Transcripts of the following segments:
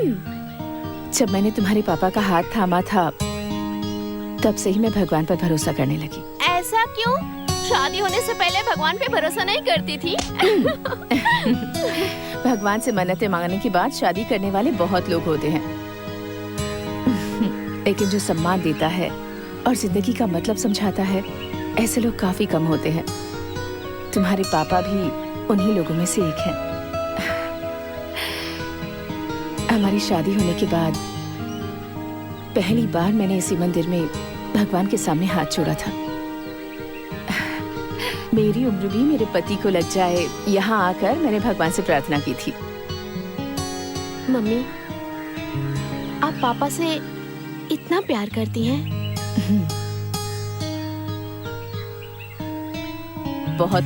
जब मैंने तुम्हारे पापा का हाथ थामा था तब से ही मैं भगवान पर भरोसा करने लगी। ऐसा क्यों? शादी होने से पहले भगवान पे भरोसा नहीं करती थी? भगवान से मन्नतें मांगने के बाद शादी करने वाले बहुत लोग होते हैं, लेकिन जो सम्मान देता है और जिंदगी का मतलब समझाता है, ऐसे लोग काफी कम होते हैं। तुम्हारे पापा भी उन्हीं लोगों में से एक हैं। हमारी शादी होने के बाद पहली बार मैंने इसी मंदिर में भगवान के सामने हाथ जोड़ा था। मेरी उम्र भी मेरे पति को लग जाए, यहाँ आकर मैंने भगवान से प्रार्थना की थी। मम्मी, आप पापा से इतना प्यार करती हैं? बहुत।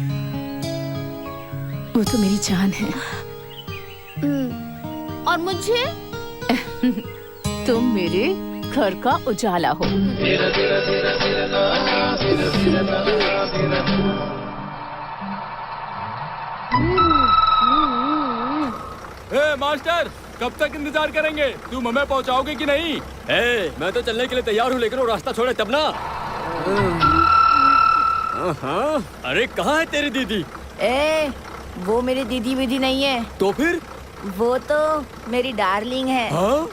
वो तो मेरी जान है। और मुझे? तुम मेरे घर का उजाला हो। मास्टर, कब तक इंतजार करेंगे? तुम हमें पहुंचाओगे कि नहीं? मैं तो चलने के लिए तैयार हूँ, लेकिन वो रास्ता छोड़े तब ना। हाँ, अरे कहाँ है तेरी दीदी? वो मेरी दीदी विदी नहीं है। तो फिर? वो तो मेरी डार्लिंग है। हाँ?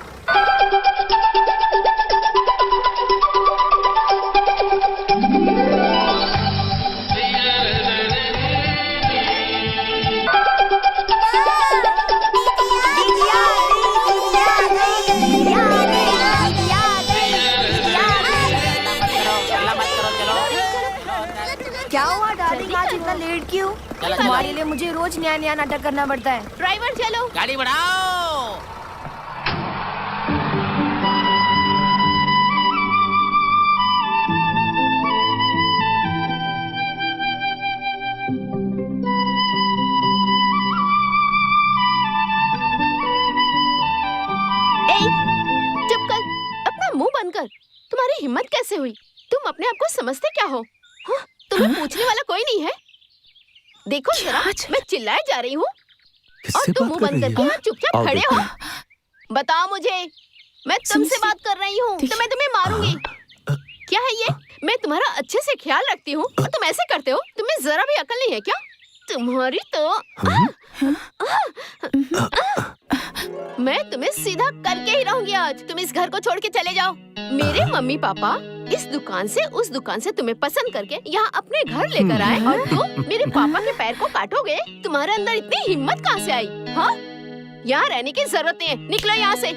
क्या हुआ डार्लिंग, आज इतना लेट क्यों? तुम्हारे लिए मुझे रोज नया नया नाटक करना पड़ता है। ड्राइवर चलो, गाड़ी बढ़ाओ। चुप कर, अपना मुंह बंद कर। तुम्हारी हिम्मत कैसे हुई? तुम अपने आप को समझते क्या हो? हाँ? तुम्हें पूछने वाला कोई नहीं है? देखो जरा, मैं चिल्लाए जा रही हूँ और तुम मुंह बंद करके यहाँ चुपचाप खड़े हो। बताओ मुझे, मैं तुमसे बात कर रही हूँ तो मैं तुम्हें मारूंगी। क्या है ये? मैं तुम्हारा अच्छे से ख्याल रखती हूँ और तुम ऐसे करते हो? तुम्हें जरा भी अकल नहीं है क्या? तुम्हारी तो मैं तुम्हें सीधा करके ही रहूंगी आज। तुम इस घर को छोड़ के चले जाओ। मेरे मम्मी पापा इस दुकान से उस दुकान से तुम्हें पसंद करके यहाँ अपने घर लेकर आए और तुम मेरे पापा के पैर को काटोगे? तुम्हारे अंदर इतनी हिम्मत कहाँ से आई? हाँ? यहाँ रहने की जरूरत नहीं है, निकलो यहाँ से।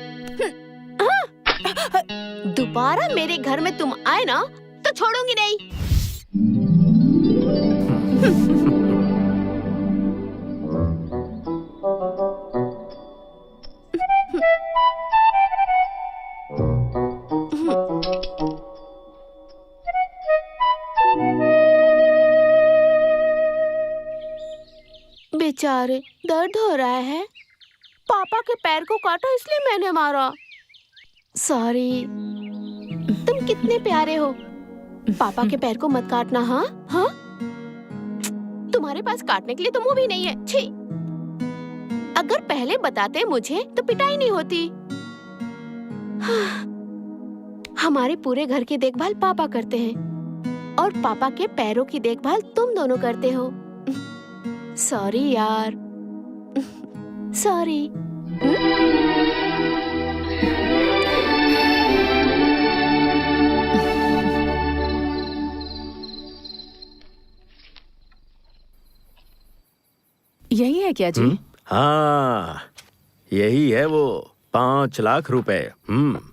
दोबारा मेरे घर में तुम आए ना तो छोड़ूंगी नहीं। बेचारे, दर्द हो रहा है। पापा के पैर को काटा इसलिए मैंने मारा। सॉरी। तुम कितने प्यारे हो। पापा के पैर को मत काटना। हाँ हाँ, तुम्हारे पास काटने के लिए तो मुंह भी नहीं है। छी, अगर पहले बताते मुझे तो पिटाई नहीं होती। हाँ, हमारे पूरे घर की देखभाल पापा करते हैं और पापा के पैरों की देखभाल तुम दोनों करते हो। सॉरी यार, सॉरी। यही है क्या जी? हाँ, यही है वो 5 लाख रुपए।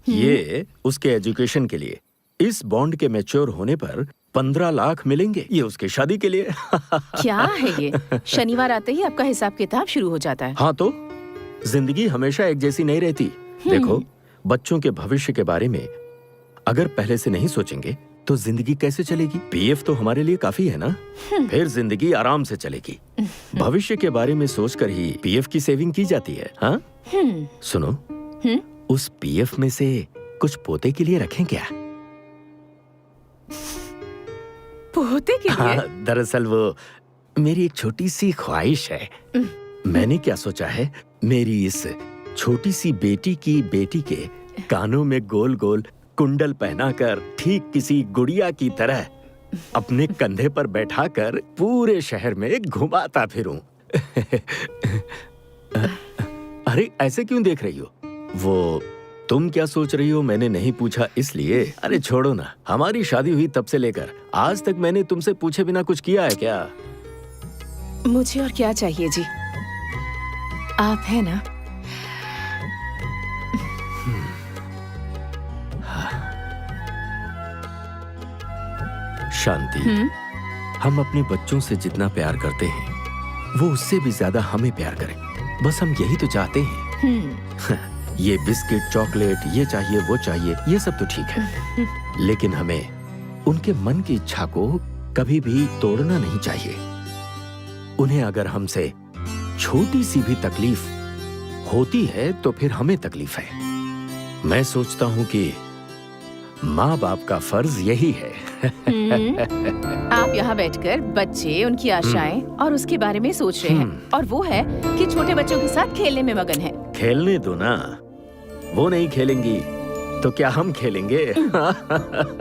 ये उसके एजुकेशन के लिए। इस बॉन्ड के मैच्योर होने पर 15 लाख मिलेंगे। ये उसकी शादी के लिए। क्या है ये? शनिवार आते ही आपका हिसाब किताब शुरू हो जाता है। हाँ तो जिंदगी हमेशा एक जैसी नहीं रहती। देखो, बच्चों के भविष्य के बारे में अगर पहले से नहीं सोचेंगे तो जिंदगी कैसे चलेगी? पीएफ तो हमारे लिए काफी है ना, फिर जिंदगी आराम से चलेगी। भविष्य के बारे में सोचकर ही पीएफ की सेविंग की जाती है। हाँ? सुनो, उस पीएफ में से कुछ पोते के लिए रखें क्या? पोते के लिए? हाँ, दरअसल वो मेरी एक छोटी सी ख्वाहिश है। मैंने क्या सोचा है, मेरी इस छोटी सी बेटी की बेटी के कानों में गोल गोल कुंडल पहनाकर ठीक किसी गुड़िया की तरह अपने कंधे पर बैठाकर पूरे शहर में घुमाता फिरूं। अरे ऐसे क्यों देख रही हो? वो तुम क्या सोच रही हो मैंने नहीं पूछा इसलिए? अरे छोड़ो ना, हमारी शादी हुई तब से लेकर आज तक मैंने तुमसे पूछे बिना कुछ किया है क्या? मुझे और क्या चाहिए जी, आप है ना। शांति, हम अपने बच्चों से जितना प्यार करते हैं वो उससे भी ज्यादा हमें प्यार करें, बस हम यही तो चाहते हैं। ये बिस्किट, चॉकलेट, ये चाहिए वो चाहिए, ये सब तो ठीक है, लेकिन हमें उनके मन की इच्छा को कभी भी तोड़ना नहीं चाहिए। उन्हें अगर हमसे छोटी सी भी तकलीफ होती है तो फिर हमें तकलीफ है। मैं सोचता हूँ कि माँ बाप का फर्ज यही है। आप यहाँ बैठकर बच्चे, उनकी आशाएं और उसके बारे में सोच रहे हैं, और वो है कि छोटे बच्चों के साथ खेलने में मगन है। खेलने दो ना, वो नहीं खेलेंगी तो क्या हम खेलेंगे?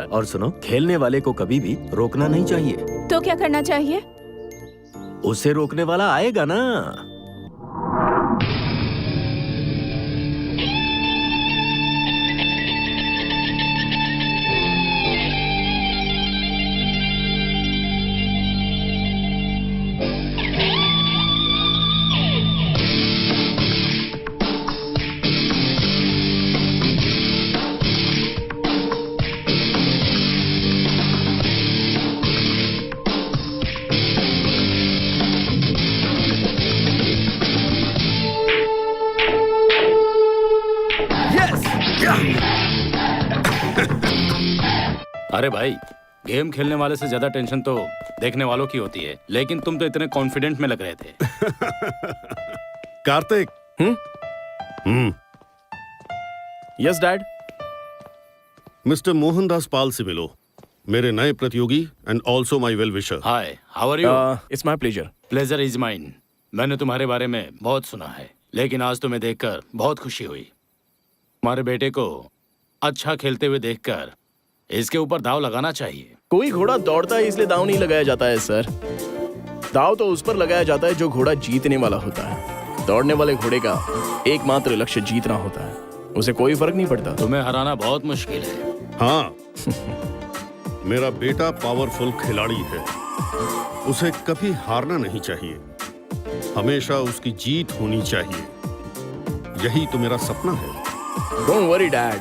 और सुनो, खेलने वाले को कभी भी रोकना नहीं चाहिए। तो क्या करना चाहिए? उसे रोकने वाला आएगा ना। अरे भाई, गेम खेलने वाले से ज्यादा टेंशन तो देखने वालों की होती है, लेकिन तुम तो इतने कॉन्फिडेंट में लग रहे थे। Kartik. Yes dad. Mister Mohandas Pal से मिलो, मेरे नए प्रतियोगी and also my well wisher. Hi, how are you? It's my pleasure. Pleasure is mine. मैंने तुम्हारे बारे में बहुत सुना है, लेकिन आज तुम्हें देखकर बहुत खुशी हुई। तुम्हारे बेटे को अच्छा खेलते हुए देखकर इसके ऊपर दाव लगाना चाहिए। कोई घोड़ा दौड़ता है इसलिए दाव नहीं लगाया जाता है सर। दाव तो उस पर लगाया जाता है जो घोड़ा जीतने वाला होता है। दौड़ने वाले घोड़े का एकमात्र लक्ष्य जीतना होता है, उसे कोई फर्क नहीं पड़ता। तुम्हें हराना बहुत मुश्किल है। हाँ। मेरा बेटा पावरफुल खिलाड़ी है, उसे कभी हारना नहीं चाहिए, हमेशा उसकी जीत होनी चाहिए। यही तो मेरा सपना है। Don't worry, Dad.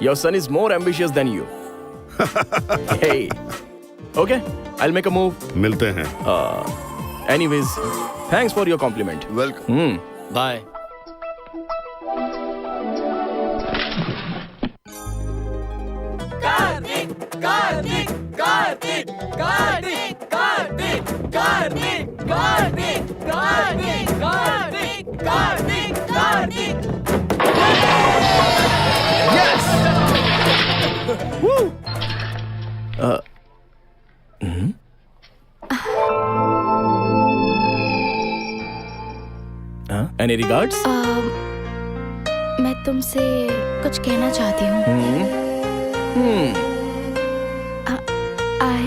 Your son is more ambitious than you. Hey. Okay, I'll make a move. मिलते हैं। Anyways, thanks for your compliment. Welcome. Bye. Woo! Any regards? मैं तुमसे कुछ कहना चाहती हूँ। I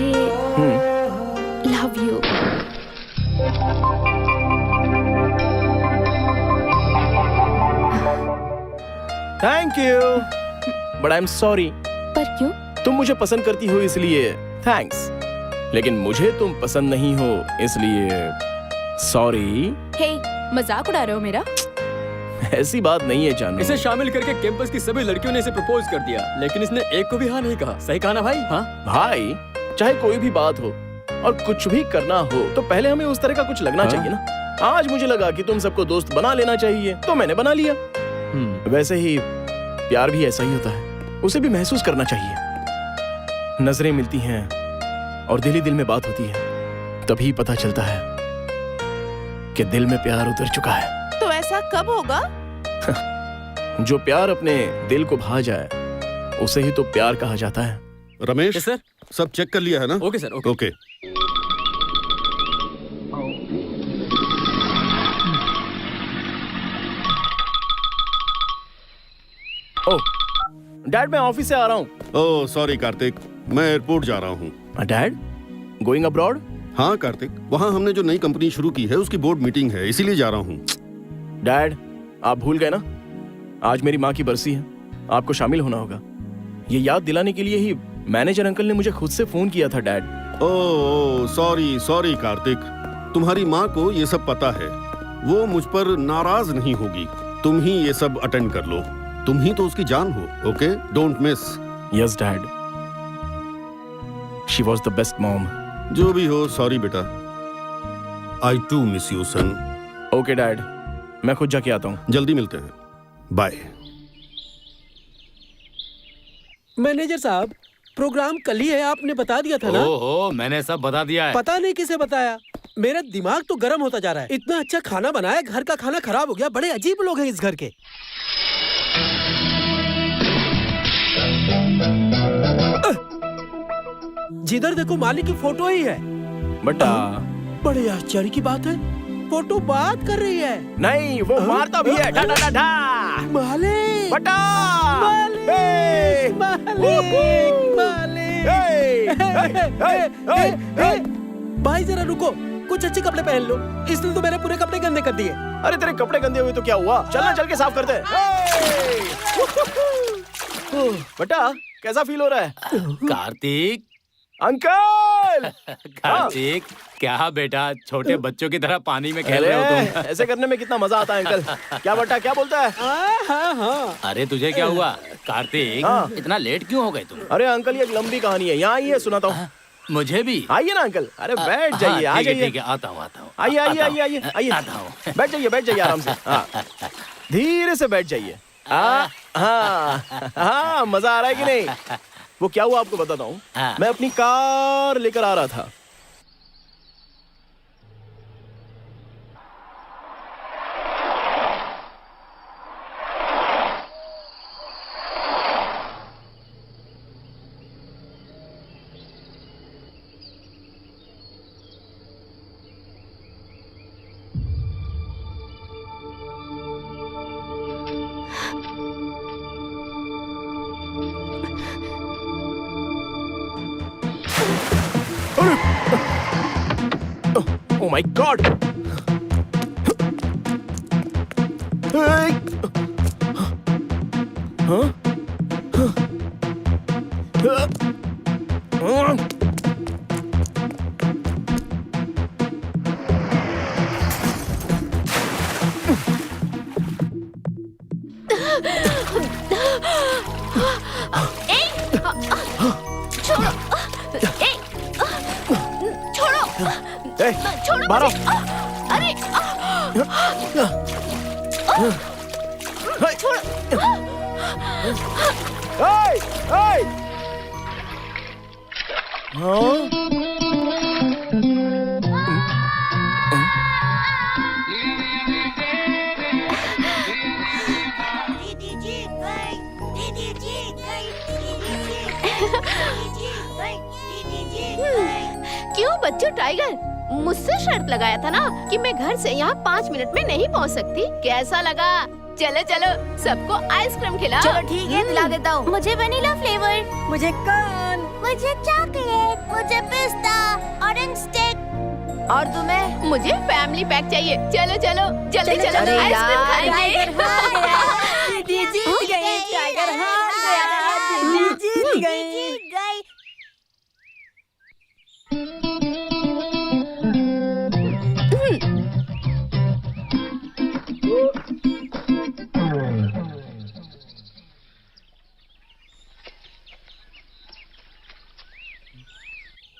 love you. Thank you. But I'm sorry. पर क्यों? तुम मुझे पसंद करती हो इसलिए थैंक्स, लेकिन मुझे तुम पसंद नहीं हो इसलिए सॉरी। हे, मजाक उड़ा रहे हो मेरा? ऐसी बात नहीं है जानू। इसे शामिल करके कैंपस की सभी लड़कियों ने इसे प्रपोज कर दिया, लेकिन इसने एक को भी हाँ नहीं कहा। सही कहा ना भाई? हाँ भाई, चाहे कोई भी बात हो और कुछ भी करना हो तो पहले हमें उस तरह का कुछ लगना चाहिए ना। आज मुझे लगा कि तुम सबको दोस्त बना लेना चाहिए तो मैंने बना लिया। वैसे ही प्यार भी ऐसा ही होता है, उसे भी महसूस करना चाहिए। नजरें मिलती हैं और दिल ही दिल में बात होती है, तभी पता चलता है कि दिल में प्यार उतर चुका है। तो ऐसा कब होगा? जो प्यार अपने दिल को भा जाए उसे ही तो प्यार कहा जाता है। Ramesh Yes, sir. सब चेक कर लिया है ना? Okay sir, okay. ओके। ओह डैड, मैं ऑफिस से आ रहा हूँ। ओह सॉरी कार्तिक, मैं एयरपोर्ट जा रहा हूँ। Dad, going abroad? हाँ कार्तिक, वहाँ हमने जो नई कंपनी शुरू की है उसकी बोर्ड मीटिंग है, इसीलिए जा रहा हूँ। डैड, आप भूल गए ना, आज मेरी माँ की बरसी है, आपको शामिल होना होगा। ये याद दिलाने के लिए ही मैनेजर अंकल ने मुझे खुद से फोन किया था dad. Oh sorry sorry Kartik, तुम्हारी माँ को ये सब पता है, वो मुझ पर नाराज नहीं होगी। तुम ही ये सब अटेंड कर लो, तुम ही तो उसकी जान हो। Okay, don't miss. Yes dad, she was the best mom. जो भी हो, सॉरी बेटा। I too miss you son. Okay dad, मैं खुद जाके आता हूँ। जल्दी मिलते हैं, बाय। मैनेजर साहब, प्रोग्राम कल ही है, आपने बता दिया था ना? ओहो, मैंने सब बता दिया है। पता नहीं किसे बताया, मेरा दिमाग तो गर्म होता जा रहा है। इतना अच्छा खाना बनाया, घर का खाना खराब हो गया। बड़े अजीब लोग हैं इस घर के। जिधर देखो मालिक की फोटो ही है। बटा, बड़े आश्चर्य की बात है, फोटो बात कर रही है। नहीं, वो मारता भी है। डा डा डा डा। मालिक, बटा, मालिक, हे! मालिक, मालिक। भाई जरा रुको, कुछ अच्छे कपड़े पहन लो। इसने तो मेरे पूरे कपड़े गंदे कर दिए। अरे तेरे कपड़े गंदे हुए तो क्या हुआ, चलना चल के साफ कर दे। बटा, कैसा फील हो रहा है? कार्तिक, अंकल! कार्तिक, क्या बेटा छोटे बच्चों की तरह पानी में खेल रहे हो तुम? ऐसे करने में कितना मजा आता है अंकल। क्या बटा, क्या बोलता है? हाँ हाँ। अरे तुझे क्या हुआ कार्तिक? हाँ। इतना लेट क्यों हो गए तुम? अरे अंकल, ये एक लंबी कहानी है, यहाँ आइए सुनाता हूँ। मुझे भी। आइए ना अंकल, अरे बैठ जाइए, आ हाँ, जाइए। ठीक है, आता हूँ। आइए आइए आइए आइए आइए, आता हूँ। बैठ जाइए आराम से। हाँ, धीरे से बैठ जाइए। हाँ हाँ, मजा आ रहा है कि नहीं? वो क्या हुआ आपको बताता हूँ। हाँ। मैं अपनी कार लेकर आ रहा था। Oh my God! Hey! Huh? Hey, छोड़ो मारो। मुझे। अरे छोड़ो। Hey! Hey! हाँ? दीदी जी गई, दीदी जी गई, दीदी जी गई, दीदी जी गई। क्यों बच्चों टाइगर, मुझसे शर्त लगाया था ना कि मैं घर से यहाँ 5 मिनट में नहीं पहुँच सकती। कैसा लगा? चलो चलो, सबको आइसक्रीम खिलाओ। चलो ठीक है, दिला देता हूँ। मुझे वनीला फ्लेवर, मुझे कॉर्न, मुझे चॉकलेट, मुझे पिस्ता, ऑरेंज स्टिक। और तुम्हें? मुझे फैमिली पैक चाहिए। चलो चलो जल्दी चलो, अरे आइसक्रीम यार, खाएंगे। टाइगर हार गया। दीदी जीत गई, टाइगर हार गया। दीदी जीत गई।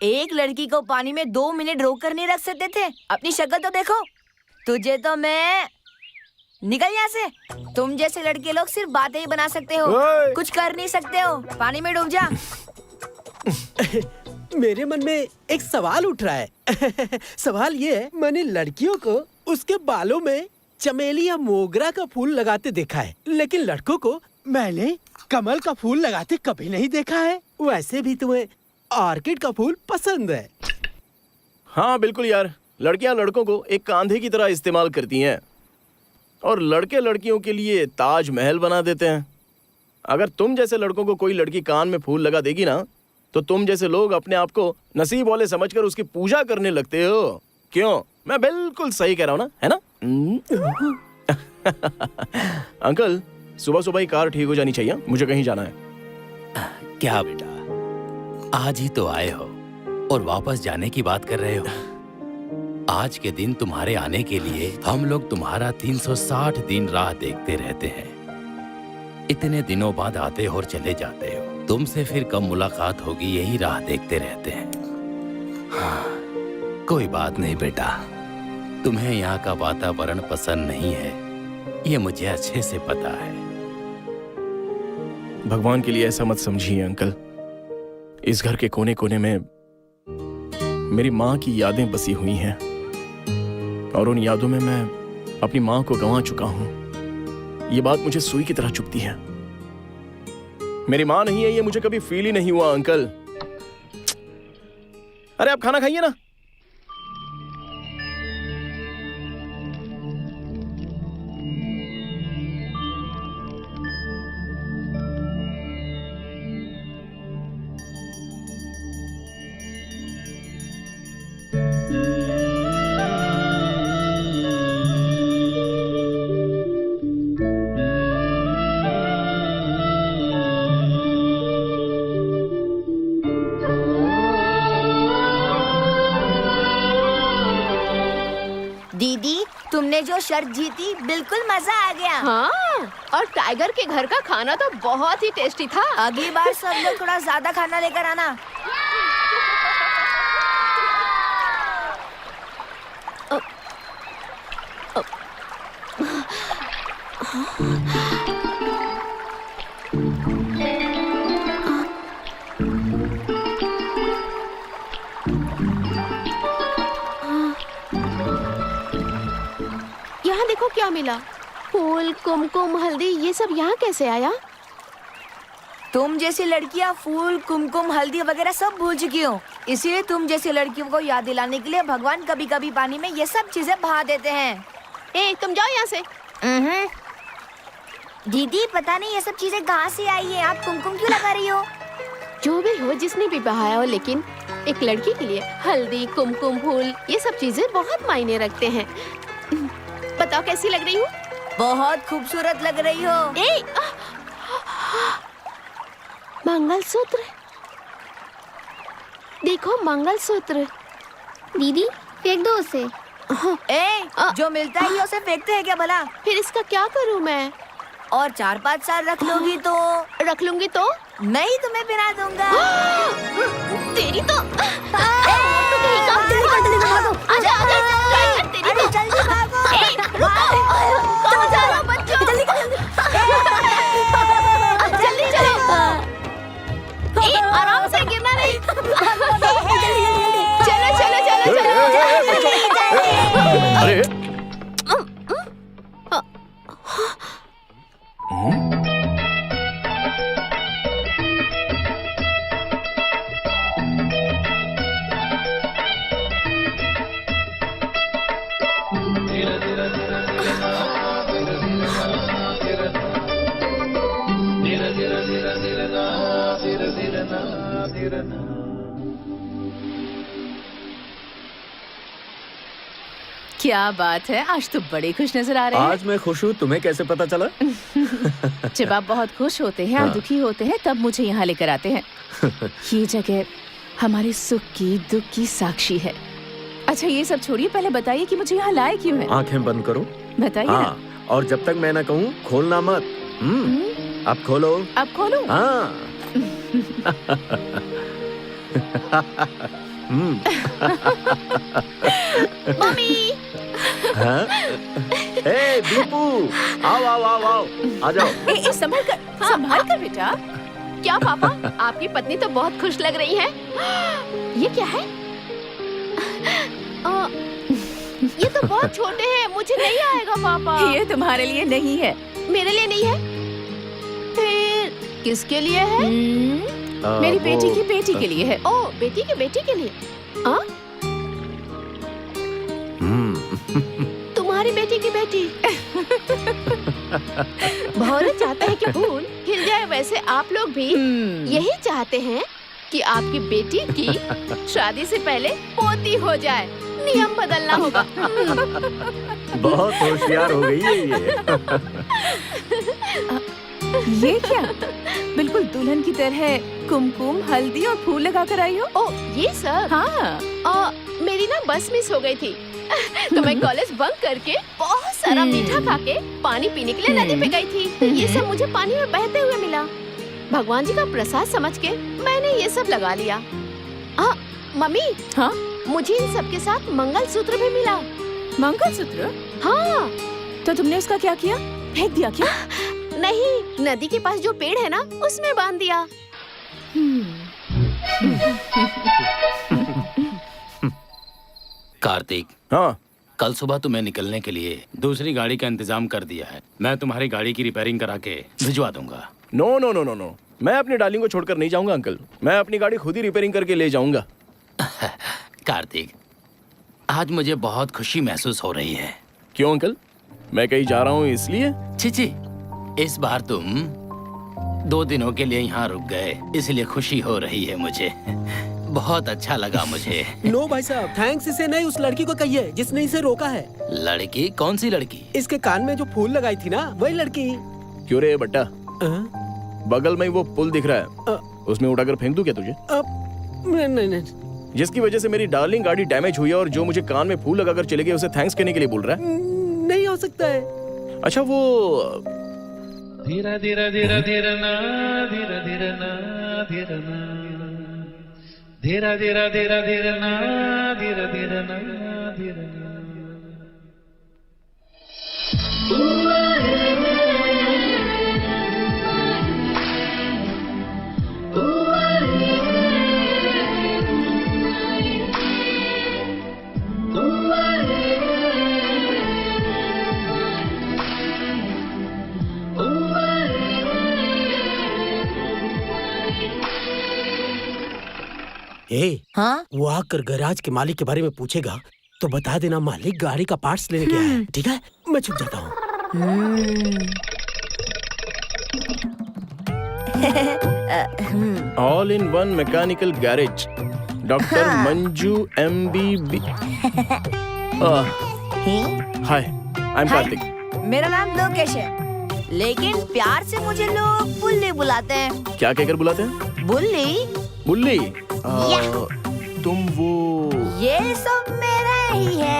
एक लड़की को पानी में 2 मिनट रोक कर नहीं रख सकते थे? अपनी शक्ल तो देखो। तुझे तो मैं निकल यहाँ से। तुम जैसे लड़के लोग सिर्फ बातें ही बना सकते हो, ओए! कुछ कर नहीं सकते हो। पानी में डूब जा। मेरे मन में एक सवाल उठ रहा है। सवाल ये है, मैंने लड़कियों को उसके बालों में चमेली या मोगरा का फूल लगाते देखा है, लेकिन लड़कों को मैंने कमल का फूल लगाते कभी नहीं देखा है। वैसे भी तुम्हें ऑर्किड का फूल पसंद है। हाँ बिल्कुल यार, लड़कियां लड़कों को एक कांधे की तरह इस्तेमाल करती हैं और लड़के लड़कियों के लिए ताजमहल बना देते हैं। अगर तुम जैसे लड़कों को कोई लड़की कान में फूल लगा देगी ना, तो तुम जैसे लोग अपने आप को नसीब वाले समझकर उसकी पूजा करने लगते हो। क्यों? मैं बिल्कुल सही कह रहा हूँ ना, है ना? अंकल, सुबह सुबह ही कार ठीक हो जानी चाहिए, मुझे कहीं जाना है। क्या बेटा, आज ही तो आए हो और वापस जाने की बात कर रहे हो? आज के दिन तुम्हारे आने के लिए हम लोग तुम्हारा 360 दिन राह देखते रहते हैं। इतने दिनों बाद आते हो और चले जाते हो, तुमसे फिर कब मुलाकात होगी यही राह देखते रहते हैं। हाँ, कोई बात नहीं बेटा, तुम्हें यहाँ का वातावरण पसंद नहीं है, ये मुझे अच्छे से पता है। भगवान के लिए ऐसा मत समझिए अंकल। इस घर के कोने कोने में मेरी माँ की यादें बसी हुई हैं और उन यादों में मैं अपनी माँ को गंवा चुका हूँ। ये बात मुझे सुई की तरह चुभती है। मेरी माँ नहीं है ये मुझे कभी फील ही नहीं हुआ अंकल। अरे आप खाना खाइए ना। दीदी, तुमने जो शर्त जीती, बिल्कुल मजा आ गया। हाँ, और टाइगर के घर का खाना तो बहुत ही टेस्टी था। अगली बार सब लोग थोड़ा ज्यादा खाना लेकर आना। यहाँ देखो क्या मिला। फूल, कुमकुम, हल्दी, ये सब यहाँ कैसे आया? तुम जैसी लड़कियाँ फूल, कुमकुम, हल्दी वगैरह सब भूल चुकी हो, इसीलिए तुम जैसी लड़कियों को याद दिलाने के लिए भगवान कभी कभी पानी में ये सब चीजें बहा देते हैं। ए, तुम जाओ यहाँ से। दीदी, पता नहीं ये सब चीजें कहाँ से आई है, आप कुमकुम क्यों लगा रही हो? जो भी हो, जिसने भी बहाया हो, लेकिन एक लड़की के लिए हल्दी, कुमकुम, फूल, ये सब चीजें बहुत मायने रखते हैं। बताओ कैसी लग रही हूँ? बहुत खूबसूरत लग रही हो। ए, मंगलसूत्र देखो, मंगलसूत्र। दीदी फेंक दो उसे। जो मिलता है उसे फेंकते हैं क्या भला? फिर इसका क्या करूँ मैं? और 4-5 साल रख लोगी तो? रख लूंगी तो? नहीं, तुम्हें पहना दूंगा। तेरी तो आजा, आजा, टाइगर, तेरी तो। जल्दी भागो। कहाँ जा रहे हो बच्चों? जल्दी चलो। आराम से, गिरना नहीं। चलो चलो चलो चलो। अरे क्या बात है, आज तो बड़े खुश नजर आ रहे हैं। आज मैं खुश हूँ, तुम्हें कैसे पता चला? जब आप बहुत खुश होते हैं और हाँ। दुखी होते हैं तब मुझे यहाँ लेकर आते हैं। ये जगह हमारे सुख की, दुख की साक्षी है। अच्छा ये सब छोड़िए, पहले बताइए कि मुझे यहाँ लाए क्यों है? आंखें बंद करो। बताइए हाँ, ना। और जब तक मैं ना कहूँ खोलना मत। अब खोलो। अब खोलूं? हाँ। मम्मी। हाँ? ए दीपू, आओ आओ आओ आओ, आ जाओ। संभाल कर बेटा। क्या पापा, आपकी पत्नी तो बहुत खुश लग रही है। ये क्या है? ये तो बहुत छोटे हैं, मुझे नहीं आएगा पापा। ये तुम्हारे लिए नहीं है। मेरे लिए नहीं है? फिर किसके लिए है? मेरी बेटी की बेटी के लिए है। ओ, बेटी के बेटी के लिए? हाँ? तुम्हारी बेटी की बेटी? भौरे चाहते हैं कि फूल खिल जाए, वैसे आप लोग भी यही चाहते हैं कि आपकी बेटी की शादी से पहले पोती हो जाए। नियम बदलना होगा। बहुत होशियार हो गई है ये क्या? बिल्कुल दुल्हन की तरह कुमकुम, हल्दी और फूल लगा कर आई हो। ओ ये सब? हाँ। मेरी ना बस मिस हो गई थी तो मैं कॉलेज बंक करके बहुत सारा मीठा खा के पानी पीने के लिए नदी पे गई थी। ये सब मुझे पानी में बहते हुए मिला। भगवान जी का प्रसाद समझ के मैंने ये सब लगा लिया। मम्मी, हाँ? मुझे इन सब के साथ मंगलसूत्र भी मिला। मंगलसूत्र? हाँ। तो तुमने उसका क्या किया? फेंक दिया क्या? नहीं, नदी के पास जो पेड़ है ना, उसमें बांध दिया। कार्तिक, हाँ कल सुबह तुम्हें निकलने के लिए दूसरी गाड़ी का इंतजाम कर दिया है। मैं तुम्हारी गाड़ी की रिपेयरिंग करा के भिजवा दूंगा। No no no no no, मैं अपनी डार्लिंग को छोड़कर नहीं जाऊंगा अंकल। मैं अपनी गाड़ी खुद ही रिपेयरिंग करके ले जाऊंगा। कार्तिक, आज मुझे बहुत खुशी महसूस हो रही है। क्यों अंकल? मैं कहीं जा रहा हूँ इसलिए? चिची, इस बार तुम 2 दिनों के लिए यहाँ रुक गए, इसलिए खुशी हो रही है मुझे। बहुत अच्छा लगा मुझे। नो भाई साहब, थैंक्स इसे नहीं, उस लड़की को कहिए जिसने इसे रोका है। लड़की? कौन सी लड़की? इसके कान में जो फूल लगाई थी ना, वही लड़की। क्यों रे बट्टा, हाँ? बगल में ही वो पुल दिख रहा है, उसमें उठाकर फेंक दूं क्या तुझे? नहीं। जिसकी वजह से मेरी डार्लिंग गाड़ी डैमेज हुई है और जो मुझे कान में फूल लगाकर चले गए, उसे थैंक्स कहने के लिए बोल रहा है? नहीं हो सकता है। अच्छा वो धीरा धीरा धीरा धीरा ना, धीरा धीरा ना, धीरा ना, धीरा धीरा धीरा धीरा ना, धीरा धीरा ना, धीरा ना। हाँ? वो आकर गैराज के मालिक के बारे में पूछेगा तो बता देना मालिक गाड़ी का पार्ट्स लेने गया है, ठीक है? मैं चुप जाता हूँ। All in one mechanical garage, doctor Manju MBB। Hi, I am Kartik. मेरा नाम लोकेश है, लेकिन प्यार से मुझे लोग बुल्ली बुलाते हैं। क्या कहकर बुलाते हैं? बुल्ली? बुल्ली? तुम वो ये सब मेरा ही है।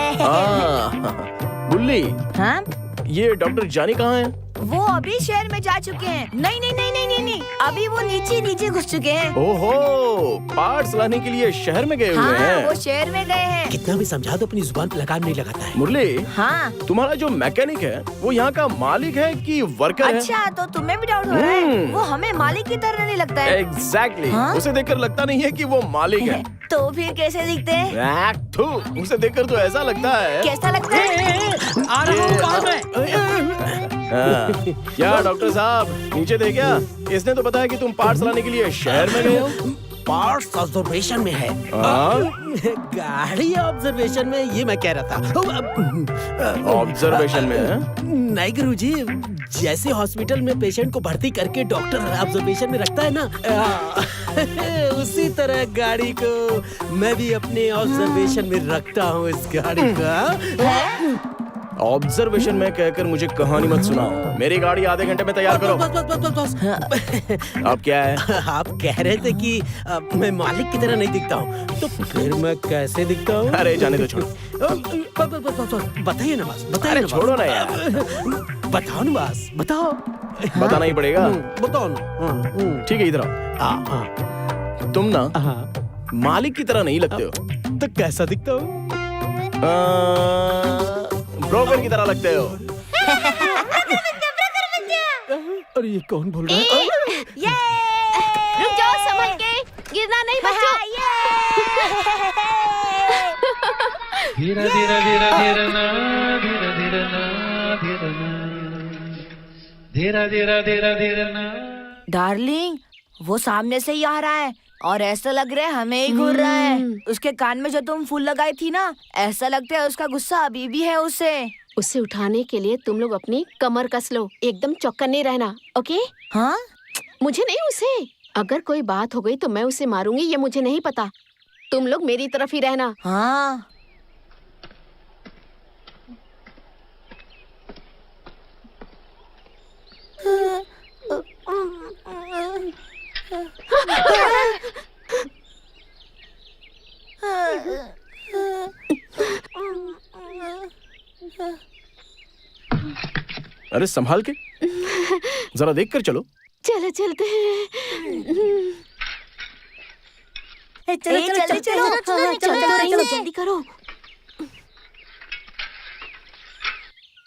बुल्ली, हाँ? ये डॉक्टर जानी कहाँ है? वो अभी शहर में जा चुके हैं। नहीं नहीं नहीं नहीं नहीं नहीं, अभी वो नीचे घुस चुके हैं। ओहो, पार्ट्स लाने के लिए शहर में गए हुए हाँ, हैं। वो शहर में गए हैं। कितना भी समझा दो अपनी जुबान पे लगाम नहीं लगाता है। मुरली, हाँ? तुम्हारा जो मैकेनिक है वो यहाँ का मालिक है कि वर्कर है? अच्छा, तो तुम्हें भी डाउट हो रहा है? वो हमें मालिक की तरह नहीं लगता है। एग्जैक्टली, हाँ? उसे देखकर लगता नहीं है कि वो मालिक है। तो फिर कैसे दिखते हैं? थू, उसे देखकर तो ऐसा लगता है। कैसा लगता है? आ रहा हूँ बाद में। क्या डॉक्टर साहब, नीचे थे क्या? इसने तो बताया कि तुम पार्ट्स लाने के लिए शहर में गए हो। पार्ट्स ऑब्जर्वेशन में है। हाँ? गाड़ी ऑब्जर्वेशन में, ये मैं कह रहा था। ऑब्जर्वेशन में है? नहीं गुरुजी, जैसे हॉस्पिटल में पेशेंट को भर्ती करके डॉक्टर ऑब्जर्वेशन में रखता है ना, उसी तरह गाड़ी को मैं भी अपने ऑब्जर्वेशन में रखता हूँ। इस गाड़ी का ऑब्जर्वेशन में कहकर मुझे कहानी मत सुनाओ। मेरी गाड़ी आधे घंटे में तैयार करो। बस। अब क्या है? आप कह रहे थे कि मैं मालिक की तरह नहीं दिखता हूँ, तो फिर मैं कैसे दिखता हूँ? अरे जाने दो, छोड़ो। बताइए ना बस, बताइए अरे ना छोड़ो ना यार। बताओ ना बस, बताओ। बताना ही पड़ेगा। बताओ ना। ठीक है, इधर आओ। तुम ना मालिक की तरह नहीं लगते हो। तो कैसा दिखता हूँ? ब्रोकर की तरह लगते हो। अरे ये कौन बोल रहा है? रुक जाओ, संभल के, गिरना नहीं बच्चों। धीरा धीरा धीरा धीरा ना, धीरा धीरा ना, धीरा ना, धीरा धीरा धीरा धीरा ना। डार्लिंग, वो सामने से ही आ रहा है। और ऐसा लग रहा है हमें ही घूर रहा है। उसके कान में जो तुम फूल लगाई थी ना, ऐसा लगता है उसका गुस्सा अभी भी है उसे। उसे उठाने के लिए तुम लोग अपनी कमर कस लो, एकदम चौकन्ने नहीं रहना, ओके? हाँ, मुझे नहीं, उसे। अगर कोई बात हो गई तो मैं उसे मारूंगी, ये मुझे नहीं पता। तुम लोग मेरी तरफ ही रहना। हाँ। अरे संभाल के, जरा देख कर चलो। चलो चलते हैं। चलो जल्दी करो।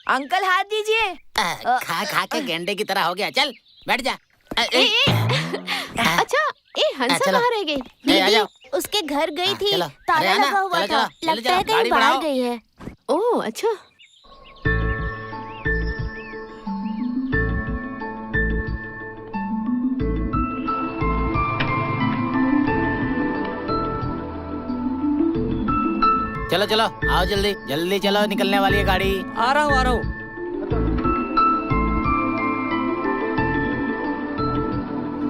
अंकल हाथ दीजिए। खा खा के गेंडे की तरह हो गया, चल बैठ जा। अच्छा, हंसा चलो। कहाँ रह गई? आ जाओ। उसके घर गई थी, चलो, ताला अरे आना, लगा हुआ चलो, था। चलो, लगता है चलो, गाड़ी कहीं बाहर बढ़ाओ। गई है। ओह अच्छा। चलो चलो आओ, जल्दी जल्दी चलो, निकलने वाली है गाड़ी। आ रहा हूँ।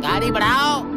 गाड़ी बढ़ाओ।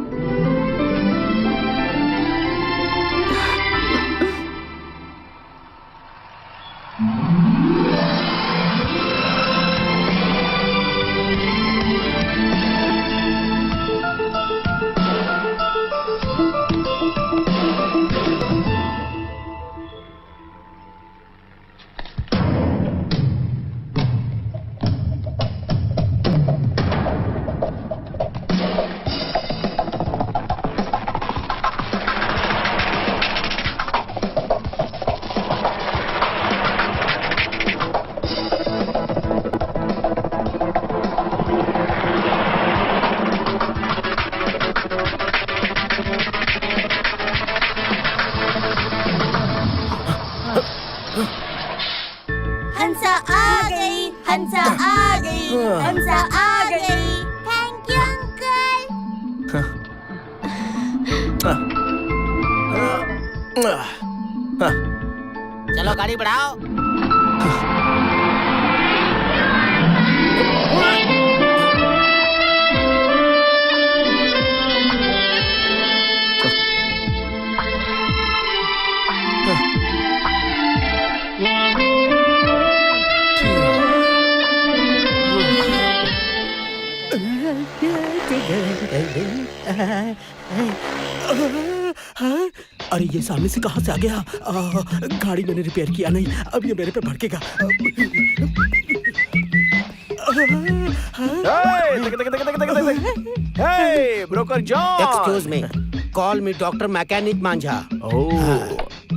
हंसा आ गई, हंसा आ गई, हंसा आ गई। Thank you uncle. चलो गाड़ी बढ़ाओ। अरे ये सामने से कहाँ से आ गया? गाड़ी मैंने रिपेयर किया नहीं, अब ये मेरे पे भड़केगा। Hey broker John. Excuse me, call me doctor mechanic Manjha. Oh,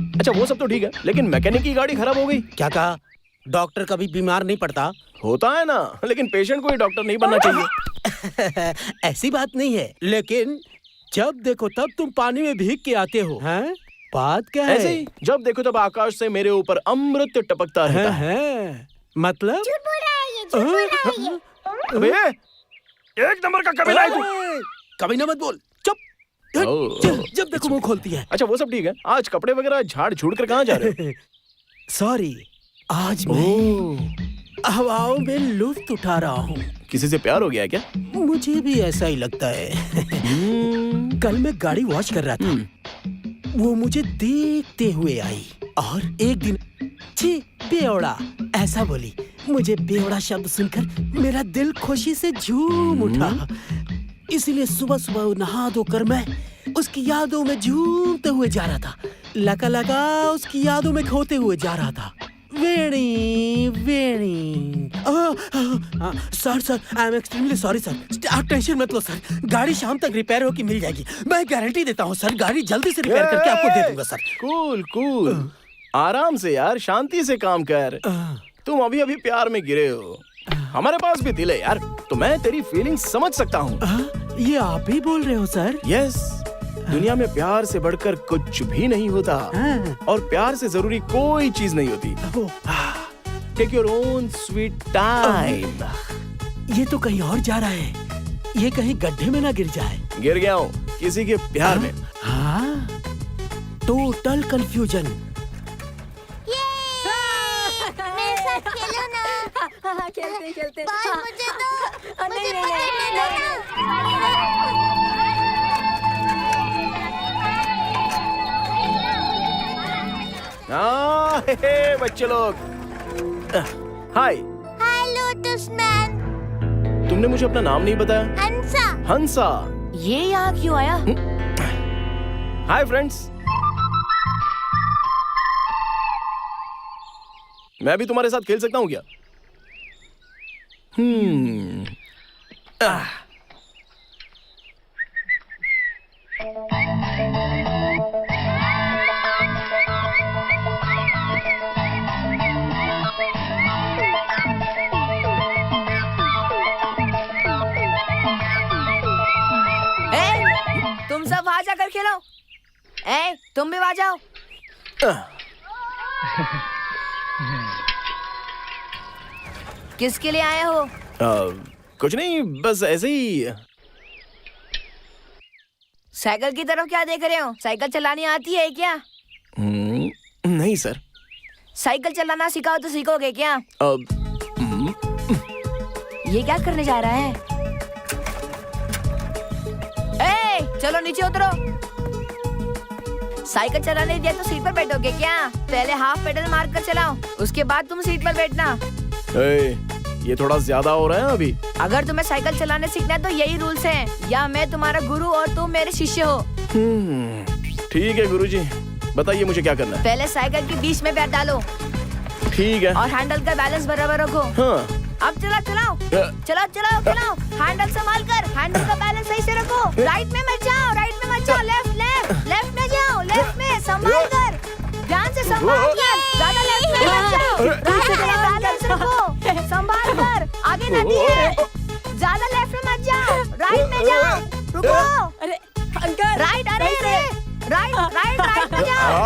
अच्छा वो सब तो ठीक है, लेकिन मैकेनिक की गाड़ी खराब हो गई। क्या कहा? डॉक्टर कभी बीमार नहीं पड़ता। होता है ना, लेकिन पेशेंट को ही डॉक्टर नहीं बनना चाहिए। ऐसी बात नहीं है, लेकिन जब देखो तब तुम पानी में भीग के आते हो, हैं? बात क्या है? ऐसे ही जब देखो तब आकाश से मेरे ऊपर अमृत टपकता रहता है। हैं? मतलब? झूठ बोल रहा है ये, झूठ बोल रहा है ये। अबे, एक नंबर का कमीना है तू। कभी ना मत बोल, चुप। ओह। जब देखो मुंह खोलती है। अच्छा वो सब ठीक है, आज कपड़े वगैरह झाड़ झूड़ कर कहाँ जा रहे हो? सॉरी, आज मैं हवाओं में लुत्फ उठा रहा हूँ। किसी से प्यार हो गया है क्या? मुझे भी ऐसा ही लगता है। कल मैं गाड़ी वॉश कर रहा था, वो मुझे देखते हुए आई और एक दिन छी बेवड़ा ऐसा बोली। मुझे बेवड़ा शब्द सुनकर मेरा दिल खुशी से झूम उठा। इसीलिए सुबह सुबह नहा धोकर मैं उसकी यादों में झूमते हुए जा रहा था। लगा उसकी यादों में खोते हुए जा रहा था। Veni Veni. Sir I am extremely sorry sir. आप टेंशन मत लो सर, गाड़ी शाम तक रिपेयर होकर मिल जाएगी। मैं गारंटी देता हूँ सर, गाड़ी जल्दी से रिपेयर करके आपको दे दूंगा सर। कूल कूल, आराम से यार, शांति से काम कर। तुम अभी अभी प्यार में गिरे हो, हमारे पास भी दिल है यार, तो मैं तेरी फीलिंग समझ सकता हूँ। ये आप ही बोल रहे हो सर? यस, दुनिया में प्यार से बढ़कर कुछ भी नहीं होता, और प्यार से जरूरी कोई चीज नहीं होती। Take your own sweet time. ये तो कहीं और जा रहा है, ये कहीं गड्ढे में ना गिर जाए। गिर गया हूँ, किसी के प्यार में। हाँ, टोटल कंफ्यूजन। मेरे साथ खेलो ना। खेलते बॉल मुझे दो। नहीं, मुझे नहीं, पकड़ने नहीं, हाँ, हे, बच्चे लोग। हाय, हाय लोटस मैन। तुमने मुझे अपना नाम नहीं बताया। हंसा। हंसा। ये यहाँ क्यों आया? हाय फ्रेंड्स, मैं भी तुम्हारे साथ खेल सकता हूँ क्या? तुम सब वहां जाकर खेलो। तुम भी वहां जाओ। किसके लिए आए हो? कुछ नहीं, बस ऐसे ही। साइकिल की तरफ क्या देख रहे हो? साइकिल चलानी आती है क्या? नहीं सर। साइकिल चलाना सिखाओ तो सीखोगे क्या? ये क्या करने जा रहा है? चलो नीचे उतरो। साइकिल चलाने दिया तो सीट पर बैठोगे क्या? पहले हाफ पेडल मार कर चलाओ, उसके बाद तुम सीट पर बैठना। ये थोड़ा ज्यादा हो रहा है अभी। अगर तुम्हें साइकिल चलाने सीखना है तो यही रूल्स हैं। या मैं तुम्हारा गुरु और तुम मेरे शिष्य हो। ठीक है गुरुजी, बताइए मुझे क्या करना है। पहले साइकिल के बीच में पैर डालो। ठीक है। और हैंडल का बैलेंस बराबर रखो। हाँ। अब चलाओ। हैंडल संभाल कर। हैंडल का बैलेंस सही से रखो। राइट में मत जाओ। लेफ्ट में जाओ। लेफ्ट में संभाल कर। ध्यान से संभाल कर। ज्यादा लेफ्ट में मत जाओ। राइट में बैलेंस रखो। संभाल कर। आगे नदी है। ज्यादा लेफ्ट में मत जाओ। राइट में जाओ। रुको। अरे अंकल। राइट में जाओ।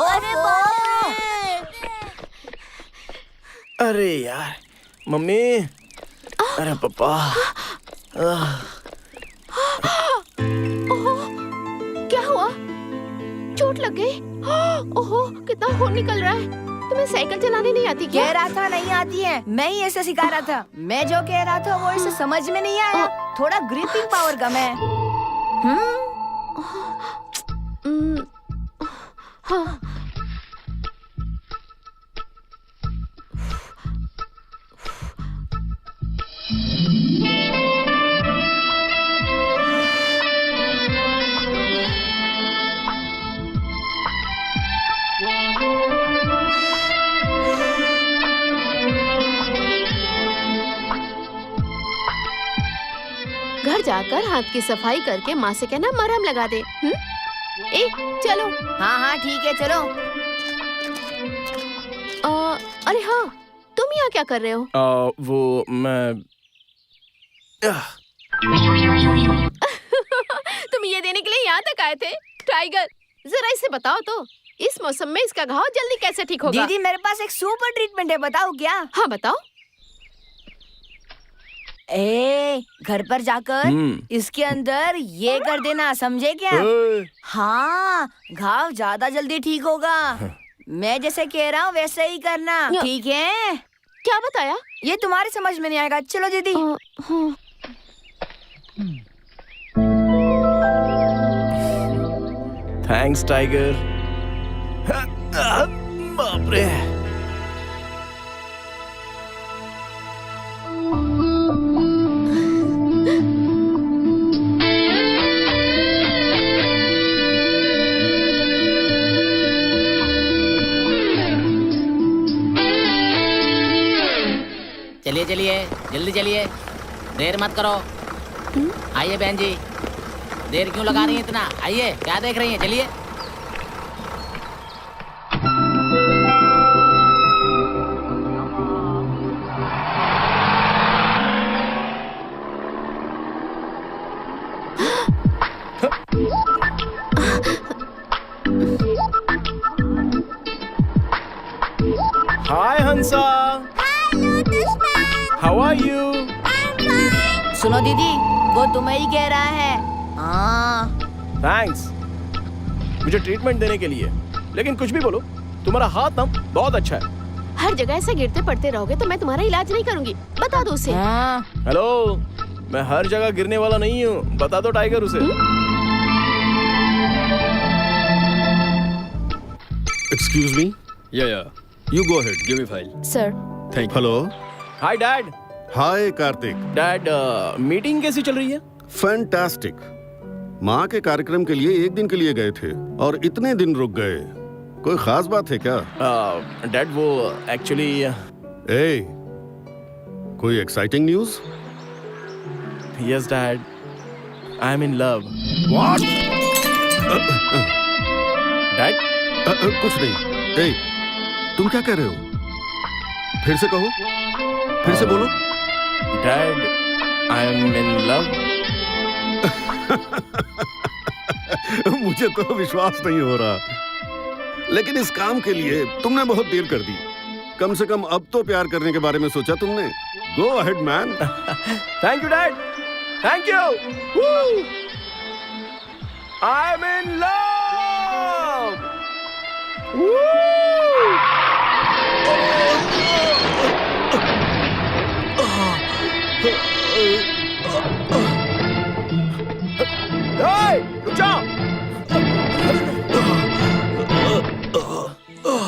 अरे बाप रे। अरे यार, मम्मी। अरे पापा। ओहो, क्या हुआ? चोट लग गई? ओहो, कितना खून निकल रहा है। तुम्हें साइकिल चलाने नहीं आती क्या? कह रहा था नहीं आती है। मैं ही ऐसे सिखा रहा था। मैं जो कह रहा था वो इसे समझ में नहीं आया। थोड़ा ग्रिपिंग पावर कम है। हाँ। घर जाकर हाथ की सफाई करके माँ से कहना मरहम लगा दे। चलो। हाँ ठीक है, चलो। अरे हाँ, तुम यहाँ क्या कर रहे हो? वो मैं तुम ये देने के लिए यहाँ तक आए थे? टाइगर, जरा इसे बताओ तो, इस मौसम में इसका घाव जल्दी कैसे ठीक होगा? दीदी, मेरे पास एक सुपर ट्रीटमेंट है, बताओ क्या? हाँ बताओ। घर पर जाकर इसके अंदर ये कर देना, समझे क्या? हाँ, घाव ज्यादा जल्दी ठीक होगा। मैं जैसे कह रहा हूँ वैसे ही करना, ठीक है? क्या बताया? ये तुम्हारी समझ में नहीं आएगा। चलो दीदी। Thanks tiger. बाप रे। चलिए चलिए, जल्दी चलिए, देर मत करो। आइए बहन जी, देर क्यों लगा रही हैं इतना? आइए, क्या देख रही हैं? चलिए। Hi Hansa. Hi Lotus Man. How are you? I'm सुनो दीदी, वो तुम्हें ही कह रहा है। हाँ। थैंक्स मुझे ट्रीटमेंट देने के लिए, लेकिन कुछ भी बोलो, तुम्हारा हाथ ना बहुत अच्छा है। हर जगह ऐसे गिरते पड़ते रहोगे तो मैं तुम्हारा इलाज नहीं करूंगी, बता दो उसे। हाँ। हेलो, मैं हर जगह गिरने वाला नहीं हूँ, बता दो टाइगर उसे। एक्सक्यूज मी, या you go ahead. Give me file. Sir, thank hello. Hi dad. Hi Kartik. Dad, meeting कैसी चल रही है? फैंटास्टिक। माँ के कार्यक्रम के लिए एक दिन के लिए गए थे और इतने दिन रुक गए, कोई खास बात है क्या? डैड वो एक्चुअली ए, कोई exciting news? Yes dad, I am in love. What? Dad कुछ नहीं। ए, तुम क्या कह रहे हो? फिर से कहो, फिर से बोलो। Dad, I am in love. मुझे तो विश्वास नहीं हो रहा, लेकिन इस काम के लिए तुमने बहुत देर कर दी। कम से कम अब तो प्यार करने के बारे में सोचा तुमने। Go ahead man. Thank you dad, thank you. I am in love. रुक जाओ।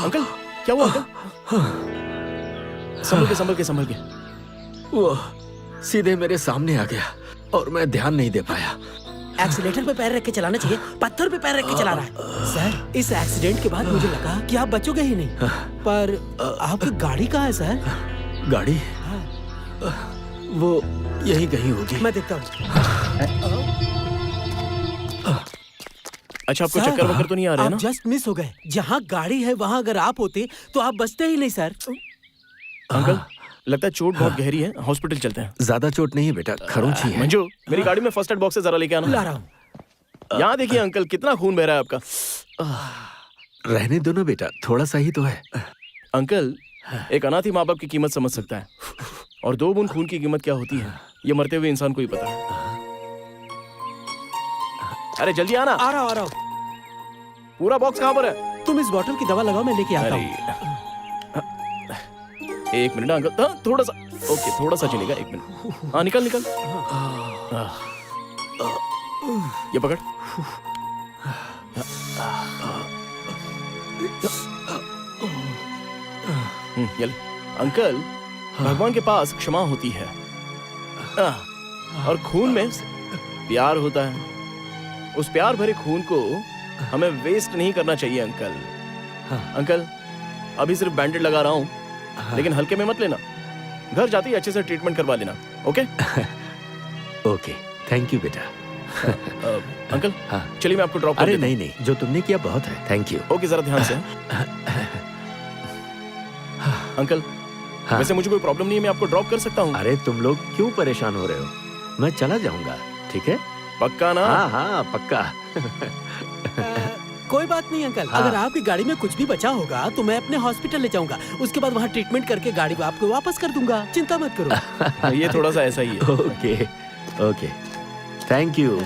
अंकल, क्या हुआ अंकल? संभल के। वो सीधे मेरे सामने आ गया और मैं ध्यान नहीं दे पाया। एक्सीलेटर पे पैर रख के चलाना चाहिए, पत्थर पे पैर रख के चला रहा है। सर, इस एक्सीडेंट के बाद मुझे लगा कि आप बचोगे ही नहीं, पर आपकी गाड़ी कहाँ है सर? गाड़ी वो यहीं कहीं होगी। मैं देखता हूँ। अच्छा, आपको चक्कर वक्कर तो नहीं आ रहे आप ना? जस्ट मिस हो गए। जहाँ गाड़ी है वहाँ अगर आप होते तो आप बचते ही नहीं सर। अंकल, लगता है चोट बहुत गहरी है, हॉस्पिटल चलते हैं। ज्यादा चोट नहीं है बेटा, खरोंच ही है। मंजू, मेरी गाड़ी में फर्स्ट एड बॉक्स से जरा लेके आना। ला रहा हूँ। यहाँ देखिए अंकल, कितना खून बह रहा है आपका। रहने दो ना बेटा, थोड़ा सा ही तो है। अंकल, एक अनाथ ही माँ बाप की कीमत समझ सकता है, और 2 बूंद खून की कीमत क्या होती है ये मरते हुए इंसान को ही पता है। अरे जल्दी आना। आ रहा हूँ। पूरा बॉक्स कहाँ पर है? तुम इस बॉटल की दवा लगाओ, मैं लेके आता हूँ। एक मिनट अंकल, हाँ, थोड़ा सा। ओके, थोड़ा सा चलेगा, 1 मिनट। हाँ, निकल। ये पकड़। ये ले। अंकल, भगवान के पास क्षमा होती है, और खून में प्यार होता है। उस प्यार भरे खून को हमें वेस्ट नहीं करना चाहिए अंकल। अंकल, अभी सिर्फ बैंडेड लगा रहा हूँ, लेकिन हल्के में मत लेना। घर जाते ही अच्छे से ट्रीटमेंट करवा लेना, ओके? ओके, थैंक यू बेटा। अंकल, हाँ। चलिए मैं आपको ड्रॉप कर अरे देता हूँ। नहीं, जो तुमने किया बहुत है, थैंक यू। ओके, जरा ध्यान से। अंकल, हाँ। वैसे मुझे कोई प्रॉब्लम नहीं है, मैं आपको ड्रॉप कर सकता हूँ। अरे तुम लोग क्यों परेशान हो रहे हो? मैं चला जाऊंगा, ठीक है? पक्का ना? हाँ, पक्का। कोई बात नहीं अंकल, हाँ। अगर आपकी गाड़ी में कुछ भी बचा होगा तो मैं अपने हॉस्पिटल ले जाऊंगा। उसके बाद वहाँ ट्रीटमेंट करके गाड़ी को आपको वापस कर दूंगा, चिंता मत करो। ये थोड़ा सा ऐसा ही है। Okay, thank you.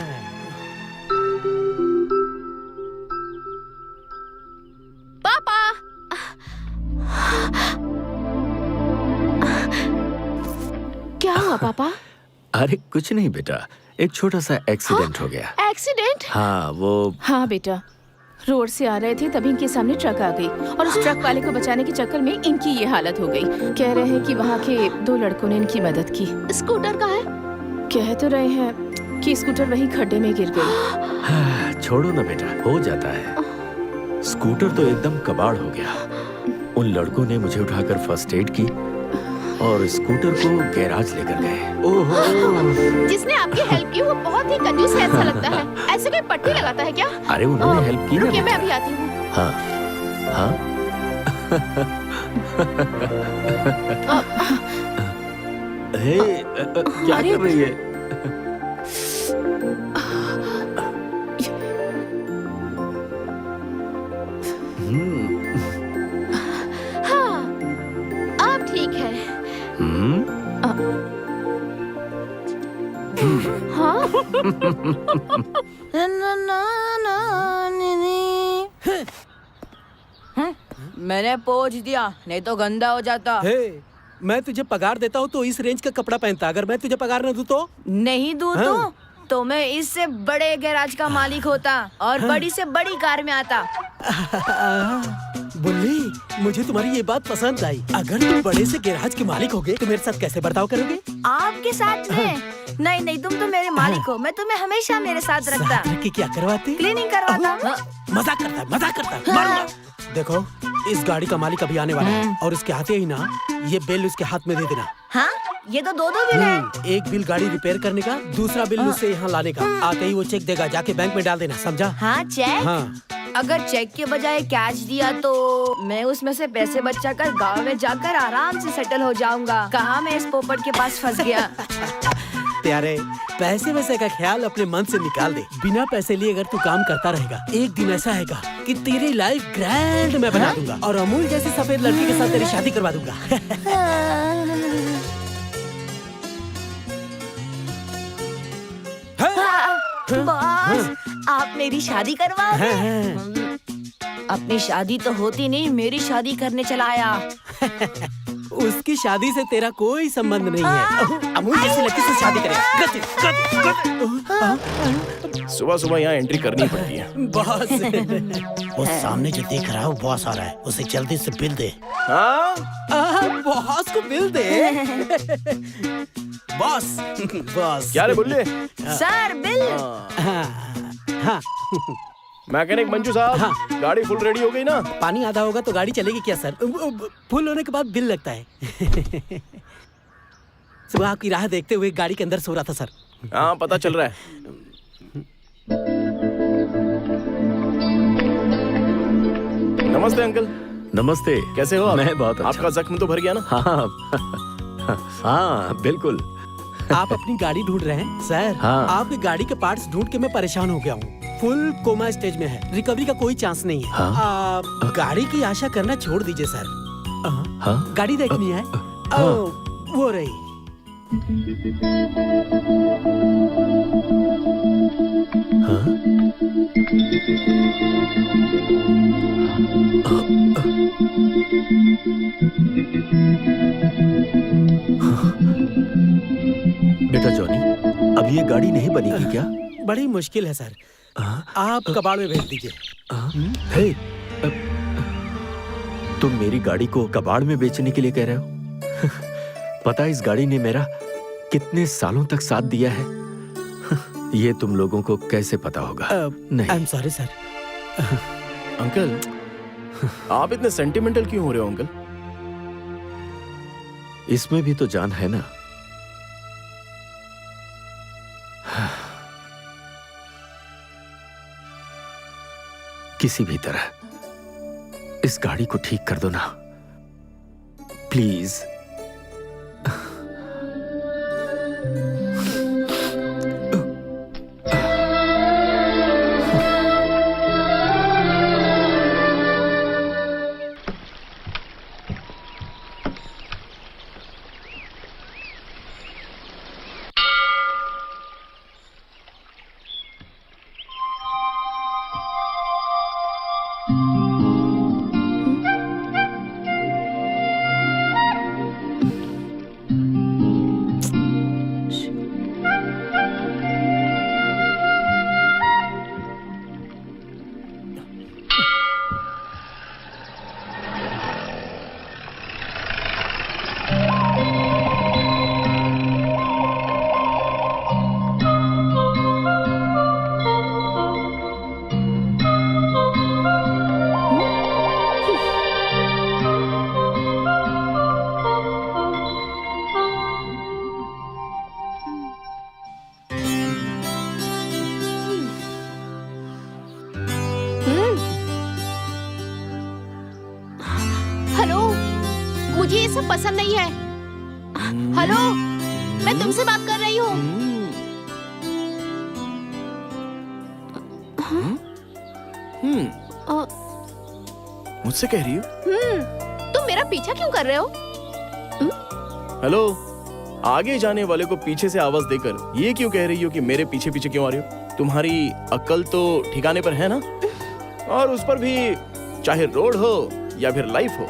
पापा। क्या हुआ पापा? अरे कुछ नहीं बेटा, एक छोटा सा एक्सीडेंट हो गया। एक्सीडेंट? हाँ, वो हाँ बेटा, रोड से आ रहे थे तभी इनके सामने ट्रक आ गई और उस ट्रक वाले को बचाने के चक्कर में इनकी ये हालत हो गई। कह रहे हैं कि वहाँ के 2 लड़कों ने इनकी मदद की। स्कूटर कहाँ है? कह तो रहे हैं कि स्कूटर वहीं खड्डे में गिर गई। छोड़ो ना बेटा, हो जाता है। स्कूटर तो एकदम कबाड़ हो गया। उन लड़कों ने मुझे उठाकर फर्स्ट एड की और स्कूटर को गैराज लेकर गए। ओहो! जिसने आपकी हेल्प की वो बहुत ही कंजूस है, ऐसा लगता है। ऐसे कोई पट्टी लगाता है क्या? अरे उन्होंने हेल्प की ना रुकिए, मैं बेटा। अभी आती हूँ। हाँ, हाँ। क्या कर रही है? हाँ, अब ठीक है। मैंने पोंछ दिया, नहीं तो गंदा हो जाता। हे, मैं तुझे पगार देता हूँ तो इस रेंज का कपड़ा पहनता। अगर मैं तुझे पगार न दूँ तो? नहीं दूँ तो मैं इससे बड़े गैराज का मालिक होता और बड़ी से बड़ी कार में आता। बुल्ली, मुझे तुम्हारी ये बात पसंद आई। अगर तुम बड़े से गैराज के मालिक होगे तो मेरे साथ कैसे बर्ताव करोगे? आपके साथ में? नहीं नहीं, तुम तो मेरे मालिक हो, मैं तुम्हें हमेशा मेरे साथ रखता। साथ रख के क्या करवाते? क्लीनिंग करवाता। मजाक करता है, मजाक करता है। मारूंगा। देखो, इस गाड़ी का मालिक अभी आने वाला है और उसके आते ही ना ये बिल उसके हाथ में दे देना। हाँ, ये तो दो बिल है। एक बिल गाड़ी रिपेयर करने का, दूसरा बिल उससे यहाँ लाने का। आते ही वो चेक देगा, जाके बैंक में डाल देना, समझा? हाँ, चेक? हाँ। अगर चेक के बजाय कैश दिया तो मैं उसमें से पैसे बचाकर गांव में जाकर आराम से सेटल हो जाऊंगा। कहाँ मैं इस पोपट के पास फंस गया। प्यारे, पैसे वैसे का ख्याल अपने मन से निकाल दे। बिना पैसे लिए अगर तू काम करता रहेगा, एक दिन ऐसा आएगा कि तेरी लाइफ ग्रैंड मैं बना दूंगा और अमूल जैसी सफेद लड़की के साथ तेरी शादी करवा दूंगा। बॉस, आप मेरी शादी करवाओगे? अपनी शादी तो होती नहीं, मेरी शादी करने चला आया। उसकी शादी से तेरा कोई संबंध नहीं है। अमूल जैसी लड़की से शादी करेगा। सुबह सुबह यहाँ एंट्री करनी पड़ती है। बॉस, वो सामने जो देख रहा है वो बॉस आ रहा है, उसे जल्दी से बिल दे। हाँ? बॉस को बिल दे। Boss, boss. क्या रे बुल्ले? Sir, bill. हाँ। मैकेनिक मंजू साहब, गाड़ी फुल रेडी हो गई ना? पानी आधा होगा तो गाड़ी चलेगी क्या सर? फुल होने के बाद बिल लगता है। सुबह आपकी राह देखते हुए गाड़ी के अंदर सो रहा था सर। हाँ, पता चल रहा है। नमस्ते अंकल। नमस्ते। कैसे हो आप? मैं बहुत अच्छा। आपका जख्म तो भर गया ना? हाँ, बिल्कुल। आप अपनी गाड़ी ढूंढ रहे हैं सर? हाँ। आपकी गाड़ी के पार्ट्स ढूंढ के मैं परेशान हो गया हूँ। फुल कोमा स्टेज में है, रिकवरी का कोई चांस नहीं है। हाँ। गाड़ी की आशा करना छोड़ दीजिए सर। हाँ? गाड़ी देखनी है? वो रही। बेटा जॉनी, अब ये गाड़ी नहीं बनेगी क्या? बड़ी मुश्किल है सर। आप कबाड़ में भेज दीजिए। हे, तुम मेरी गाड़ी को कबाड़ में बेचने के लिए कह रहे हो? पता है इस गाड़ी ने मेरा कितने सालों तक साथ दिया है? ये तुम लोगों को कैसे पता होगा? नहीं। I am sorry sir. Uncle, आप इतने सेंटिमेंटल क्यों हो रहे हो अंकल? इसमें भी तो जान है ना। किसी भी तरह इस गाड़ी को ठीक कर दो ना, प्लीज। हेलो, मुझे ये सब पसंद नहीं है। हेलो, मैं तुमसे बात कर रही हूँ। मुझसे कह रही हो? तुम मेरा पीछा क्यों कर रहे हो? हेलो, आगे जाने वाले को पीछे से आवाज देकर ये क्यों कह रही हो कि मेरे पीछे पीछे क्यों आ रही हो? तुम्हारी अक्ल तो ठिकाने पर है ना? और उस पर भी चाहे रोड हो या फिर लाइफ हो,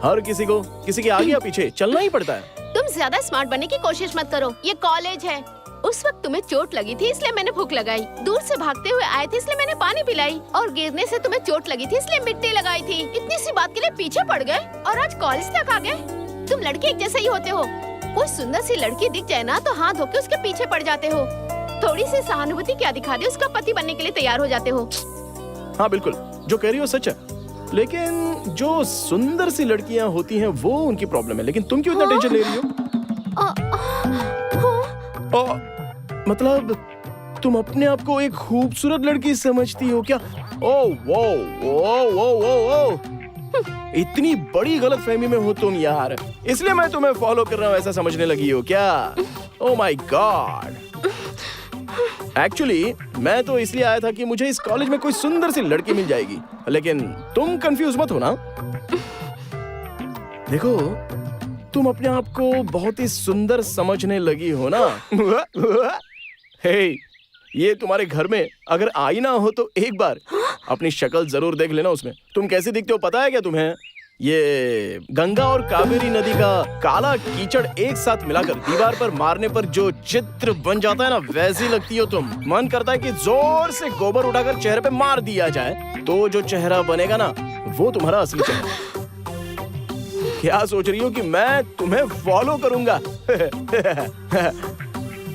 हर किसी को किसी के आगे या पीछे चलना ही पड़ता है। तुम ज्यादा स्मार्ट बनने की कोशिश मत करो, ये कॉलेज है। उस वक्त तुम्हें चोट लगी थी इसलिए मैंने भूख लगाई, दूर से भागते हुए आए थे इसलिए मैंने पानी पिलाई, और गिरने से तुम्हें चोट लगी थी इसलिए मिट्टी लगाई थी। इतनी सी बात के लिए पीछे पड़ गए और आज कॉलेज तक आ गए। तुम लड़के एक जैसे ही होते हो। कोई सुंदर सी लड़की दिख जाए ना तो हाथ धो के उसके पीछे पड़ जाते हो। थोड़ी सी सहानुभूति क्या दिखा दे, उसका पति बनने के लिए तैयार हो जाते हो। हाँ बिल्कुल, जो कह रही हो सच है, लेकिन जो सुंदर सी लड़कियां होती हैं वो उनकी प्रॉब्लम है। लेकिन तुम क्यों इतना टेंशन ले रही हो? मतलब तुम अपने आप को एक खूबसूरत लड़की समझती हो क्या? ओह वो इतनी बड़ी गलतफहमी में हो तुम यार, इसलिए मैं तुम्हें फॉलो कर रहा हूँ ऐसा समझने लगी हो क्या? ओह माय गॉड, एक्चुअली मैं तो इसलिए आया था कि मुझे इस कॉलेज में कोई सुंदर सी लड़की मिल जाएगी, लेकिन तुम कंफ्यूज मत हो ना। देखो तुम अपने आप को बहुत ही सुंदर समझने लगी हो ना। हे, ये तुम्हारे घर में अगर आईना हो तो एक बार अपनी शक्ल जरूर देख लेना उसमें। तुम कैसे दिखते हो पता है क्या तुम्हें? ये गंगा और कावेरी नदी का काला कीचड़ एक साथ मिलाकर दीवार पर मारने पर जो चित्र बन जाता है ना, वैसी लगती हो तुम। मन करता है कि जोर से गोबर उठाकर चेहरे पे मार दिया जाए, तो जो चेहरा बनेगा ना वो तुम्हारा असली चेहरा। क्या सोच रही हो कि मैं तुम्हें फॉलो करूंगा?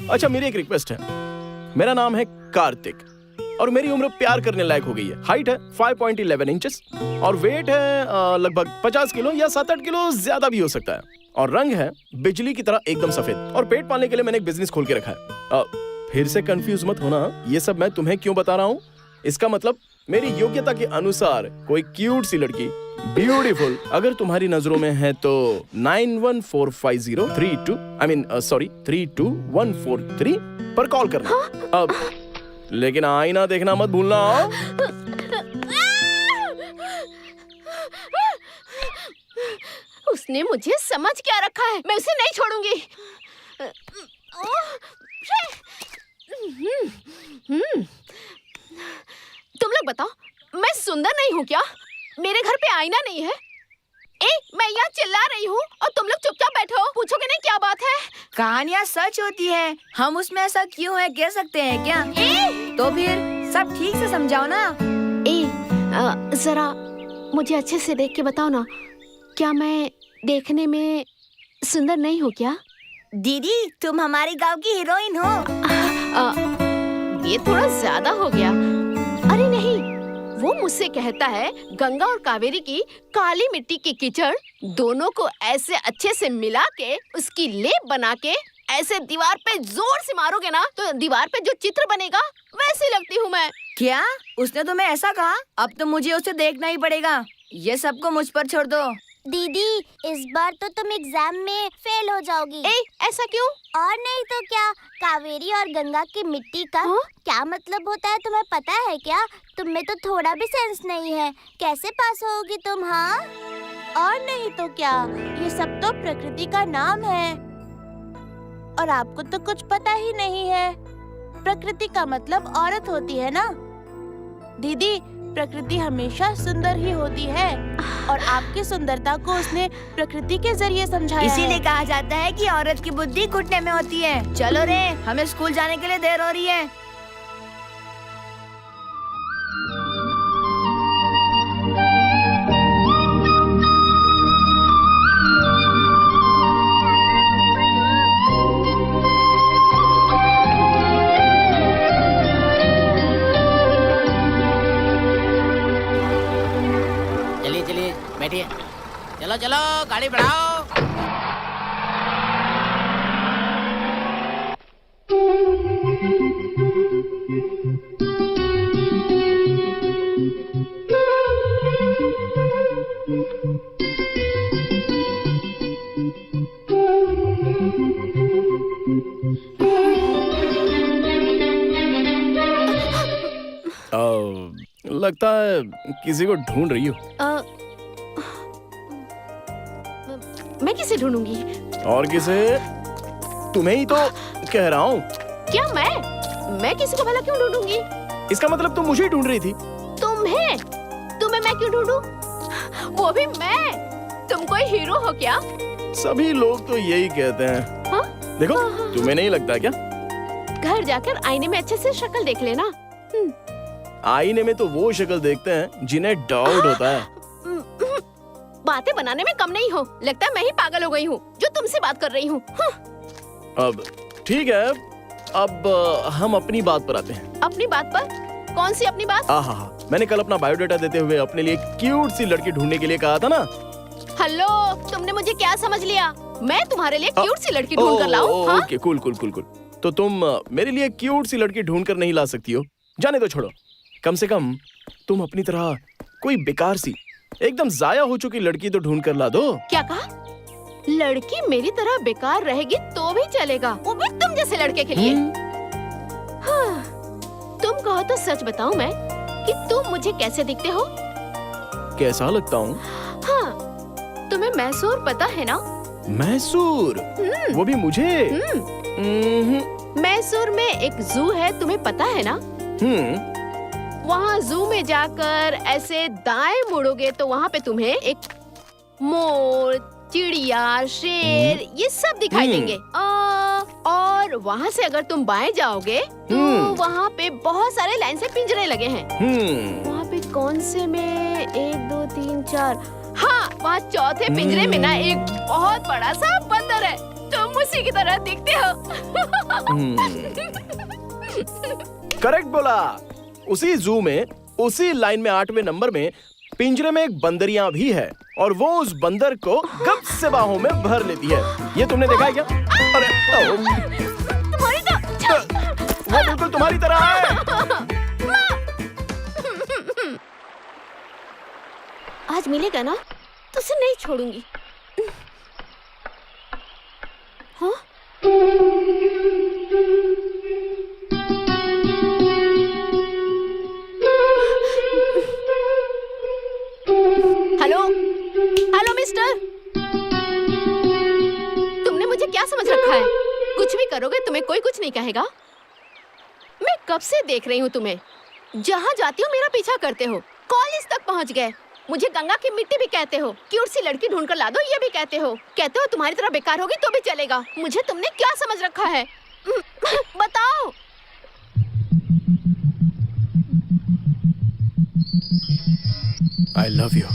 अच्छा मेरी एक रिक्वेस्ट है, मेरा नाम है कार्तिक और मेरी उम्र प्यार करने लायक हो गई है। हाइट है 5.11 इंचेस और वेट है लगभग 50 किलो या 7-8 किलो ज्यादा भी हो सकता है, और रंग है बिजली की तरह एकदम सफेद, और पेट पालने के लिए मैंने एक बिजनेस खोल के रखा है। फिर से कंफ्यूज मत होना, ये सब मैं तुम्हें क्यों बता रहा हूँ। इसका मतलब मेरी योग्यता के अनुसार कोई क्यूट सी लड़की, ब्यूटीफुल, अगर तुम्हारी नजरों में है तो 9145032143 पर कॉल करना। अब लेकिन आईना देखना मत भूलना। उसने मुझे समझ क्या रखा है, मैं उसे नहीं छोड़ूंगी। तुम लोग बताओ, मैं सुंदर नहीं हूँ क्या? मेरे घर पे आईना नहीं है? मैं यहाँ चिल्ला रही हूँ और तुम लोग चुपचाप बैठो, पूछोगे नहीं क्या बात है? कहानियाँ सच होती है, हम उसमें ऐसा क्यों है कह सकते हैं क्या? तो फिर सब ठीक से समझाओ ना। जरा मुझे अच्छे से देख के बताओ ना, क्या मैं देखने में सुंदर नहीं हूँ क्या? दीदी तुम हमारे गांव की हीरोइन हो। ये थोड़ा ज्यादा हो गया। अरे नहीं, वो मुझसे कहता है गंगा और कावेरी की काली मिट्टी की कीचड़ दोनों को ऐसे अच्छे से मिला के उसकी लेप बना के ऐसे दीवार पे जोर से मारोगे ना तो दीवार पे जो चित्र बनेगा वैसी लगती हूँ मैं। क्या उसने तुम्हें ऐसा कहा? अब तो मुझे उसे देखना ही पड़ेगा। ये सबको मुझ पर छोड़ दो। दीदी इस बार तो तुम एग्जाम में फेल हो जाओगी। ऐसा क्यों? और नहीं तो क्या, कावेरी और गंगा की मिट्टी का क्या मतलब होता है तुम्हें पता है क्या? तुम में तो थोड़ा भी सेंस नहीं है, कैसे पास होगी तुम? हाँ, और नहीं तो क्या, ये सब तो प्रकृति का नाम है और आपको तो कुछ पता ही नहीं है। प्रकृति का मतलब औरत होती है ना दीदी। प्रकृति हमेशा सुंदर ही होती है और आपकी सुंदरता को उसने प्रकृति के जरिए समझाया। इसीलिए कहा जाता है कि औरत की बुद्धि घुटने में होती है। चलो रे, हमें स्कूल जाने के लिए देर हो रही है। बैठिए, चलो चलो गाड़ी बढ़ाओ। लगता है किसी को ढूंढ रही हो। मैं किसे ढूंढूंगी? और किसे? तुम्हें ही तो कह रहा हूँ। क्या मैं किसी को भला क्यों ढूंढूंगी? इसका मतलब तुम मुझे ही ढूंढ रही थी। तुम्हें मैं क्यों ढूंढूं? वो भी मैं? तुम कोई हीरो हो क्या? सभी लोग तो यही कहते हैं। हाँ? देखो, तुम्हें नहीं लगता क्या? घर जाकर आईने में अच्छे से शक्ल देख लेना। आईने में तो वो शक्ल देखते हैं जिन्हें डाउट होता है। बातें बनाने में कम नहीं हो। लगता है मैं ही पागल हो गई हूँ जो तुमसे बात कर रही हूँ। अब ठीक है, अब हम अपनी बात पर आते हैं। अपनी बात पर? कौन सी अपनी बात? हाँ, मैंने कल अपना बायोडाटा देते हुए अपने लिए क्यूट सी लड़की ढूंढने के लिए कहा था ना। हेलो, तुमने मुझे क्या समझ लिया? मैं तुम्हारे लिए क्यूट सी लड़की ढूंढ कर लाऊं? हाँ? Okay, cool. तो तुम मेरे लिए क्यूट सी लड़की ढूंढ कर नहीं ला सकती हो? जाने दो, छोड़ो। कम से कम तुम अपनी तरह कोई बेकार सी, एकदम जाया हो चुकी लड़की तो ढूंढ कर ला दो। क्या कहा? लड़की मेरी तरह बेकार रहेगी तो भी चलेगा, वो भी तुम जैसे लड़के के लिए। हाँ, तुम कहो तो सच बताऊं मैं कि तुम मुझे कैसे दिखते हो? कैसा लगता हूँ? हाँ, तुम्हें मैसूर पता है ना? मैसूर? वो भी मुझे? मैसूर में एक जू है, तुम्हें पता है ना? वहाँ जू में जाकर ऐसे दाएं मुड़ोगे तो वहाँ पे तुम्हें एक मोर, चिड़िया, शेर ये सब दिखाई देंगे। और वहाँ से अगर तुम बाएं जाओगे तो वहाँ पे बहुत सारे लाइन से पिंजरे लगे हैं। वहाँ पे कौन से में 1, 2, 3, 4, हाँ, वहाँ चौथे पिंजरे में ना एक बहुत बड़ा सा बंदर है। तुम उसी की तरह दिखते हो। करेक्ट बोला। उसी जू में, उसी लाइन में 8वें नंबर में पिंजरे में एक बंदरियां भी है और वो उस बंदर को गप से बाहों में भर लेती है। ये तुमने देखा है क्या? अरे तुम्हारी तो वो बिल्कुल तुम्हारी तरह है। आज मिलेगा ना तो उसे नहीं छोड़ूंगी। हाँ? हेलो मिस्टर, तुमने मुझे क्या समझ रखा है? कुछ भी करोगे तुम्हें कोई कुछ नहीं कहेगा। मैं कब से देख रही हूँ तुम्हें, जहाँ जाती हो मेरा पीछा करते हो। कॉलेज तक पहुँच गए, मुझे गंगा की मिट्टी भी कहते हो, क्यूट सी लड़की ढूंढ कर ला दो ये भी कहते हो तुम्हारी तरह बेकार होगी तो भी चलेगा। मुझे तुमने क्या समझ रखा है? बताओ। I love you.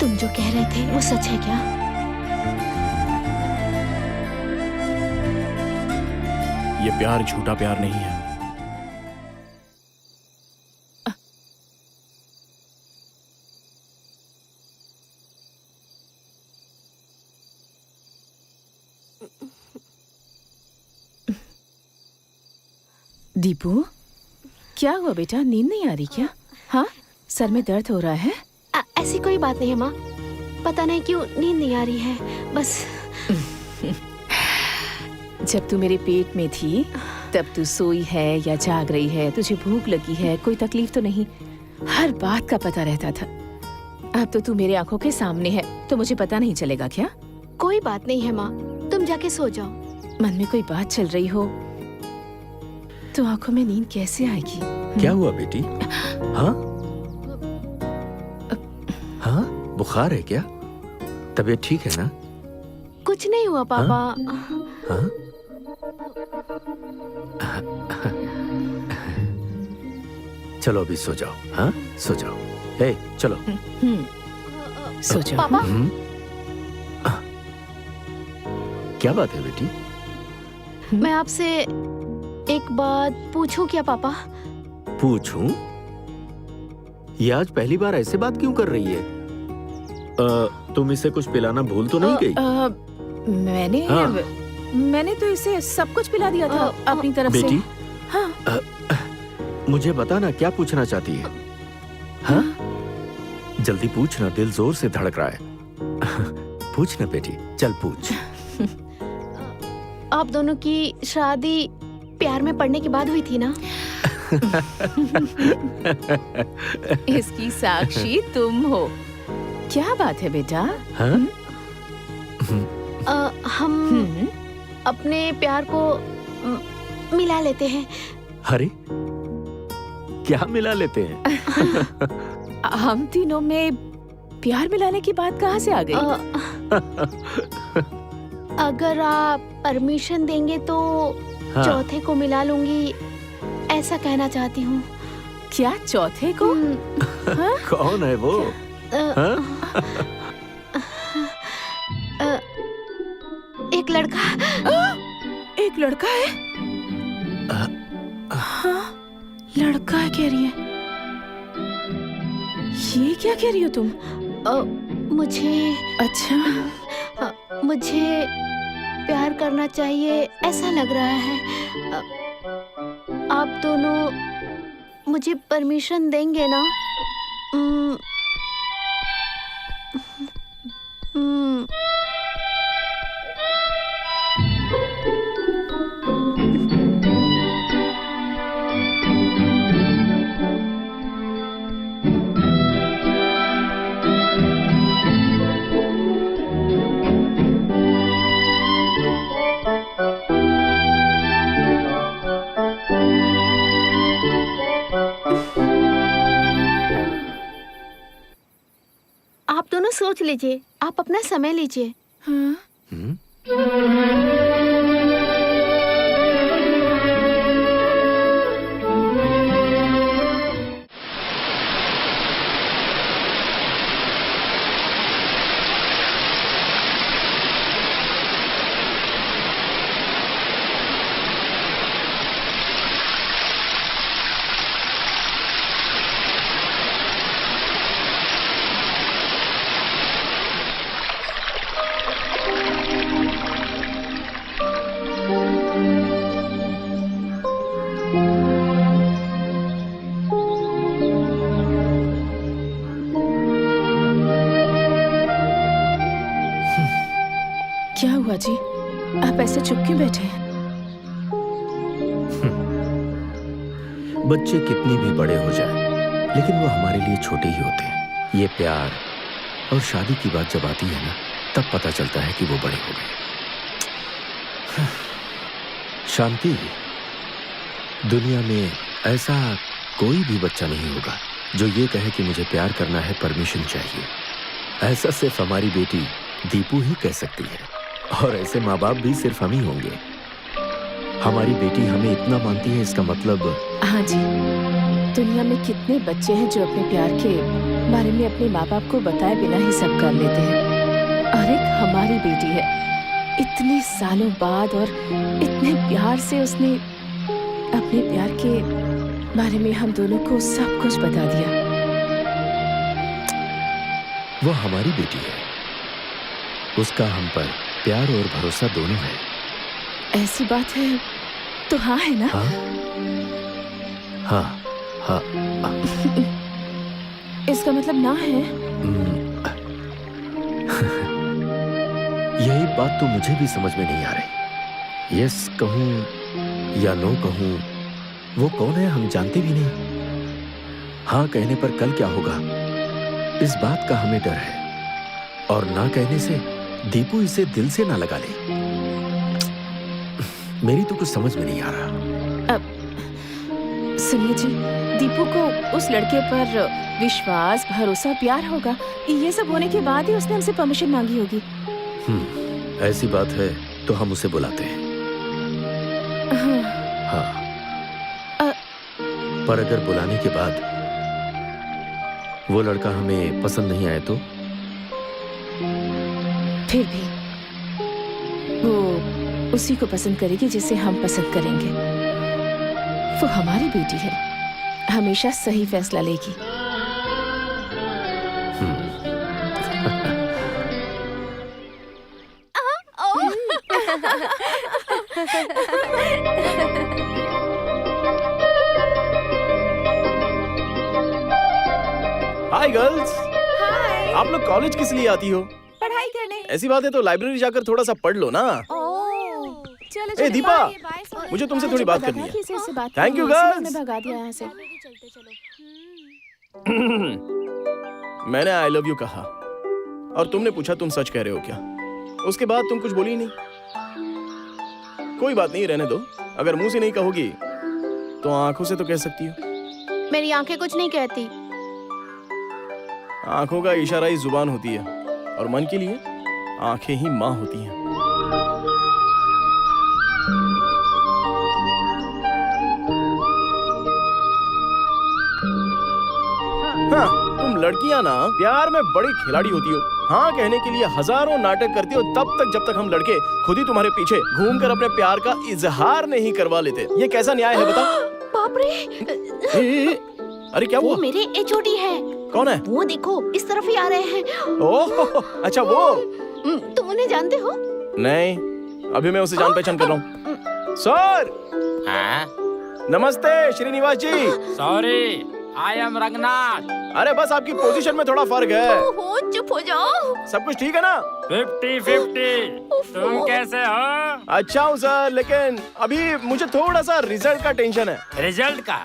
तुम जो कह रहे थे वो सच है क्या? ये प्यार झूठा प्यार नहीं है। दीपू, क्या हुआ बेटा? नींद नहीं आ रही क्या? हाँ, सर में दर्द हो रहा है? ऐसी कोई बात नहीं है माँ, पता नहीं क्यों नींद नहीं आ रही है बस। जब तू मेरे पेट में थी तब तू सोई है या जाग रही है, तुझे भूख लगी है, कोई तकलीफ तो नहीं, हर बात का पता रहता था। अब तो तू मेरे आंखों के सामने है तो मुझे पता नहीं चलेगा क्या? कोई बात नहीं है माँ, तुम जाके सो जाओ। मन में कोई बात चल रही हो तो आंखों में नींद कैसे आएगी? क्या हुआ बेटी? हाँ? हाँ, बुखार है क्या? तबीयत ठीक है ना? कुछ नहीं हुआ पापा। हाँ? चलो अभी सो जाओ। हाँ, सो जाओ। हे, चलो। सो जाओ। पापा, क्या बात है बेटी? मैं आपसे एक बात पूछूं क्या पापा? पूछूं? ये आज पहली बार ऐसे बात क्यों कर रही है? तुम इसे कुछ पिलाना भूल तो नहीं गई? मैंने मैंने तो इसे सब कुछ पिला दिया था अपनी तरफ बेटी से। हाँ। मुझे बता ना, क्या पूछना चाहती है? हाँ? जल्दी पूछ ना, दिल जोर से धड़क रहा है। पूछ ना बेटी, चल पूछ। आप दोनों की शादी प्यार में पड़ने के बाद हुई थी ना? इसकी साक्षी तुम हो। क्या बात है बेटा? हाँ? हम अपने प्यार को मिला लेते हैं। अरे क्या मिला लेते हैं? हम तीनों में प्यार मिलाने की बात कहाँ से आ गई? अगर आप परमिशन देंगे तो हाँ। चौथे को मिला लूंगी, ऐसा कहना चाहती हूँ। क्या चौथे को? हाँ? कौन है वो? हाँ? एक लड़का। एक लड़का है? हाँ, लड़का है कह रही है। ये क्या कह रही हो तुम? मुझे प्यार करना चाहिए ऐसा लग रहा है। आप दोनों मुझे परमिशन देंगे ना? आप दोनों सोच लीजिए, आप अपना समय लीजिए। हाँ? क्या हुआ जी? आप ऐसे चुप क्यों बैठे हैं? बच्चे कितने भी बड़े हो जाएं, लेकिन वो हमारे लिए छोटे ही होते हैं। ये प्यार और शादी की बात जब आती है ना, तब पता चलता है कि वो बड़े हो गए। शांति, दुनिया में ऐसा कोई भी बच्चा नहीं होगा जो ये कहे कि मुझे प्यार करना है, परमिशन चाहिए। ऐसा सिर्फ हमारी बेटी दीपू ही कह सकती है, और ऐसे माँ बाप भी सिर्फ हम ही होंगे। हमारी बेटी हमें इतना मानती है, इसका मतलब। हाँ जी, दुनिया में कितने बच्चे हैं जो अपने प्यार के बारे में अपने माँ बाप को बताए बिना ही सब कर लेते हैं, और एक हमारी बेटी है। इतने सालों बाद और इतने प्यार से उसने अपने प्यार के बारे में हम दोनों को सब कुछ बता दिया। वो हमारी बेटी है, उसका हम पर प्यार और भरोसा दोनों है। ऐसी बात है तो हाँ है ना? हाँ, हाँ, हाँ। इसका मतलब ना है? यही बात तो मुझे भी समझ में नहीं आ रही। यस कहूं या नो कहूं, वो कौन है हम जानते भी नहीं। हाँ कहने पर कल क्या होगा, इस बात का हमें डर है, और ना कहने से दीपू इसे दिल से ना लगा ले। मेरी तो कुछ समझ में नहीं आ रहा। सुनिए जी, दीपू को उस लड़के पर विश्वास, भरोसा, प्यार होगा। ये सब होने के बाद ही उसने हमसे परमिशन मांगी होगी। ऐसी बात है तो हम उसे बुलाते हैं। हाँ। पर अगर बुलाने के बाद वो लड़का हमें पसंद नहीं आए तो? फिर भी वो उसी को पसंद करेगी जिसे हम पसंद करेंगे। वो हमारी बेटी है, हमेशा सही फैसला लेगी। Hi girls. आप लोग कॉलेज किस लिए आती हो? पढ़ाई करने। ऐसी बात है तो लाइब्रेरी जाकर थोड़ा सा पढ़ लो ना। चलो ए दीपा, मुझे तुमसे थोड़ी बात करनी है। Thank you, girls. भगा दिया यहाँ से। मैंने आई लव यू कहा और तुमने पूछा तुम सच कह रहे हो क्या? उसके बाद तुम कुछ बोली नहीं। कोई बात नहीं, रहने दो। अगर मुंह से नहीं कहोगी तो आंखों से तो कह सकती हो। मेरी आंखें कुछ नहीं कहती। आंखों का इशारा ही जुबान होती है और मन के लिए आंखें ही माँ होती हैं। हाँ, तुम लड़कियां ना प्यार में बड़ी खिलाड़ी होती हो। हाँ कहने के लिए हजारों नाटक करती हो तब तक जब तक हम लड़के खुद ही तुम्हारे पीछे घूमकर अपने प्यार का इजहार नहीं करवा लेते। ये कैसा न्याय है बता? बाप रे, ए, अरे क्या वो हुआ? मेरे एचओडी है। कौन है? वो देखो इस तरफ ही आ रहे हैं। ओह अच्छा वो। तुम उन्हें जानते हो? नहीं, अभी मैं उसे जान पहचान कर रहा हूँ। सर हाँ? नमस्ते Srinivas ji. Sorry, I am Ranganath. अरे बस आपकी पोजीशन में थोड़ा फर्क है। ओहो, चुप हो जाओ। सब कुछ ठीक है ना? 50-50। तुम कैसे हो? अच्छा हूँ सर, लेकिन अभी मुझे थोड़ा सा रिजल्ट का टेंशन है। रिजल्ट का?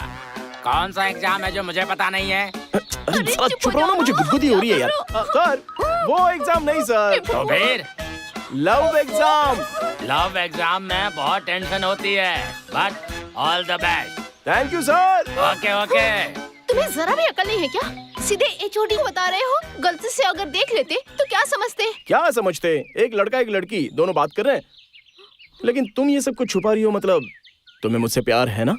कौन सा एग्जाम है जो मुझे पता नहीं है? अरे साला चुप रहो ना, मुझे गुदगुदी हो रही है यार। सर वो एग्जाम नहीं सर। तो फिर? Love exam. लव एग्जाम में बहुत टेंशन होती है, but all the best. Thank you sir. Okay okay. तुम्हें जरा भी अकल नहीं है क्या? सीधे एचओडी बता रहे हो। गलती से अगर देख लेते तो क्या समझते? क्या समझते? एक लड़का एक लड़की दोनों बात कर रहे हैं, लेकिन तुम ये सब कुछ छुपा रही हो। मतलब तुम्हें मुझसे प्यार है ना?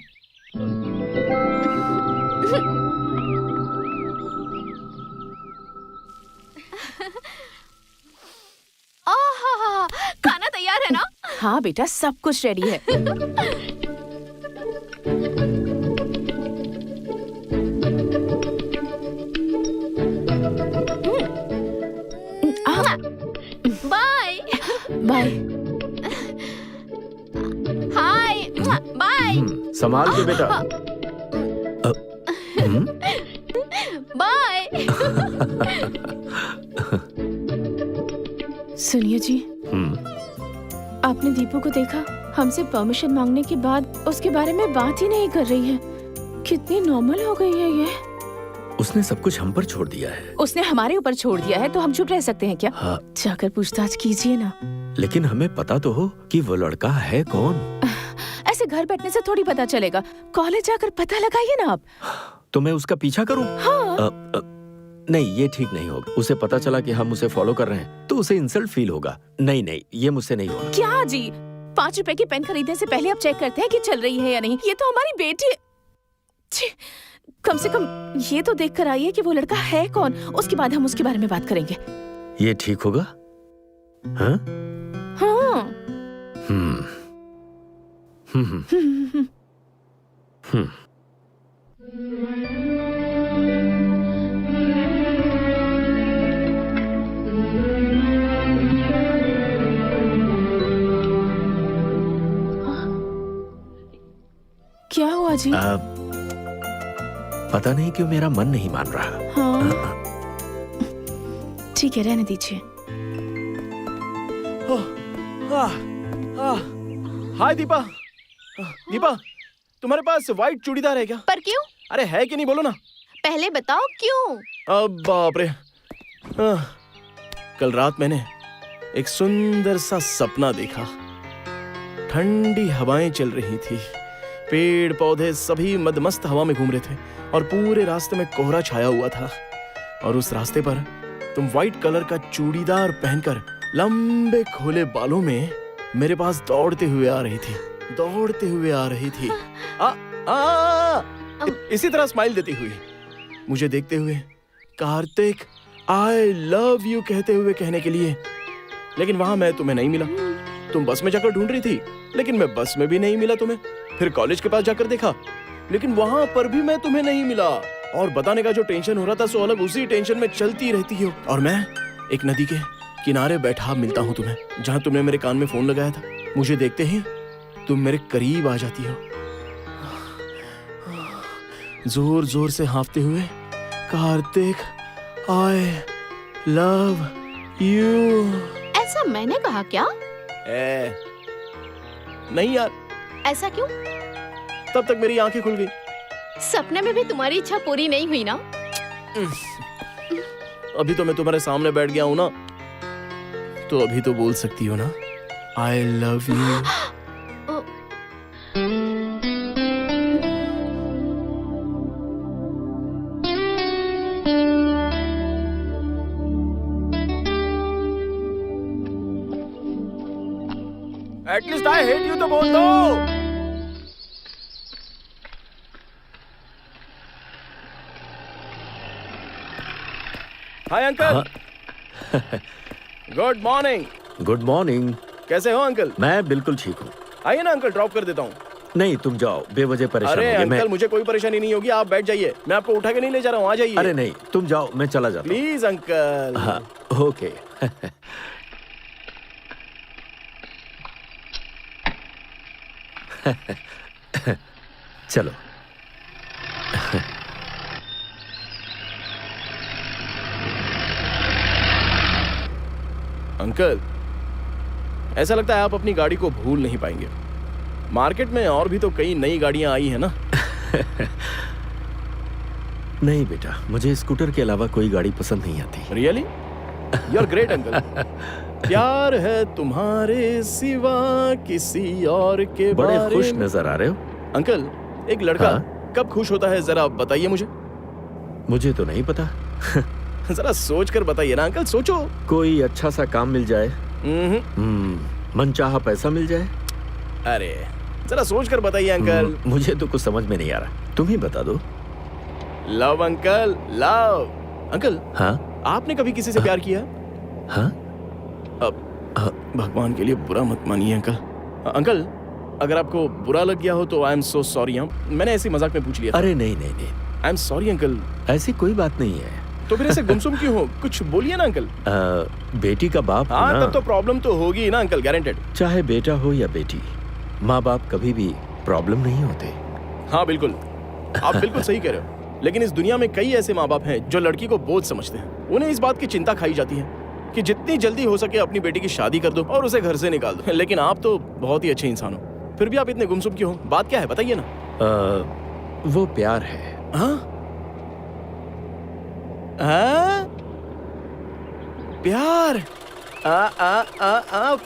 आहा, खाना तैयार है ना? हाँ बेटा, सब कुछ रेडी है। Bye bye. हाय बाय संभाल के बेटा। बाय। सुनिए जी, आपने दीपू को देखा? हमसे परमिशन मांगने के बाद उसके बारे में बात ही नहीं कर रही है। कितनी नॉर्मल हो गई है ये। उसने सब कुछ हम पर छोड़ दिया है। उसने हमारे ऊपर छोड़ दिया है तो हम चुप रह सकते हैं क्या? हाँ। जाकर पूछताछ कीजिए ना। लेकिन हमें पता तो हो कि वो लड़का है कौन। ऐसे घर बैठने से थोड़ी पता चलेगा। कॉलेज जाकर पता लगाइए ना आप। तो मैं उसका पीछा करूं? हाँ। नहीं, ये ठीक नहीं होगा। उसे पता चला कि हम उसे फॉलो कर रहे हैं तो उसे इंसल्ट फील होगा। नहीं नहीं, ये मुझसे नहीं होगा। क्या जी, 5 रुपए की पेन खरीदने से पहले आप चेक करते हैं कि चल रही है या नहीं। ये तो हमारी बेटी है। छी, कम से कम ये तो देख कर आइए कि वो लड़का है कौन। उसके बाद हम उसके बारे में बात करेंगे। ये ठीक होगा? हाँ? हाँ। क्या हुआ जी? पता नहीं क्यों मेरा मन नहीं मान रहा। हाँ। ठीक है, रहने दीजिए। हाय दीपा। दीपा, तुम्हारे पास व्हाइट चूड़ीदार है क्या? पर क्यों? अरे है कि नहीं बोलो ना। पहले बताओ क्यों? अब बाप रे। कल रात मैंने एक सुंदर सा सपना देखा। ठंडी हवाएं चल रही थी, पेड़ पौधे सभी मदमस्त हवा में घूम रहे थे और पूरे रास्ते में कोहरा छाया हुआ था। और उस रास्ते पर तुम व्हाइट कलर का चूड़ीदार पहनकर लंबे खोले बालों में मेरे पास दौड़ते हुए आ रही थी। इसी तरह स्माइल देती हुई मुझे देखते हुए, कार्तिक आई लव यू कहते हुए कहने के लिए। लेकिन वहां मैं तुम्हें नहीं मिला। तुम बस में जाकर ढूंढ रही थी, लेकिन मैं बस में भी नहीं मिला तुम्हें। फिर कॉलेज के पास जाकर देखा, लेकिन वहां पर भी मैं तुम्हें नहीं मिला। और बताने का जो टेंशन हो रहा था सो अलग उसी टेंशन में चलती रहती हो। और मैं एक नदी के किनारे बैठा मिलता हूँ तुम्हें, जहाँ तुमने मेरे कान में फोन लगाया था। मुझे देखते ही तुम मेरे करीब आ जाती हो, जोर जोर से हाँफते हुए, कार्तिक आई लव यू। ऐसा मैंने कहा क्या? नहीं यार, ऐसा क्यों? तब तक मेरी आंखें खुल गई। सपने में भी तुम्हारी इच्छा पूरी नहीं हुई ना? अभी तो मैं तुम्हारे सामने बैठ गया हूं ना, तो अभी तो बोल सकती हो ना, I love you. At least I hate you तो बोल दो। Hi uncle. Good morning. Good morning. कैसे हो अंकल? मैं बिल्कुल ठीक हूँ। आइए ना अंकल, ड्रॉप कर देता हूँ। नहीं, तुम जाओ, बेवजह परेशान अरे होगे। अंकल, मुझे कोई परेशानी नहीं होगी, आप बैठ जाइए, मैं आपको उठा के नहीं ले जा रहा हूँ, आ जाइए। अरे नहीं, तुम जाओ, मैं चला जाता हूँ। Please uncle. हाँ, ओके। चलो। अंकल, ऐसा लगता है आप अपनी गाड़ी को भूल नहीं पाएंगे। मार्केट में और भी तो कई नई गाड़ियां आई हैं ना। नहीं बेटा, मुझे स्कूटर के अलावा कोई गाड़ी पसंद नहीं आती। Really? You are great uncle. प्यार है तुम्हारे सिवा किसी और के बड़े बारे खुश में। नजर आ रहे हो। अंकल, एक लड़का हाँ? कब खुश होता है, जरा बताइए मुझे। मुझे तो नहीं पता। जरा सोच कर बताइए ना अंकल, सोचो। कोई अच्छा सा काम मिल जाए, हम्म। मनचाहा पैसा मिल जाए। अरे जरा सोच कर बताइए अंकल। मुझे तो कुछ समझ में नहीं आ रहा, तुम ही बता दो। Love uncle, love. अंकल, हाँ आपने कभी किसी से प्यार किया? हाँ। अब भगवान के लिए बुरा मत मानिए अंकल। अंकल, अगर आपको बुरा लग गया हो तो आई एम सो सॉरी। मैंने ऐसी मजाक में पूछ लिया था। अरे नहीं नहीं नहीं, आई एम सॉरी अंकल। ऐसी कोई बात नहीं है। तो फिर ऐसे गुमसुम क्यों हो? कुछ बोलिए ना अंकल। बेटी का बाप हाँ, ना, तब तो प्रॉब्लम तो होगी ही ना अंकल, गारंटेड। चाहे बेटा हो या बेटी, माँ बाप कभी भी प्रॉब्लम नहीं होते। हाँ बिल्कुल, आप बिल्कुल सही कह रहे हो। लेकिन इस दुनिया में कई ऐसे माँ बाप हैं जो लड़की को बोझ समझते हैं। उन्हें इस बात की चिंता खाई जाती है कि जितनी जल्दी हो सके अपनी बेटी की शादी कर दो और उसे घर से निकाल दो। लेकिन आप तो बहुत ही अच्छे इंसान हो, फिर भी आप इतने गुमसुम क्यों हो? बात क्या है, बताइए ना। वो प्यार है। हाँ? हाँ? प्यार?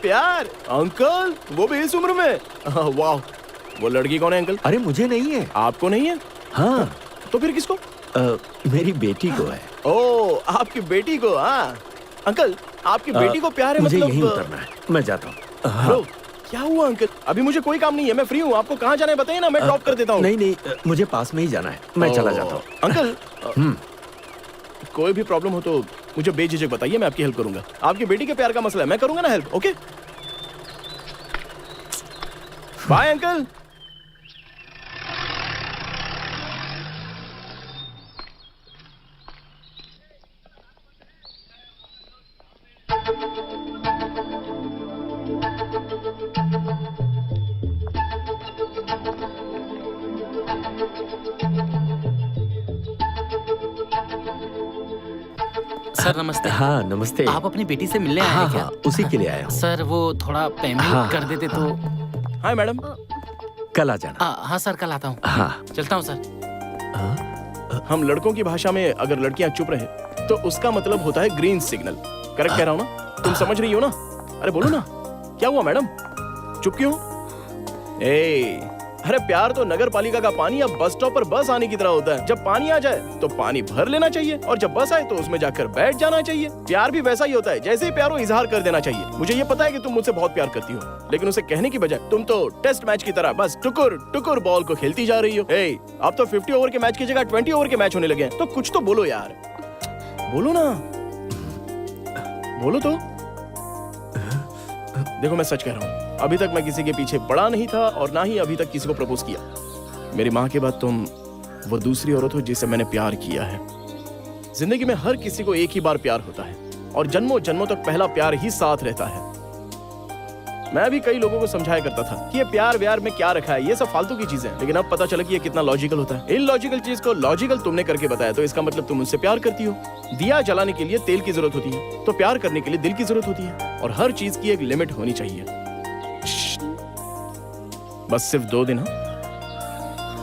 प्यार? अंकल, वो भी इस उम्र में? वाह, वो लड़की कौन है अंकल? अरे मुझे नहीं है। आपको नहीं है? हाँ। तो फिर किसको? मेरी बेटी को है। ओ, आपकी बेटी को? हाँ अंकल, आपकी बेटी को प्यार है मुझे मतलब? यहीं उतरना है, मैं जाता हूँ। हाँ। हेलो, क्या हुआ अंकल? अभी मुझे कोई काम नहीं है, मैं फ्री हूँ। आपको कहाँ जाना है बताइए ना, मैं ड्रॉप कर देता हूँ। नहीं नहीं, मुझे पास में ही जाना है, मैं चला जाता हूँ। अंकल, कोई भी प्रॉब्लम हो तो मुझे बेझिझक बताइए, मैं आपकी हेल्प करूंगा। आपकी बेटी के प्यार का मसला है, मैं करूंगा ना help. Okay, bye uncle. Sir नमस्ते। हाँ नमस्ते। आप अपनी बेटी से मिलने आए हाँ हैं क्या? हाँ, उसी के लिए आया हूँ। सर वो थोड़ा पेमेंट हाँ, कर देते तो। Hi madam. कल आ जाना। हाँ सर, कल आता हूँ। हाँ। चलता हूँ सर। हम लड़कों की भाषा में अगर लड़कियां चुप रहे तो उसका मतलब होता है ग्रीन सिग्नल। करेक्ट कह रहा हूँ ना? तुम समझ रही हो ना? अरे बोलो ना, क्या हुआ मैडम, चुप क्यों? अरे प्यार तो नगर पालिका का पानी या बस स्टॉप पर बस आने की तरह होता है। जब पानी आ जाए तो पानी भर लेना चाहिए और जब बस आए तो उसमें जाकर बैठ जाना चाहिए। प्यार भी वैसा ही होता है, जैसे ही प्यार हो इजहार कर देना चाहिए। मुझे ये पता है कि तुम मुझसे बहुत प्यार करती हो, लेकिन उसे कहने की बजाय तुम तो टेस्ट मैच की तरह बस टुकुर टुकुर बॉल को खेलती जा रही हो। अब तो 50 ओवर के मैच की जगह 20 ओवर के मैच होने लगे हैं, तो कुछ तो बोलो यार, बोलो ना, बोलो तो। देखो मैं सच कह रहा हूँ, अभी तक मैं किसी के पीछे पड़ा नहीं था और ना ही अभी तक किसी को प्रपोज किया। मेरी माँ के बाद तुम वो दूसरी औरत हो जिससे मैंने प्यार किया है। जिंदगी में हर किसी को एक ही बार प्यार होता है और जन्मों जन्मों तक पहला प्यार ही साथ रहता है। मैं भी कई लोगों को समझाया करता था कि ये प्यार व्यार में क्या रखा है, ये सब फालतू की चीजें हैं। लेकिन अब पता चला कि ये कितना लॉजिकल होता है। इलॉजिकल चीज को लॉजिकल तुमने करके बताया, तो इसका मतलब तुम मुझसे प्यार करती हो। दिया जलाने के लिए तेल की जरूरत होती है, तो प्यार करने के लिए दिल की जरूरत होती है। और हर चीज की एक लिमिट होनी चाहिए। बस सिर्फ 2 दिन।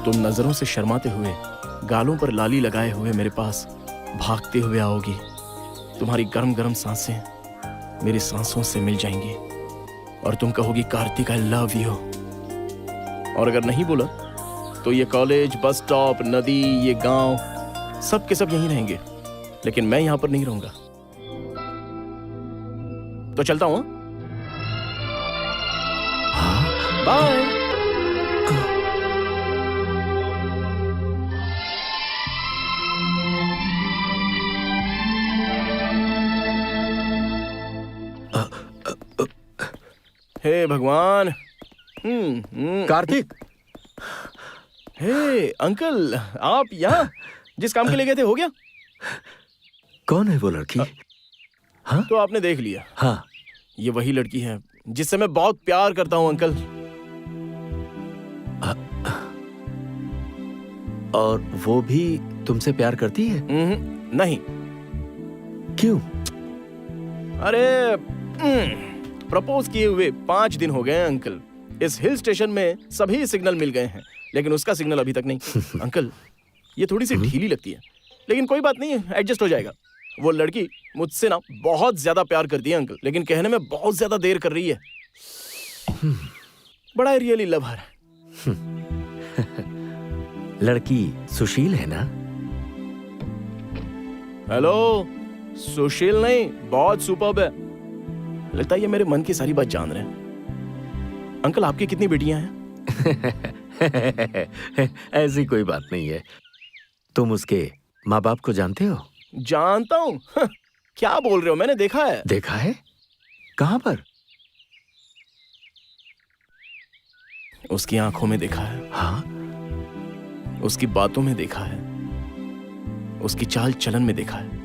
तुम नजरों से शर्माते हुए, गालों पर लाली लगाए हुए मेरे पास भागते हुए आओगी। तुम्हारी गरम गरम सांसें मेरी सांसों से मिल जाएंगी और तुम कहोगी कार्तिक आई लव यू। और अगर नहीं बोला तो ये कॉलेज, बस स्टॉप, नदी, ये गांव सब के सब यहीं रहेंगे, लेकिन मैं यहां पर नहीं रहूंगा। तो चलता हूं। बाय। हे भगवान। कार्तिक, हे अंकल, आप यहाँ जिस काम के लिए गए थे हो गया? कौन है वो लड़की? हाँ तो आपने देख लिया। हाँ, ये वही लड़की है जिससे मैं बहुत प्यार करता हूँ अंकल। और वो भी तुमसे प्यार करती है? नहीं। क्यों? अरे प्रपोज किए हुए 5 दिन हो गए हैं अंकल। इस हिल स्टेशन में सभी सिग्नल मिल गए हैं, लेकिन उसका सिग्नल अभी तक नहीं। अंकल, ये थोड़ी सी ढीली लगती है, लेकिन कोई बात नहीं है, एडजस्ट हो जाएगा। वो लड़की मुझसे ना बहुत ज्यादा प्यार करती है अंकल, लेकिन कहने में बहुत ज्यादा देर कर रही है। बड़ा रियली लव हर। लड़की सुशील है ना? हेलो, सुशील नहीं, बहुत सुपर्ब है। लगता है ये मेरे मन की सारी बात जान रहे हैं। अंकल, आपकी कितनी बेटियां हैं? ऐसी कोई बात नहीं है। तुम उसके माँ बाप को जानते हो? जानता हूँ। क्या बोल रहे हो, मैंने देखा है। देखा है? कहाँ पर? उसकी आंखों में देखा है। हाँ? उसकी बातों में देखा है, उसकी चाल चलन में देखा है।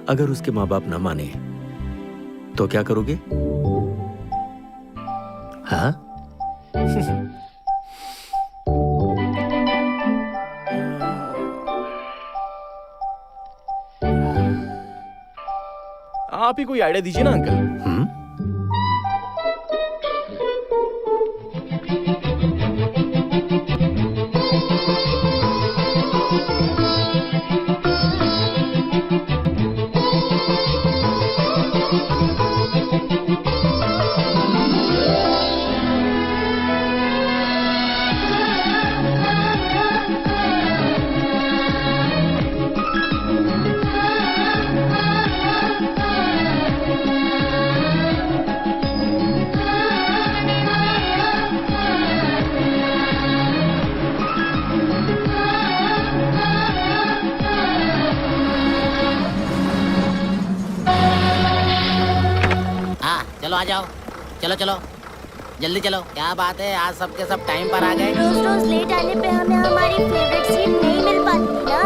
अगर उसके माँ बाप न माने तो क्या करोगे? हाँ? आप ही कोई आइडिया दीजिए ना अंकल। चलो आ जाओ, चलो चलो जल्दी चलो। क्या बात है, आज सबके सब टाइम पर आ गए। रोज रोज लेट आने पे हमें हमारी फेवरेट सीट नहीं मिल पाती ना।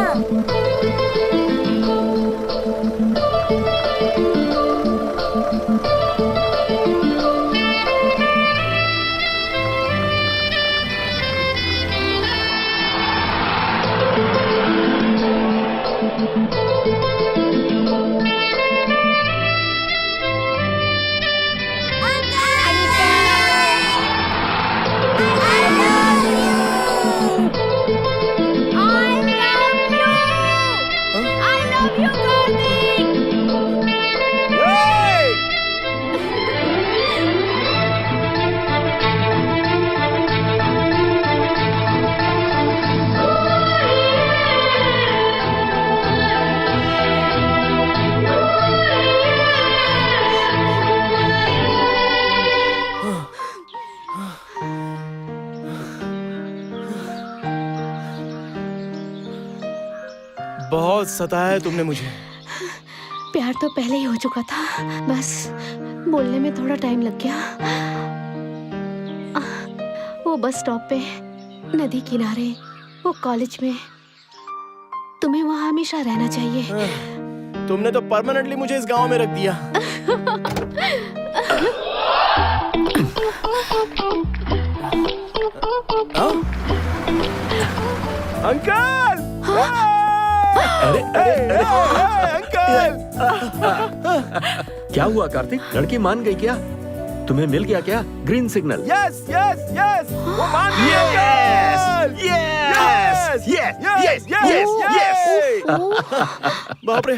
बहुत सताया तुमने मुझे। प्यार तो पहले ही हो चुका था, बस बोलने में थोड़ा टाइम लग गया। वो बस स्टॉप पे, नदी किनारे, वो कॉलेज में, तुम्हें वहां हमेशा रहना चाहिए। तुमने तो परमानेंटली मुझे इस गांव में रख दिया। अंकल! अरे अंकल! क्या हुआ कार्तिक? लड़की मान गई क्या? तुम्हें मिल गया क्या green signal? Yes yes yes, वो मान गई uncle! Yes yes yes yes! बाप रे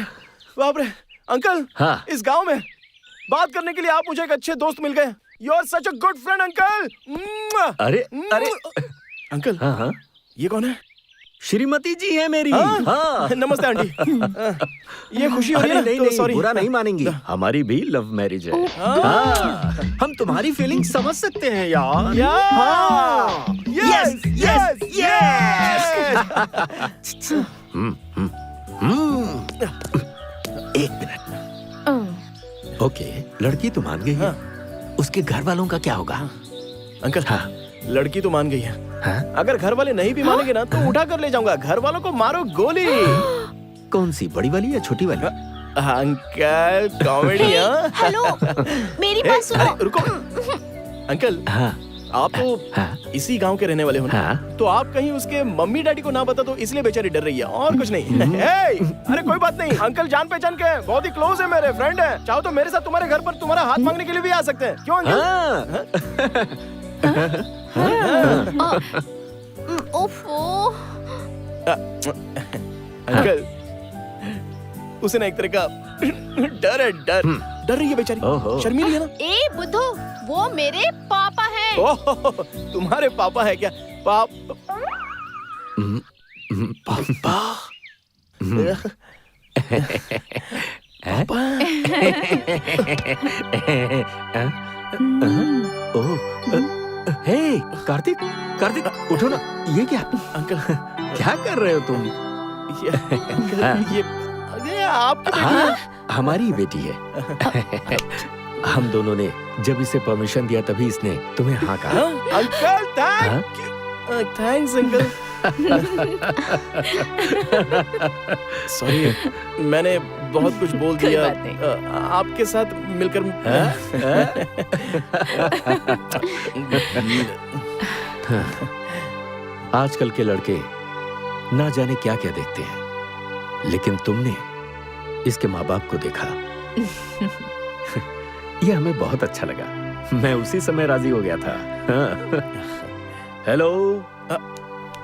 बाप रे अंकल! हाँ। इस गांव में बात करने के लिए आप मुझे एक अच्छे दोस्त मिल गए। You are such a good friend uncle. अरे अरे अंकल, हाँ हाँ, ये कौन है? श्रीमती जी है मेरी। हाँ? हाँ। नमस्ते आंटी। ये खुशी हो रही अरे है नहीं तो नहीं, सॉरी। बुरा नहीं मानेंगी। हमारी भी लव मैरिज है। हाँ, हम तुम्हारी फीलिंग समझ सकते हैं यार। हाँ। Yes yes yes! एक मिनट। ओके, लड़की तो मान गई है। उसके घर वालों का क्या होगा? अंकल, हाँ। लड़की तो मान गई है। हाँ? अगर घर वाले नहीं भी मानेंगे ना तो उठा कर ले जाऊंगा। घर वालों को मारो गोली। कौन सी, बड़ी वाली या छोटी वाली? Uncle comedy. हेलो, मेरी बात सुनो। अरे रुको अंकल, हाँ आप तो हाँ इसी गांव के रहने वाले हो ना? हाँ। तो आप कहीं उसके मम्मी डैडी को ना बता तो इसलिए बेचारी डर रही है, और कुछ नहीं। अरे कोई बात नहीं, अंकल जान पहचान के बहुत ही क्लोज है, मेरे फ्रेंड है। चाहो तो मेरे साथ तुम्हारे घर पर तुम्हारा हाथ मांगने के लिए भी आ सकते हैं। क्यों अंकल? ओफो, अंकल, उसे ना एक तरह का डर है, डर रही है बेचारी, ओहो। शर्मीली है ना? ए बुद्धू, वो मेरे पापा हैं। ओह, तुम्हारे पापा है क्या? पापा? ओह, हे कार्तिक, कार्तिक उठो ना। ये क्या? अंकल, क्या कर रहे हो तुम? ये आपकी बेटी है? हाँ, हमारी बेटी है। हम दोनों ने जब इसे परमिशन दिया तभी इसने तुम्हें हाँ कहा। Uncle thanks uncle. सॉरी, मैंने बहुत कुछ बोल कोई दिया। बात नहीं। आपके साथ मिलकर आजकल के लड़के ना जाने क्या क्या देखते हैं, लेकिन तुमने इसके माँ बाप को देखा। ये हमें बहुत अच्छा लगा। मैं उसी समय राजी हो गया था। Hello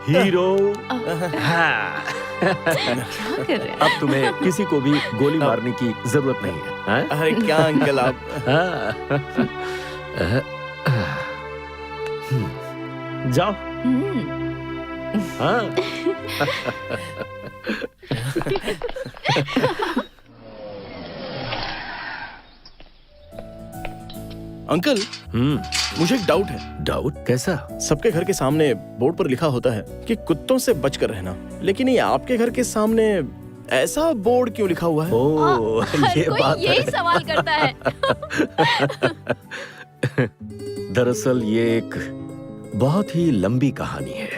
hero. हाँ। क्या कर रहे हैं? अब तुम्हें किसी को भी गोली मारने की जरूरत नहीं है। हाँ? अरे क्या अंकल आप? जाओ। हाँ। अंकल, मुझे एक डाउट है। डाउट? कैसा? सबके घर के सामने बोर्ड पर लिखा होता है कि कुत्तों से बचकर रहना, लेकिन ये आपके घर के सामने ऐसा बोर्ड क्यों लिखा हुआ है? ओह, हर ये कोई बात यही है। सवाल करता है। दरअसल ये एक बहुत ही लंबी कहानी है।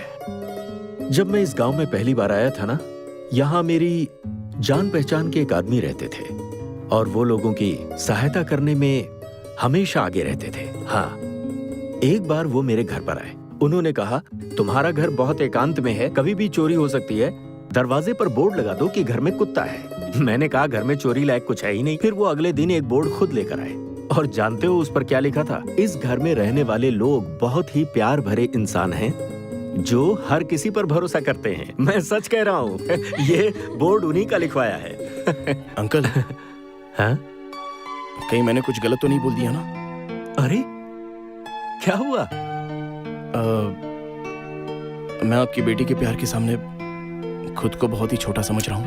जब मैं इस गांव में पहली बार आया था ना, यहाँ मेरी जान पहचान के एक आदमी रहते थे और वो लोगों की सहायता करने में हमेशा आगे रहते थे। हाँ, एक बार वो मेरे घर पर आए। उन्होंने कहा, तुम्हारा घर बहुत एकांत में है, कभी भी चोरी हो सकती है, दरवाजे पर बोर्ड लगा दो कि घर में कुत्ता है। मैंने कहा, घर में चोरी लायक कुछ है ही नहीं। फिर वो अगले दिन एक बोर्ड खुद लेकर आए और जानते हो उस पर क्या लिखा था? इस घर में रहने वाले लोग बहुत ही प्यार भरे इंसान हैं जो हर किसी पर भरोसा करते हैं। मैं सच कह रहा हूँ। ये बोर्ड उन्हीं का लिखवाया है। अंकल, हाँ? कहीं मैंने कुछ गलत तो नहीं बोल दिया ना? अरे क्या हुआ? मैं आपकी बेटी के प्यार के सामने खुद को बहुत ही छोटा समझ रहा हूँ।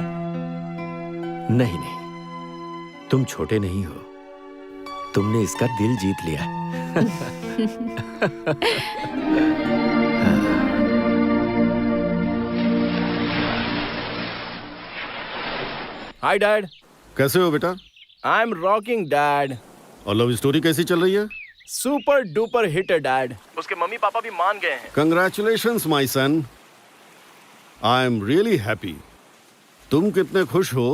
नहीं नहीं, तुम छोटे नहीं हो, तुमने इसका दिल जीत लिया। Hi dad. कैसे हो बेटा? I am rocking dad. और लव स्टोरी कैसी चल रही है? सुपर डुपर हिट है डैड। उसके मम्मी पापा भी मान गए हैं। Congratulations my son, I am really happy. तुम कितने खुश हो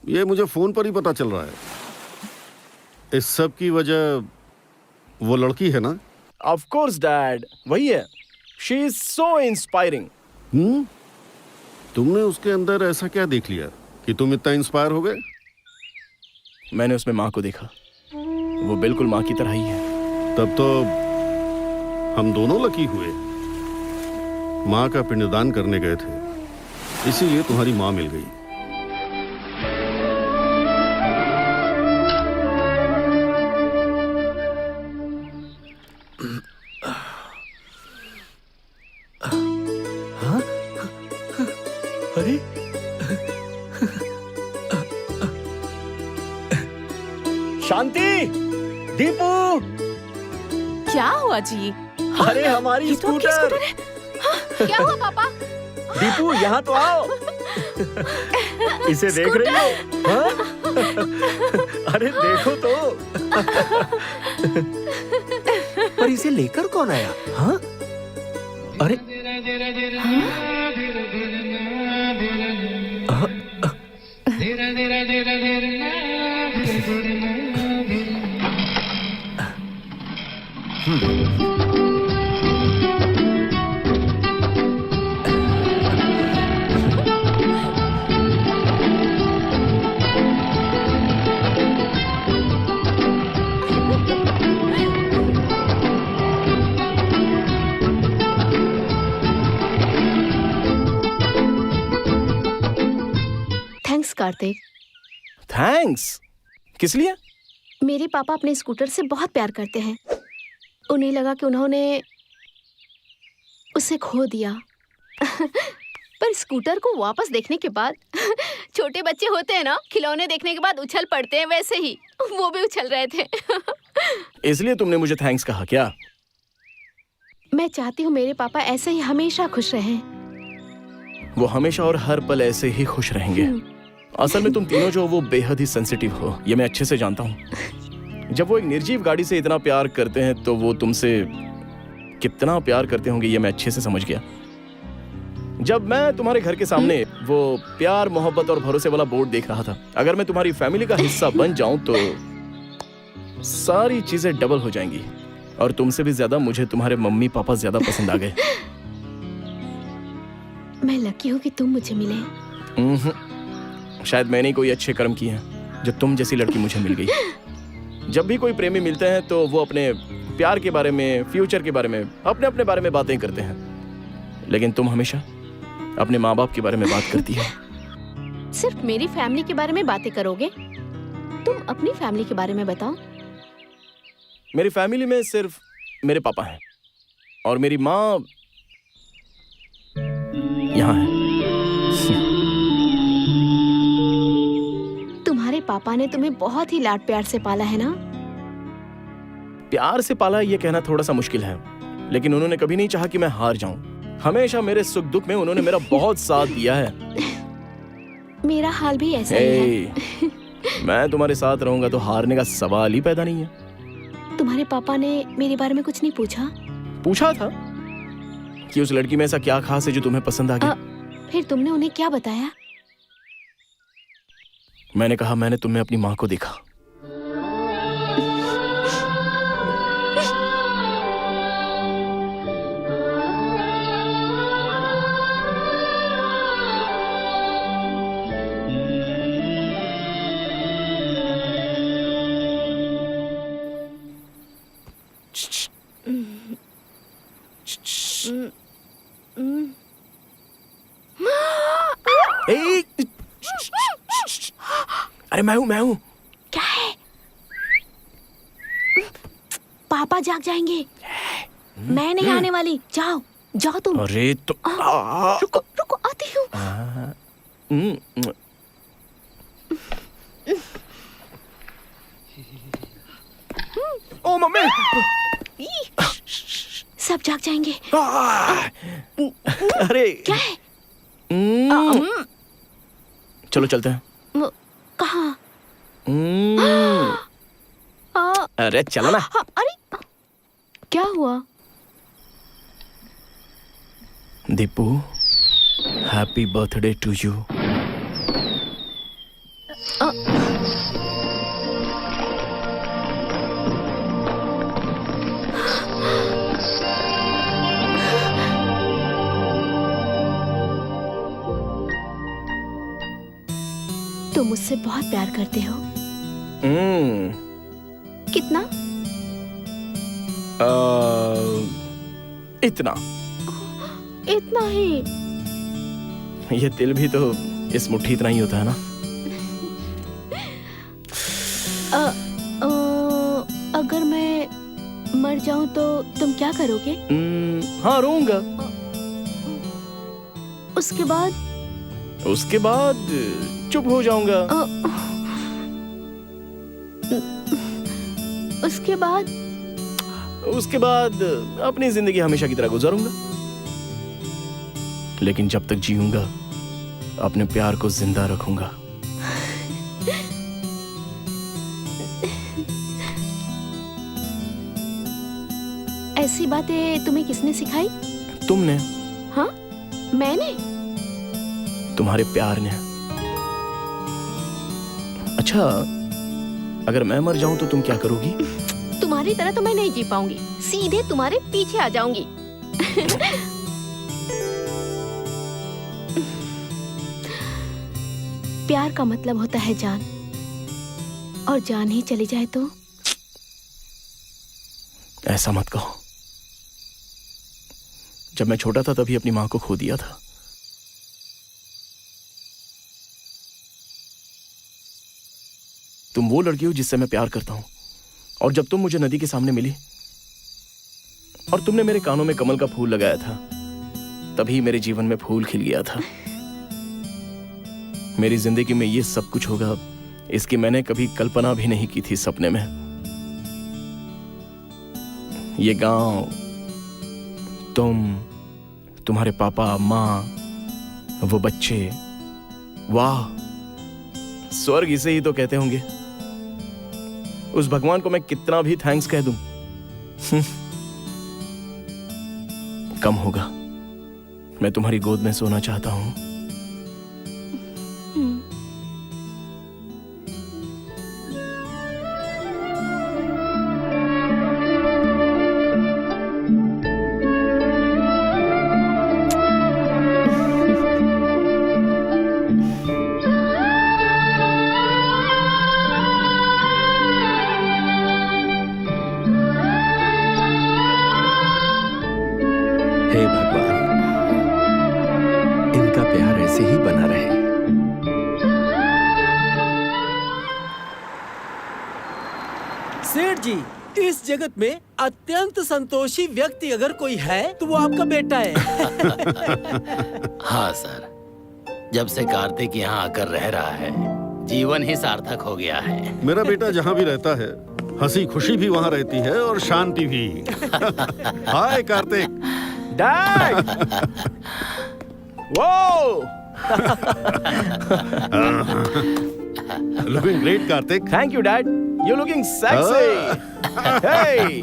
ये मुझे फोन पर ही पता चल रहा है। इस सब की वजह वो लड़की है ना? ऑफ कोर्स डैड, वही है। She is so inspiring. तुमने उसके अंदर ऐसा क्या देख लिया कि तुम इतना इंस्पायर हो गए? मैंने उसमें माँ को देखा, वो बिल्कुल माँ की तरह ही है। तब तो हम दोनों लकी हुए। माँ का पिंडदान करने गए थे, इसीलिए तुम्हारी माँ मिल गई। अरे शांति, दीपू, क्या हुआ जी? अरे हमारी ये तो आपकी स्कूटर। स्कूटर है। हाँ, क्या हुआ पापा? दीपू यहाँ तो आओ। इसे देख रही हो? हाँ? अरे देखो तो। पर इसे लेकर कौन आया? हाँ? अरे थैंक्स कार्तिक। थैंक्स? किस लिए? मेरे पापा अपने स्कूटर से बहुत प्यार करते हैं। उन्हें लगा कि उन्होंने उसे खो दिया। पर स्कूटर को वापस देखने के बाद छोटे बच्चे होते हैं ना, खिलौने देखने के बाद उछल पड़ते हैं, वैसे ही वो भी उछल रहे थे। इसलिए तुमने मुझे थैंक्स कहा क्या? मैं चाहती हूँ मेरे पापा ऐसे ही हमेशा खुश रहें। वो हमेशा और हर पल ऐसे ही खुश रहेंगे। असल में तुम तीनों जो वो बेहद ही सेंसिटिव हो, ये मैं अच्छे से जानता हूँ। जब वो एक निर्जीव गाड़ी से इतना प्यार करते हैं तो वो तुमसे कितना प्यार करते होंगे, ये मैं अच्छे से समझ गया। जब मैं तुम्हारे घर के सामने वो प्यार, मोहब्बत और भरोसे वाला बोर्ड देख रहा था, अगर मैं तुम्हारी फैमिली का हिस्सा बन जाऊं तो सारी चीजें डबल हो जाएंगी। और तुमसे भी ज्यादा मुझे तुम्हारे मम्मी पापा ज्यादा पसंद आ गए। मैं लकी हूँ कि तुम मुझे मिले। शायद मैंने कोई अच्छे कर्म किए हैं जो तुम जैसी लड़की मुझे मिल गई। जब भी कोई प्रेमी मिलते हैं तो वो अपने प्यार के बारे में, फ्यूचर के बारे में, अपने अपने बारे में बातें करते हैं, लेकिन तुम हमेशा अपने माँ बाप के बारे में बात करती है। सिर्फ मेरी फैमिली के बारे में बातें करोगे? तुम अपनी फैमिली के बारे में बताओ। मेरी फैमिली में सिर्फ मेरे पापा हैं और मेरी माँ यहाँ है। तुम्हारे पापा ने तुम्हें बहुत ही लाड प्यार से पाला है ना? प्यार से पाला ये कहना थोड़ा सा मुश्किल है, लेकिन उन्होंने कभी नहीं चाहा कि मैं हार जाऊं। हमेशा मेरे सुख दुख में उन्होंने मेरा बहुत साथ दिया है। मेरा हाल भी ऐसा ही है। मैं तुम्हारे साथ रहूंगा तो हारने का सवाल ही पैदा नहीं है। तुम्हारे पापा ने मेरे बारे में कुछ नहीं पूछा? पूछा था कि उस लड़की में ऐसा क्या खास है जो तुम्हें पसंद आ गया। फिर तुमने उन्हें क्या बताया? मैंने कहा मैंने तुम्हें अपनी माँ को देखा। अरे मैं हूँ। क्या है? पापा जाग जाएंगे। मैं नहीं आने वाली। जाओ जाओ तुम। अरे तो रुको रुको, आती हूँ। ओ मम्मी, सब जाग जाएंगे। अरे क्या है? चलो चलते हैं। कहाँ? अरे चलो ना। अरे क्या हुआ? Deepu, happy birthday to you. तुम मुझसे बहुत प्यार करते हो। कितना? इतना। इतना ही? ये दिल भी तो इस मुट्ठी इतना ही होता है ना। अगर मैं मर जाऊं तो तुम क्या करोगे? हाँ, रोऊंगा। उसके बाद? उसके बाद चुप हो जाऊंगा। उसके बाद? उसके बाद अपनी जिंदगी हमेशा की तरह गुजारूंगा। लेकिन जब तक जीऊंगा अपने प्यार को जिंदा रखूंगा। ऐसी बातें तुम्हें किसने सिखाई? तुमने। हाँ, मैंने? तुम्हारे प्यार ने। अच्छा, अगर मैं मर जाऊं तो तुम क्या करोगी? तुम्हारी तरह तो मैं नहीं जी पाऊंगी, सीधे तुम्हारे पीछे आ जाऊंगी। प्यार का मतलब होता है जान, और जान ही चली जाए तो? ऐसा मत कहो। जब मैं छोटा था तभी अपनी मां को खो दिया था। तुम वो लड़की हो जिससे मैं प्यार करता हूं, और जब तुम मुझे नदी के सामने मिली और तुमने मेरे कानों में कमल का फूल लगाया था, तभी मेरे जीवन में फूल खिल गया था। मेरी जिंदगी में ये सब कुछ होगा, इसकी मैंने कभी कल्पना भी नहीं की थी सपने में। ये गांव, तुम्हारे पापा, माँ, वो बच्चे, वाह, स्वर्ग इसे ही तो कहते होंगे। उस भगवान को मैं कितना भी थैंक्स कह दूं, कम होगा। मैं तुम्हारी गोद में सोना चाहता हूं। हे भगवान, इनका प्यार ऐसे ही बना रहे। सेठ जी, इस जगत में अत्यंत संतोषी व्यक्ति अगर कोई है तो वो आपका बेटा है। हाँ सर, जब से कार्तिक यहाँ आकर रह रहा है, जीवन ही सार्थक हो गया है। मेरा बेटा जहाँ भी रहता है, हंसी खुशी भी वहाँ रहती है और शांति भी। Hi Kartik. Dad! Whoa! Looking great Kartik. Thank you dad, you looking sexy. Hey!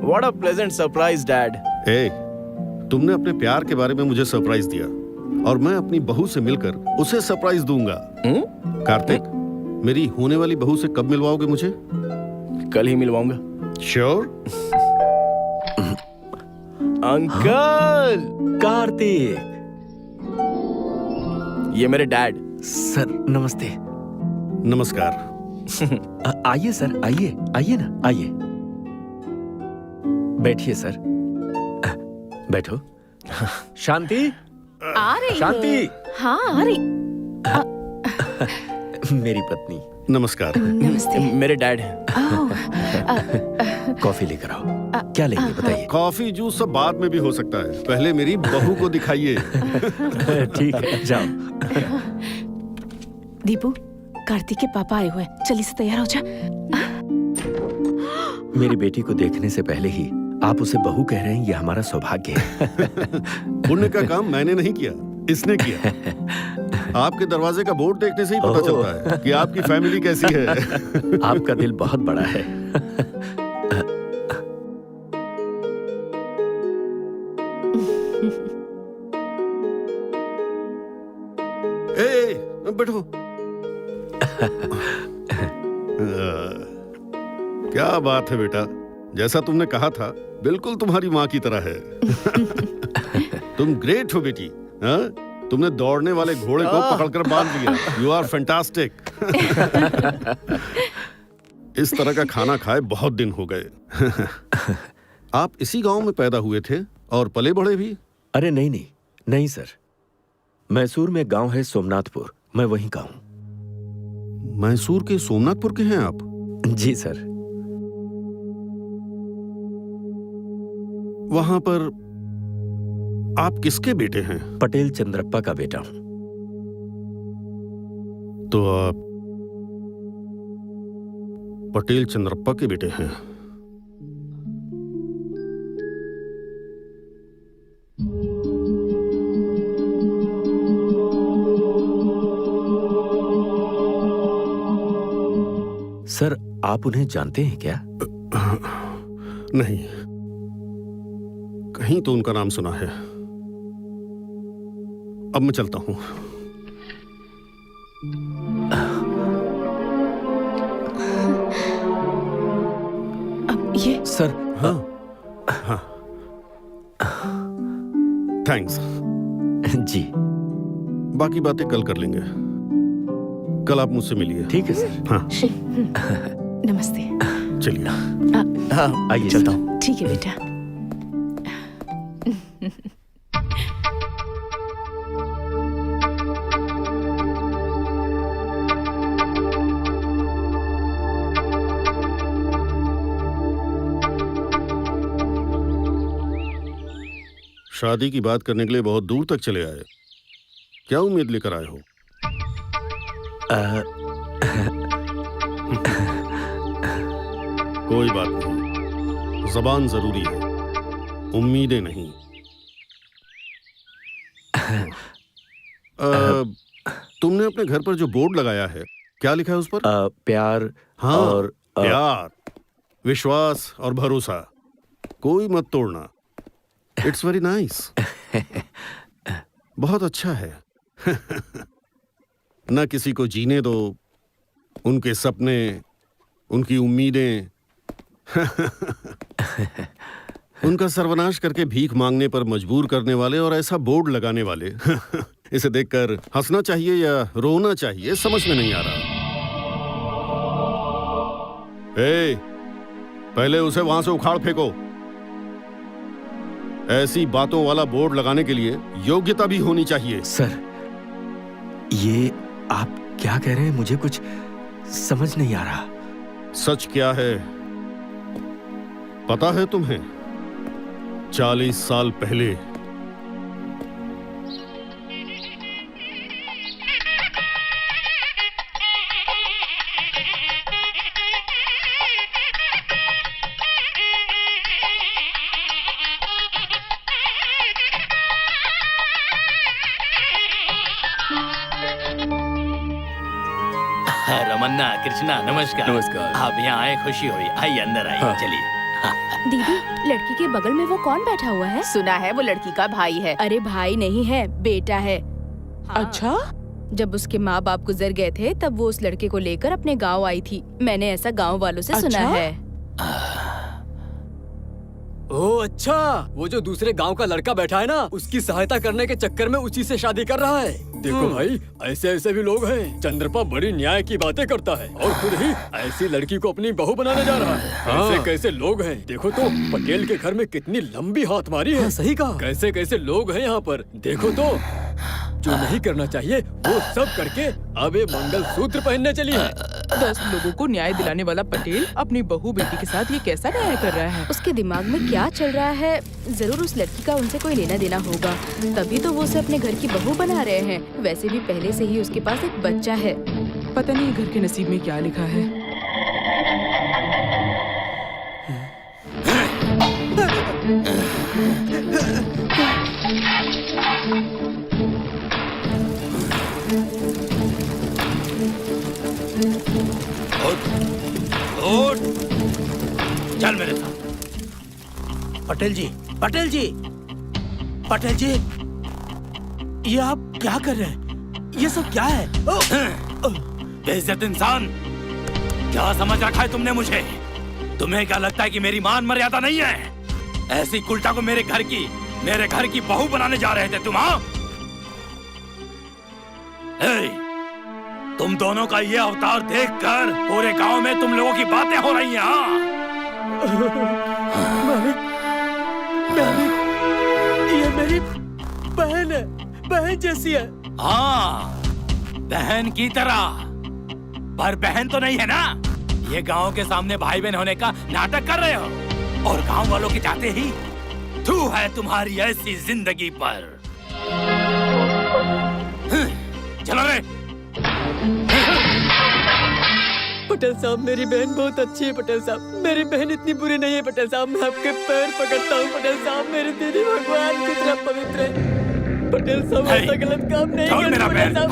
What a pleasant surprise dad. ए, तुमने अपने प्यार के बारे में मुझे सरप्राइज दिया, और मैं अपनी बहू से मिलकर उसे सरप्राइज दूंगा। कार्तिक, मेरी होने वाली बहू से कब मिलवाओगे मुझे? कल ही मिलवाऊंगा। श्योर? अंकल! कार्तिक! ये मेरे डैड। सर नमस्ते। नमस्कार। आइए सर, आइए, आइए ना, आइए। बैठिए सर। बैठो। शांति, आ रही शांति। हूँ। हाँ, आ रही। मेरी पत्नी। नमस्कार। नमस्ते। मेरे डैड हैं। कॉफी लेकर आओ। क्या लेंगे बताइए? कॉफी जूस सब बाद में भी हो सकता है, पहले मेरी बहू को दिखाइए। ठीक है, जाओ। दीपू, कार्तिक के पापा आए हुए हैं, जल्दी से तैयार हो जा। मेरी बेटी को देखने से पहले ही आप उसे बहू कह रहे हैं, ये हमारा सौभाग्य है। पुण्य का काम मैंने नहीं किया, इसने किया। आपके दरवाजे का बोर्ड देखने से ही पता चलता है कि आपकी फैमिली कैसी है। आपका दिल बहुत बड़ा है। बैठो। क्या बात है बेटा, जैसा तुमने कहा था बिल्कुल तुम्हारी माँ की तरह है। तुम ग्रेट हो बेटी। हाँ? तुमने दौड़ने वाले घोड़े को पकड़कर बांध लिया। You are fantastic. इस तरह का खाना खाए बहुत दिन हो गए। आप इसी गांव में पैदा हुए थे और पले बढ़े भी? अरे नहीं नहीं नहीं सर, मैसूर में गांव है सोमनाथपुर, मैं वहीं का हूं। मैसूर के सोमनाथपुर के हैं आप? जी सर। वहां पर आप किसके बेटे हैं? पटेल चंद्रप्पा का बेटा हूं। तो आप पटेल चंद्रप्पा के बेटे हैं। सर आप उन्हें जानते हैं क्या? नहीं, कहीं तो उनका नाम सुना है। अब मैं चलता हूं। अब ये सर हाँ हाँ, थैंक्स। जी बाकी बातें कल कर लेंगे। कल आप मुझसे मिलिए। ठीक है सर। हाँ नमस्ते। चलिए। हाँ आइए चलता सर। हूँ। ठीक है बेटा। शादी की बात करने के लिए बहुत दूर तक चले आए। क्या उम्मीद लेकर आए हो? कोई बात नहीं, जबान जरूरी है, उम्मीदें नहीं। तुमने अपने घर पर जो बोर्ड लगाया है, क्या लिखा है उस पर? प्यार हाँ, और प्यार, विश्वास और भरोसा कोई मत तोड़ना। It's very nice. बहुत अच्छा है। न किसी को जीने दो, उनके सपने, उनकी उम्मीदें उनका सर्वनाश करके भीख मांगने पर मजबूर करने वाले और ऐसा बोर्ड लगाने वाले। इसे देखकर हंसना चाहिए या रोना चाहिए समझ में नहीं आ रहा। ए, पहले उसे वहां से उखाड़ फेंको। ऐसी बातों वाला बोर्ड लगाने के लिए योग्यता भी होनी चाहिए। सर ये आप क्या कह रहे हैं, मुझे कुछ समझ नहीं आ रहा। सच क्या है पता है तुम्हें? 40 साल पहले रमन्ना, कृष्णा, नमस्कार। नमस्कार। आप यहाँ आए, खुशी हुई। आइए अंदर आइए। हाँ। चलिए। दीदी, लड़की के बगल में वो कौन बैठा हुआ है? सुना है वो लड़की का भाई है। अरे भाई नहीं है, बेटा है। अच्छा? जब उसके माँ बाप गुजर गए थे तब वो उस लड़के को लेकर अपने गांव आई थी। मैंने ऐसा गांव वालों से सुना अच्छा? है। ओह अच्छा, वो जो दूसरे गांव का लड़का बैठा है ना, उसकी सहायता करने के चक्कर में उसी से शादी कर रहा है। देखो भाई, ऐसे ऐसे भी लोग हैं। चंद्रप्पा बड़ी न्याय की बातें करता है और खुद ही ऐसी लड़की को अपनी बहू बनाने जा रहा है। कैसे कैसे लोग हैं, देखो तो पटेल के घर में कितनी लंबी हाथ मारी है। सही कहा। कैसे कैसे लोग हैं यहाँ पर, देखो तो। जो नहीं करना चाहिए वो सब करके अब ये मंगलसूत्र पहनने चली है। 10 लोगों को न्याय दिलाने वाला पटेल अपनी बहू बेटी के साथ ये कैसा न्याय कर रहा है? उसके दिमाग में क्या चल रहा है? जरूर उस लड़की का उनसे कोई लेना देना होगा, तभी तो वो उसे अपने घर की बहू बना रहे हैं। वैसे भी पहले से ही उसके पास एक बच्चा है। पता नहीं घर के नसीब में क्या लिखा है। चल मेरे साथ। पटेल जी, पटेल जी, पटेल जी, ये आप क्या कर रहे हैं? ये सब क्या है? बेइज्जत इंसान, क्या समझ रखा है तुमने मुझे? तुम्हें क्या लगता है कि मेरी मान मर्यादा नहीं है? ऐसी कुल्टा को मेरे घर की बहू बनाने जा रहे थे तुम? हाँ, तुम दोनों का ये अवतार देखकर पूरे गांव में तुम लोगों की बातें हो रही हैं। हाँ? मालिक, ये मेरी बहन है, बहन जैसी है। हाँ, बहन की तरह, पर बहन तो नहीं है ना। ये गांव के सामने भाई बहन होने का नाटक कर रहे हो और गांव वालों के जाते ही थू है तुम्हारी ऐसी जिंदगी पर। चलो रे। पटेल साहब, मेरी बहन बहुत अच्छी है पटेल साहब, मेरी बहन इतनी बुरी नहीं है पटेल साहब। मैं आपके पैर पकड़ता हूँ पटेल साहब, मेरी दीदी भगवान की तरह पवित्र है पटेल साहब। ऐसा गलत काम नहीं करना पटेल साहब।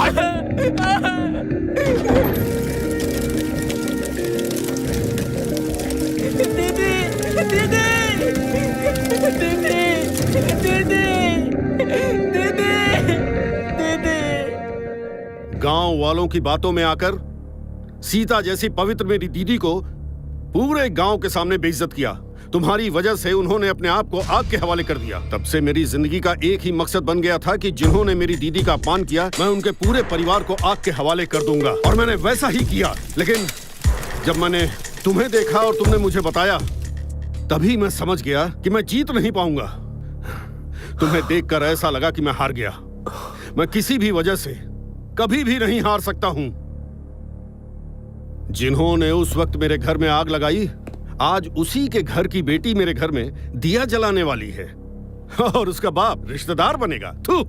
दीदी, दीदी, दीदी। गांव वालों की बातों में आकर सीता जैसी पवित्र मेरी दीदी को पूरे गांव के सामने बेइज्जत किया। तुम्हारी वजह से उन्होंने अपने आप को आग के हवाले कर दिया। तब से मेरी जिंदगी का एक ही मकसद बन गया था कि जिन्होंने मेरी दीदी का अपमान किया, मैं उनके पूरे परिवार को आग के हवाले कर दूंगा। और मैंने वैसा ही किया। लेकिन जब मैंने तुम्हें देखा और तुमने मुझे बताया, तभी मैं समझ गया कि मैं जीत नहीं पाऊंगा। तुम्हें देखकर ऐसा लगा कि मैं हार गया। मैं किसी भी वजह से कभी भी नहीं हार सकता हूं। जिन्होंने उस वक्त मेरे घर में आग लगाई, आज उसी के घर की बेटी मेरे घर में दिया जलाने वाली है और उसका बाप रिश्तेदार बनेगा। थू!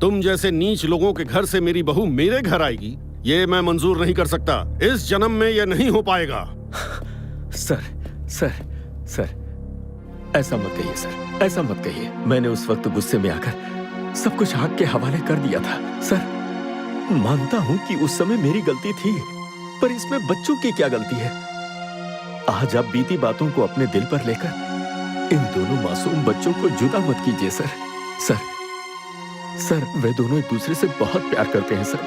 तुम जैसे नीच लोगों के घर से मेरी बहू मेरे घर आएगी, ये मैं मंजूर नहीं कर सकता। इस जन्म में यह नहीं हो पाएगा। सर, सर, सर, ऐसा मत कहिए सर, ऐसा मत कहिए। मैंने उस वक्त गुस्से में आकर सब कुछ आग के हवाले कर दिया था। सर, मानता हूं कि उस समय मेरी गलती थी, पर इसमें बच्चों की क्या गलती है? आज आप बीती बातों को अपने दिल पर लेकर इन दोनों मासूम बच्चों को जुदा मत कीजिए सर। सर, सर, वे दोनों एक दूसरे से बहुत प्यार करते हैं सर।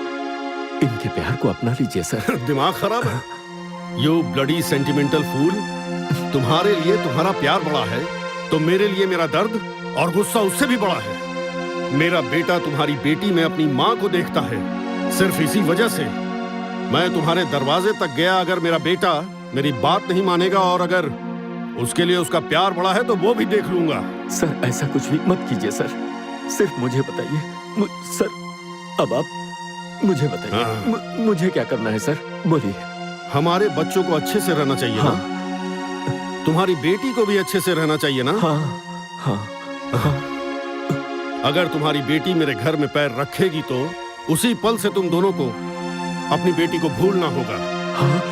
इनके प्यार को अपना लीजिए सर। दिमाग खराब है? यू ब्लडी सेंटिमेंटल फूल। तुम्हारे लिए तुम्हारा प्यार बड़ा है तो मेरे लिए मेरा दर्द और गुस्सा उससे भी बड़ा है। मेरा बेटा तुम्हारी बेटी में अपनी माँ को देखता है। सिर्फ इसी वजह से मैं तुम्हारे दरवाजे तक गया। अगर मेरा बेटा मेरी बात नहीं मानेगा और अगर उसके लिए उसका प्यार बड़ा है तो वो भी देख लूंगा। सर, ऐसा कुछ भी मत कीजिए सर। सिर्फ मुझे बताइए सर, अब आप मुझे बताइए, मुझे क्या करना है सर? बोलिए। हमारे बच्चों को अच्छे से रहना चाहिए ना? तुम्हारी बेटी को भी अच्छे से रहना चाहिए ना? हाँ। अगर तुम्हारी बेटी मेरे घर में पैर रखेगी तो उसी पल से तुम दोनों को अपनी बेटी को भूलना होगा।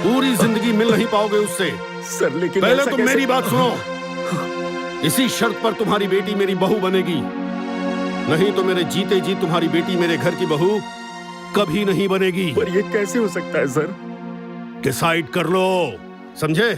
पूरी जिंदगी मिल नहीं पाओगे उससे। सर, लेकिन पहले तुम मेरी बात सुनो। इसी शर्त पर तुम्हारी बेटी मेरी बहू बनेगी, नहीं तो मेरे जीते जी तुम्हारी बेटी मेरे घर की बहू कभी नहीं बनेगी। पर ये कैसे हो सकता है सर? डिसाइड कर लो, समझे?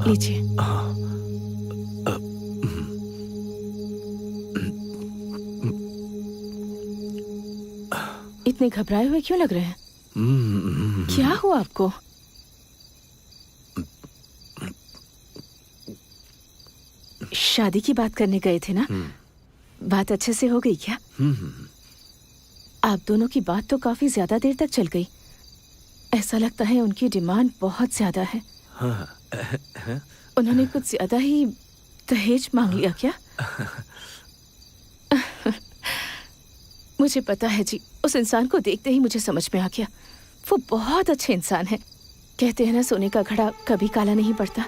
लीजिए। इतने घबराए हुए क्यों लग रहे हैं? क्या हुआ आपको? शादी की बात करने गए थे ना? बात अच्छे से हो गई क्या? आप दोनों की बात तो काफी ज्यादा देर तक चल गई। ऐसा लगता है उनकी डिमांड बहुत ज्यादा है। उन्होंने कुछ ज्यादा ही दहेज मांग लिया क्या? मुझे पता है जी, उस इंसान को देखते ही मुझे समझ में आ गया। वो बहुत अच्छे इंसान है। कहते हैं ना, सोने का घड़ा कभी काला नहीं पड़ता।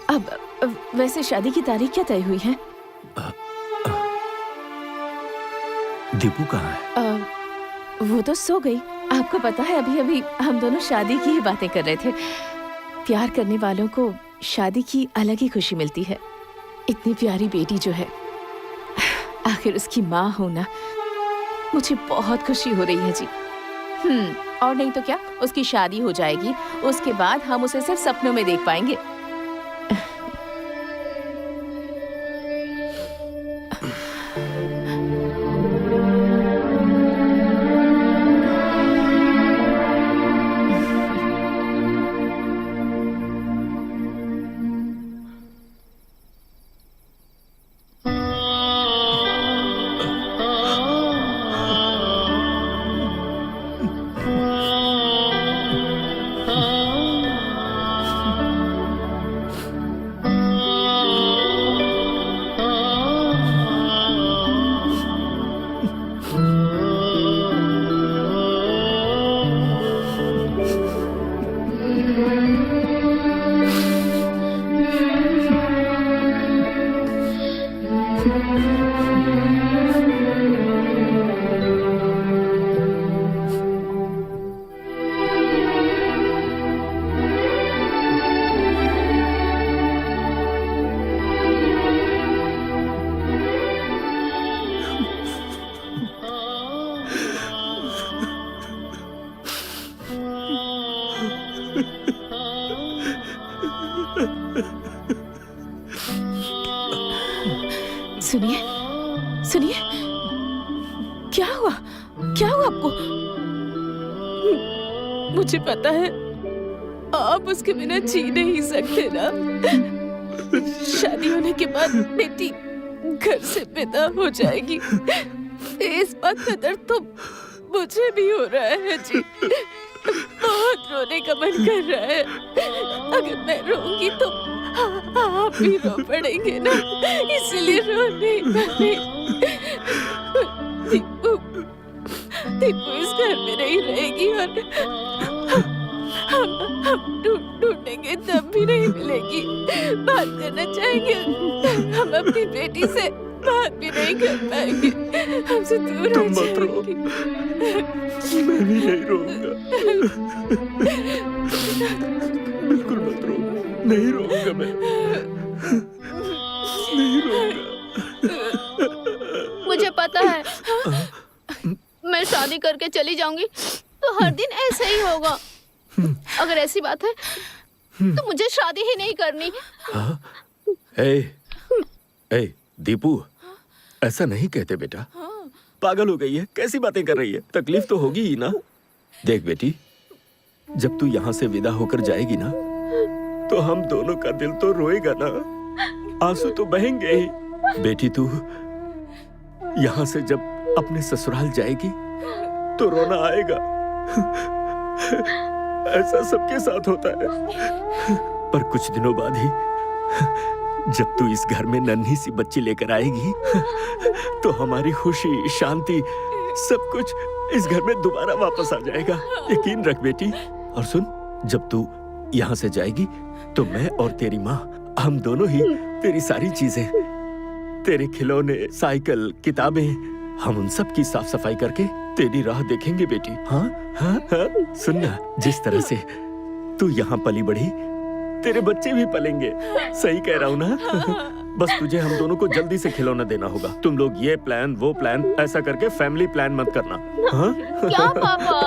अब वैसे शादी की तारीख क्या तय हुई है? दीपू कहाँ है? वो तो सो गई। आपको पता है, अभी अभी हम दोनों शादी की ही बातें कर रहे थे। प्यार करने वालों को शादी की अलग ही खुशी मिलती है। इतनी प्यारी बेटी जो है, आखिर उसकी माँ होना, मुझे बहुत खुशी हो रही है जी। और नहीं तो क्या, उसकी शादी हो जाएगी, उसके बाद हम उसे सिर्फ सपनों में देख पाएंगे। सुनिए, सुनिए, क्या हुआ? क्या हुआ आपको? मुझे पता है आप उसके बिना जी नहीं सकते ना। शादी होने के बाद बेटी घर से विदा हो जाएगी। इस बात का दर्द तो मुझे भी हो रहा है जी। बहुत रोने का मन कर रहा है। अगर मैं रोऊंगी तो आप भी रो पड़ेंगे ना, इसलिए रो नहीं पाए। दीपू इस घर में नहीं रहेगी और हम ढूंढेंगे तब भी नहीं मिलेगी। बात करना चाहेंगे, हम अपनी बेटी से बात भी नहीं कर पाएंगे। हमसे दूर हो जाएगी। मैं भी नहीं रोऊंगा। बिल्कुल मत रो। नहीं रोऊंगा मैं। नहीं रोऊंगा। मुझे पता है, मैं शादी करके चली जाऊंगी तो हर दिन ऐसे ही होगा। अगर ऐसी बात है तो मुझे शादी ही नहीं करनी। ए, दीपू, ऐसा नहीं कहते बेटा। पागल हो गई है, कैसी बातें कर रही है? तकलीफ तो होगी ही ना। देख बेटी, जब तू यहाँ से विदा होकर जाएगी ना, तो हम दोनों का दिल तो रोएगा ना, आंसू तो बहेंगे ही। बेटी, तू यहाँ से जब अपने ससुराल जाएगी तो रोना आएगा। ऐसा सबके साथ होता है। पर कुछ दिनों बाद ही जब तू इस घर में नन्ही सी बच्ची लेकर आएगी तो हमारी खुशी, शांति, सब कुछ इस घर में दोबारा वापस आ जाएगा। यकीन रख बेटी। और सुन, जब तू यहाँ से जाएगी तो मैं और तेरी माँ, हम दोनों ही तेरी सारी चीजें, तेरे खिलौने, साइकिल, किताबें, हम उन सब की साफ सफाई करके तेरी राह देखेंगे बेटी। हाँ हाँ हाँ, सुनना, जिस तरह से तू यहाँ पली बढ़ी, तेरे बच्चे भी पलेंगे। सही कह रहा हूँ ना? बस तुझे हम दोनों को जल्दी से खिलौना देना होगा। तुम लोग ये प्लान, वो प्लान, ऐसा करके फैमिली प्लान मत करना। हाँ? क्या पापा?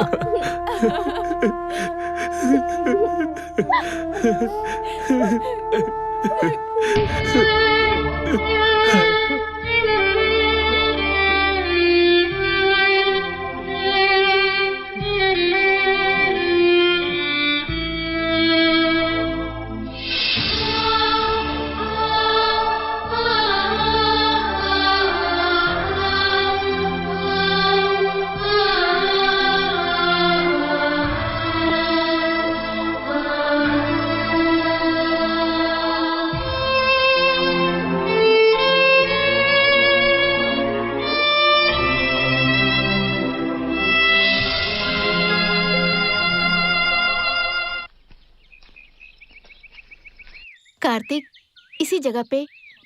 कार्तिक, इसी जगह पे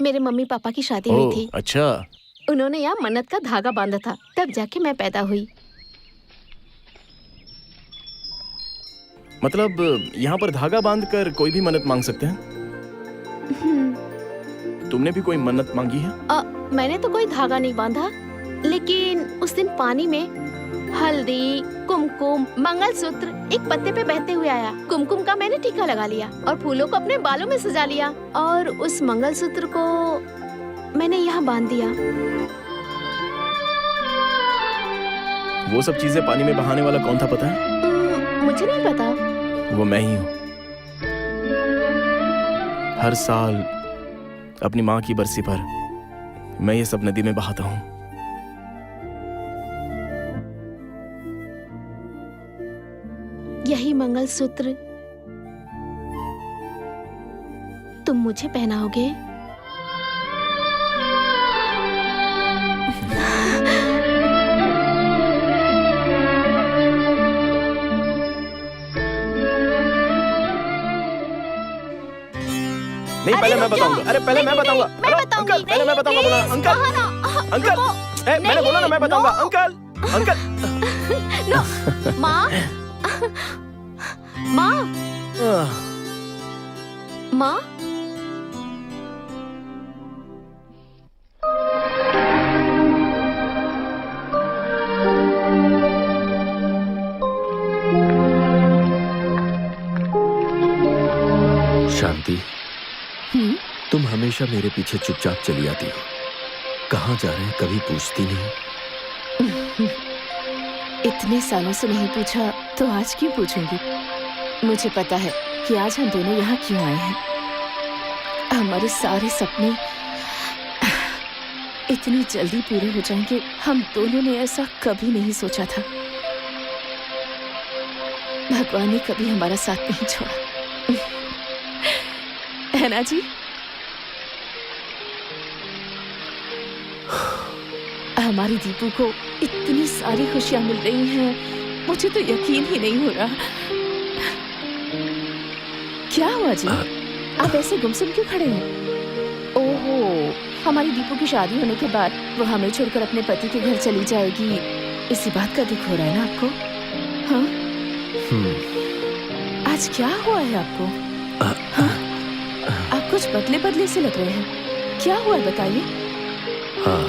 मेरे मम्मी पापा की शादी हुई थी। अच्छा। उन्होंने यहाँ मन्नत का धागा बांधा था, तब जाके मैं पैदा हुई। मतलब यहाँ पर धागा बांधकर कोई भी मन्नत मांग सकते हैं? तुमने भी कोई मन्नत मांगी है? मैंने तो कोई धागा नहीं बांधा, लेकिन उस दिन पानी में हल्दी, कुमकुम, मंगलसूत्र एक पत्ते पे बहते हुए आया। कुमकुम का मैंने टीका लगा लिया और फूलों को अपने बालों में सजा लिया, और उस मंगलसूत्र को मैंने यहाँ बांध दिया। वो सब चीजें पानी में बहाने वाला कौन था पता है? मुझे नहीं पता। वो मैं ही हूँ। हर साल अपनी माँ की बरसी पर मैं ये सब नदी में बहाता हूँ। यही मंगलसूत्र तुम मुझे पहनाओगे? नहीं, पहले मैं बताऊंगा। अरे पहले मैं बताऊंगा। अंकल, पहले मैं बताऊंगा। बोला अंकल, अंकल, मैंने बोला ना मैं बताऊंगा। Uncle, uncle. माँ, माँ, माँ। शांति, तुम हमेशा मेरे पीछे चुपचाप चली आती हो। कहाँ जा रहे हैं कभी पूछती नहीं। इतने सालों से नहीं पूछा तो आज क्यों पूछूंगी? मुझे पता है कि आज हम दोनों यहाँ क्यों आए हैं। हमारे सारे सपने इतनी जल्दी पूरे हो जाएंगे, हम दोनों ने ऐसा कभी नहीं सोचा था। भगवान ने कभी हमारा साथ नहीं छोड़ा, है ना जी? हमारी दीपू को इतनी सारी खुशियां मिल रही हैं, मुझे तो यकीन ही नहीं हो रहा। क्या हुआ जी? आप ऐसे गुमसुम क्यों खड़े हैं? ओहो, हमारी दीपू की शादी होने के बाद वो हमें छोड़कर अपने पति के घर चली जाएगी, इसी बात का दुख हो रहा है ना आपको? हाँ? आज क्या हुआ है आपको? हाँ? आप कुछ बदले बदले से लग रहे हैं, क्या हुआ है बताइए? हाँ।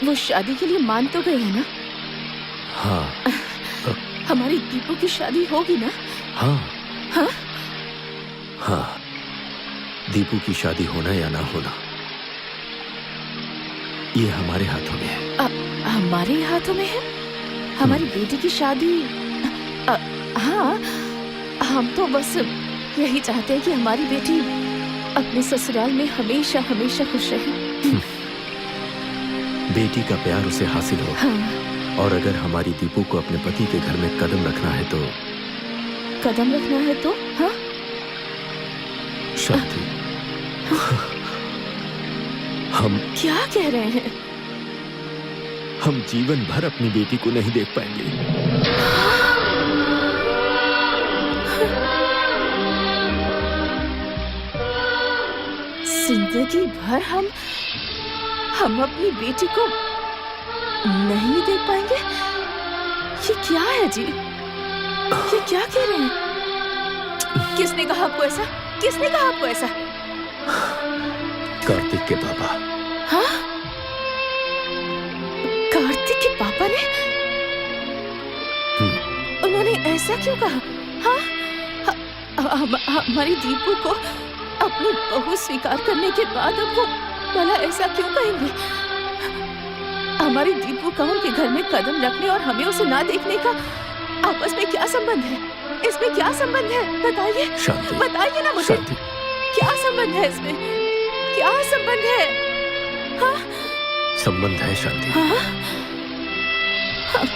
वो शादी के लिए मान तो गए हैं ना? हाँ। हमारी दीपू की शादी होगी ना? हाँ। हाँ? हाँ, दीपू की शादी होना या ना होना ये हमारे हाथों में है। हमारे हाथों में है? हमारी बेटी की शादी? हाँ, हम तो बस यही चाहते हैं कि हमारी बेटी अपने ससुराल में हमेशा हमेशा खुश रहे। बेटी का प्यार उसे हासिल हो। हाँ। और अगर हमारी दीपू को अपने पति के घर में कदम रखना है तो कदम रखना है तो? हाँ? शांति, हम क्या कह रहे हैं? हम जीवन भर अपनी बेटी को नहीं देख पाएंगे। जिंदगी भर हम अपनी बेटी को नहीं देख पाएंगे? ये क्या है जी? ये क्या कह रहे हैं? किसने कहा आपको ऐसा? किसने कहा आपको ऐसा? कार्तिक के पापा। हाँ? कार्तिक के पापा ने? उन्होंने ऐसा क्यों कहा? हाँ? हमारी दीपू को अपनी बहू स्वीकार करने के बाद अब वो भला ऐसा क्यों कहेंगे? हमारी दीपू का उनके घर में कदम रखने और हमें उसे ना देखने का आपस में क्या संबंध है? इसमें क्या संबंध है? बताइए, बताइए ना मुझे। क्या संबंध है इसमें? क्या संबंध है? हाँ? संबंध है शांति। हाँ? हाँ?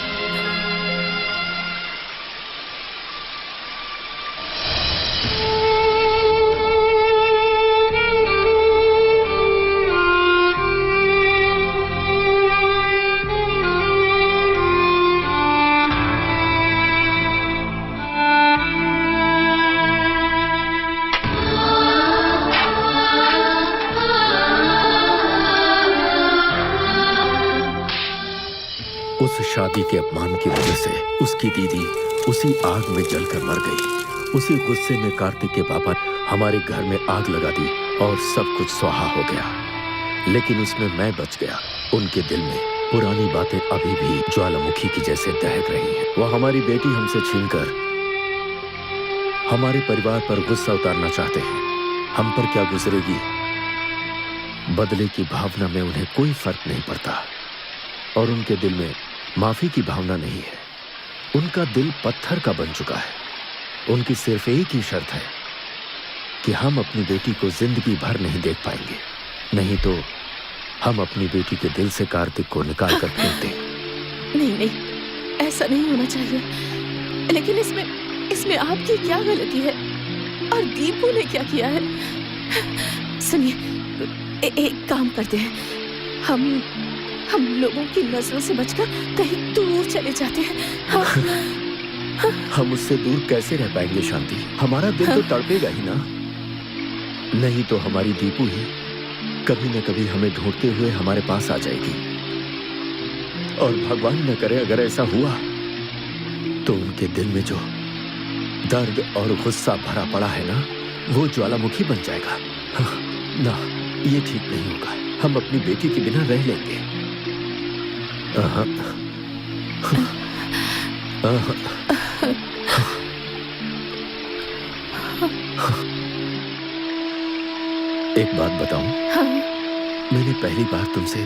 शादी के अपमान की वजह से उसकी दीदी उसी आग में जलकर मर गई। उसी गुस्से में कार्तिक के पापा हमारे घर में आग लगा दी और सब कुछ स्वाहा हो गया। लेकिन उसमें मैं बच गया। उनके दिल में पुरानी बातें अभी भी ज्वालामुखी की जैसे दहक रही हैं। वो हमारी बेटी हमसे छीनकर हमारे परिवार पर गुस्सा उतारना चाहते हैं। हम पर क्या गुजरेगी, बदले की भावना में उन्हें कोई फर्क नहीं पड़ता और उनके दिल में माफी की भावना नहीं है। उनका दिल पत्थर का बन चुका है। उनकी सिर्फ एक ही शर्त है कि हम अपनी बेटी को जिंदगी भर नहीं देख पाएंगे, नहीं तो हम अपनी बेटी के दिल से कार्तिक को निकाल कर फेंक दें। नहीं नहीं, ऐसा नहीं होना चाहिए। लेकिन इसमें आपकी क्या गलती है और दीपू ने क्या किया है? सुनिए, एक काम करते हैं, हम लोगों की नजरों से बचकर कहीं दूर चले जाते हैं। हाँ? हम उससे दूर कैसे रह पाएंगे शांति? हमारा दिल तो तड़पेगा ही ना। नहीं तो हमारी दीपू ही कभी न कभी हमें ढूंढते हुए हमारे पास आ जाएगी। और भगवान न करे अगर ऐसा हुआ तो उनके दिल में जो दर्द और गुस्सा भरा पड़ा है ना, वो ज्वालामुखी बन जाएगा। ना, ये ठीक नहीं होगा। हम अपनी बेटी के बिना रह लेंगे। एक बात बताऊं? हाँ? मैंने पहली बार तुमसे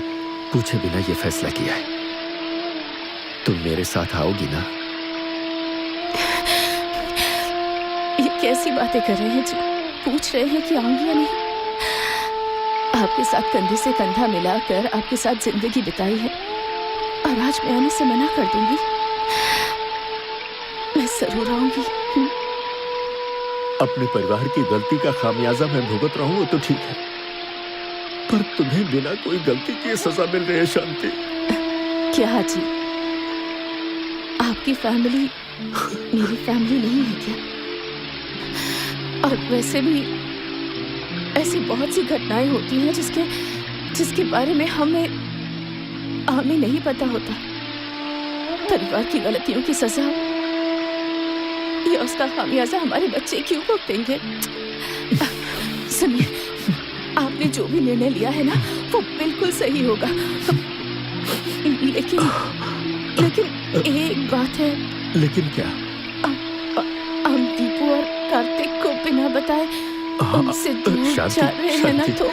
पूछे बिना ये फैसला किया है। तुम मेरे साथ आओगी ना? ये कैसी बातें कर रहे हैं जी? पूछ रहे हैं कि आऊंगी या नहीं? आपके साथ कंधे से कंधा मिलाकर आपके साथ जिंदगी बिताई है और आज मैं आने से मना कर दूंगी? मैं जरूर आऊंगी। अपने परिवार की गलती का खामियाजा मैं भुगत रहा हूं, वो तो ठीक है, पर तुम्हें बिना कोई गलती के सजा मिल रही है शांति। क्या जी, आपकी फैमिली मेरी फैमिली नहीं है क्या? और वैसे भी ऐसी बहुत सी घटनाएं होती हैं जिसके बारे में हमें नहीं पता होता। परिवार की गलतियों की सजा या उसका खामियाजा हमारे बच्चे क्यों भुगतेंगे? सुनिए, आपने जो भी निर्णय लिया है ना, वो बिल्कुल सही होगा। लेकिन एक बात है। लेकिन क्या? हम दीपू और कार्तिक को बिना बताए उनसे दूर जा रहे हैं ना, तो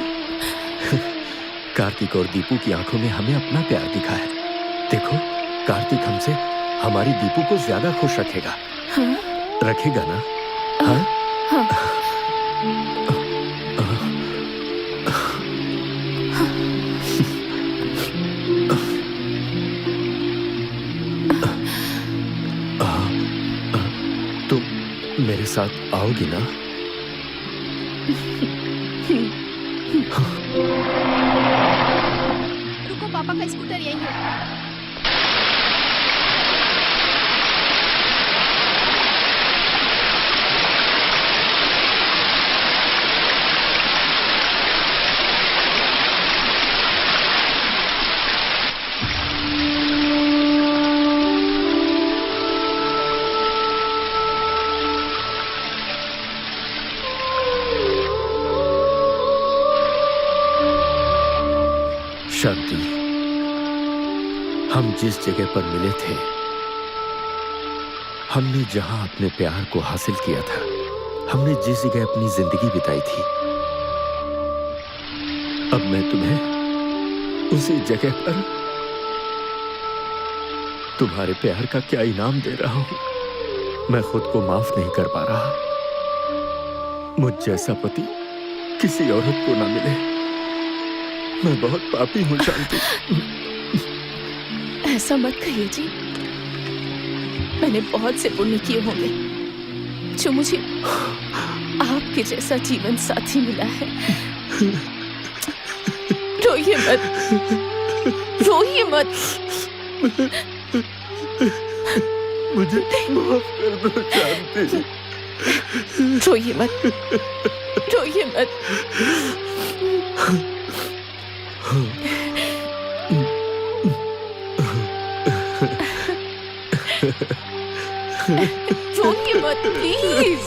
कार्तिक और दीपू की आंखों में हमें अपना प्यार दिखा है। देखो, कार्तिक हमसे हमारी दीपू को ज्यादा खुश रखेगा। हाँ? रखेगा ना? हाँ? हाँ। तुम मेरे साथ आओगी ना? रुको, पापा का स्कूटर यही है। शांति, हम जिस जगह पर मिले थे, हमने जहां अपने प्यार को हासिल किया था, हमने जिस जगह अपनी जिंदगी बिताई थी, अब मैं तुम्हें उसी जगह पर तुम्हारे प्यार का क्या इनाम दे रहा हूं। मैं खुद को माफ नहीं कर पा रहा। मुझ जैसा पति किसी औरत को ना मिले। मैं बहुत पापी हूँ शांति। ऐसा मत कहिए जी। मैंने बहुत से पुण्य किए होंगे जो मुझे आपके जैसा जीवन साथी मिला है। रोइए मत, रोइए मत। मुझे माफ कर दो शांति। रोइए मत, रोइए मत। रोके मत प्लीज।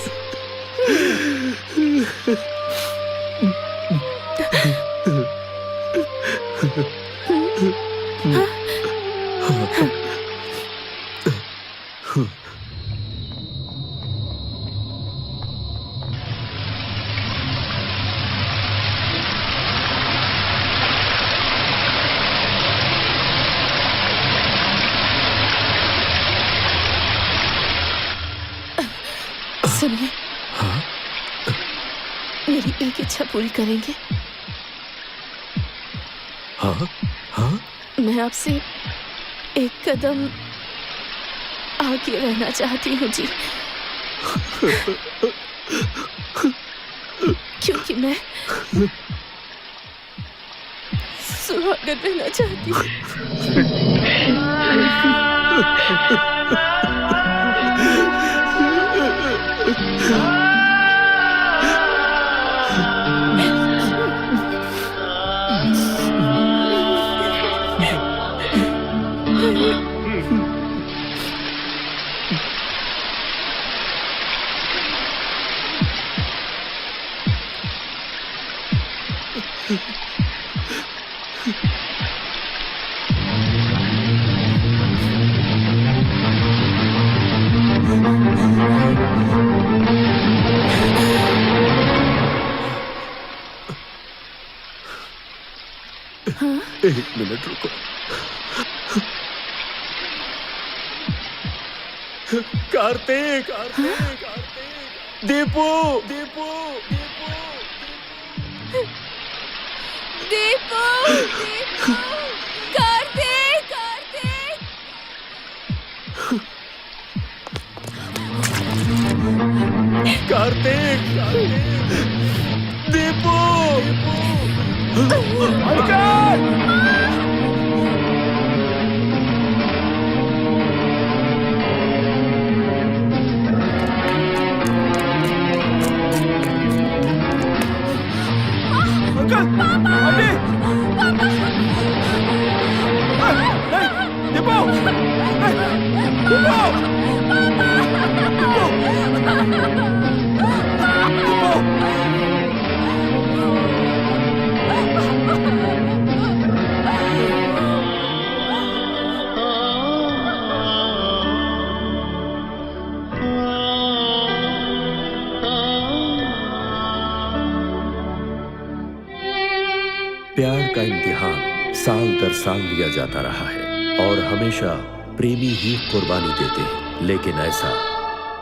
सुनिए, मेरी एक इच्छा पूरी करेंगे? हाँ हाँ, मैं आपसे एक कदम आगे रहना चाहती हूँ जी, क्योंकि मैं सुहागन रहना चाहती हूँ। एक मिनट रुको। कार्तिक, दीपू, दीपू, दीपू, कार्तिक, कार्तिक, दीपू, प्यार का इम्तिहान साल दर साल लिया जाता रहा है और हमेशा प्रेमी ही कुर्बानी देते हैं, लेकिन ऐसा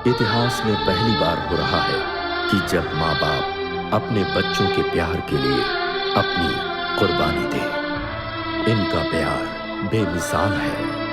इतिहास में पहली बार हो रहा है कि जब माँ बाप अपने बच्चों के प्यार के लिए अपनी कुर्बानी दे। इनका प्यार बेमिसाल है।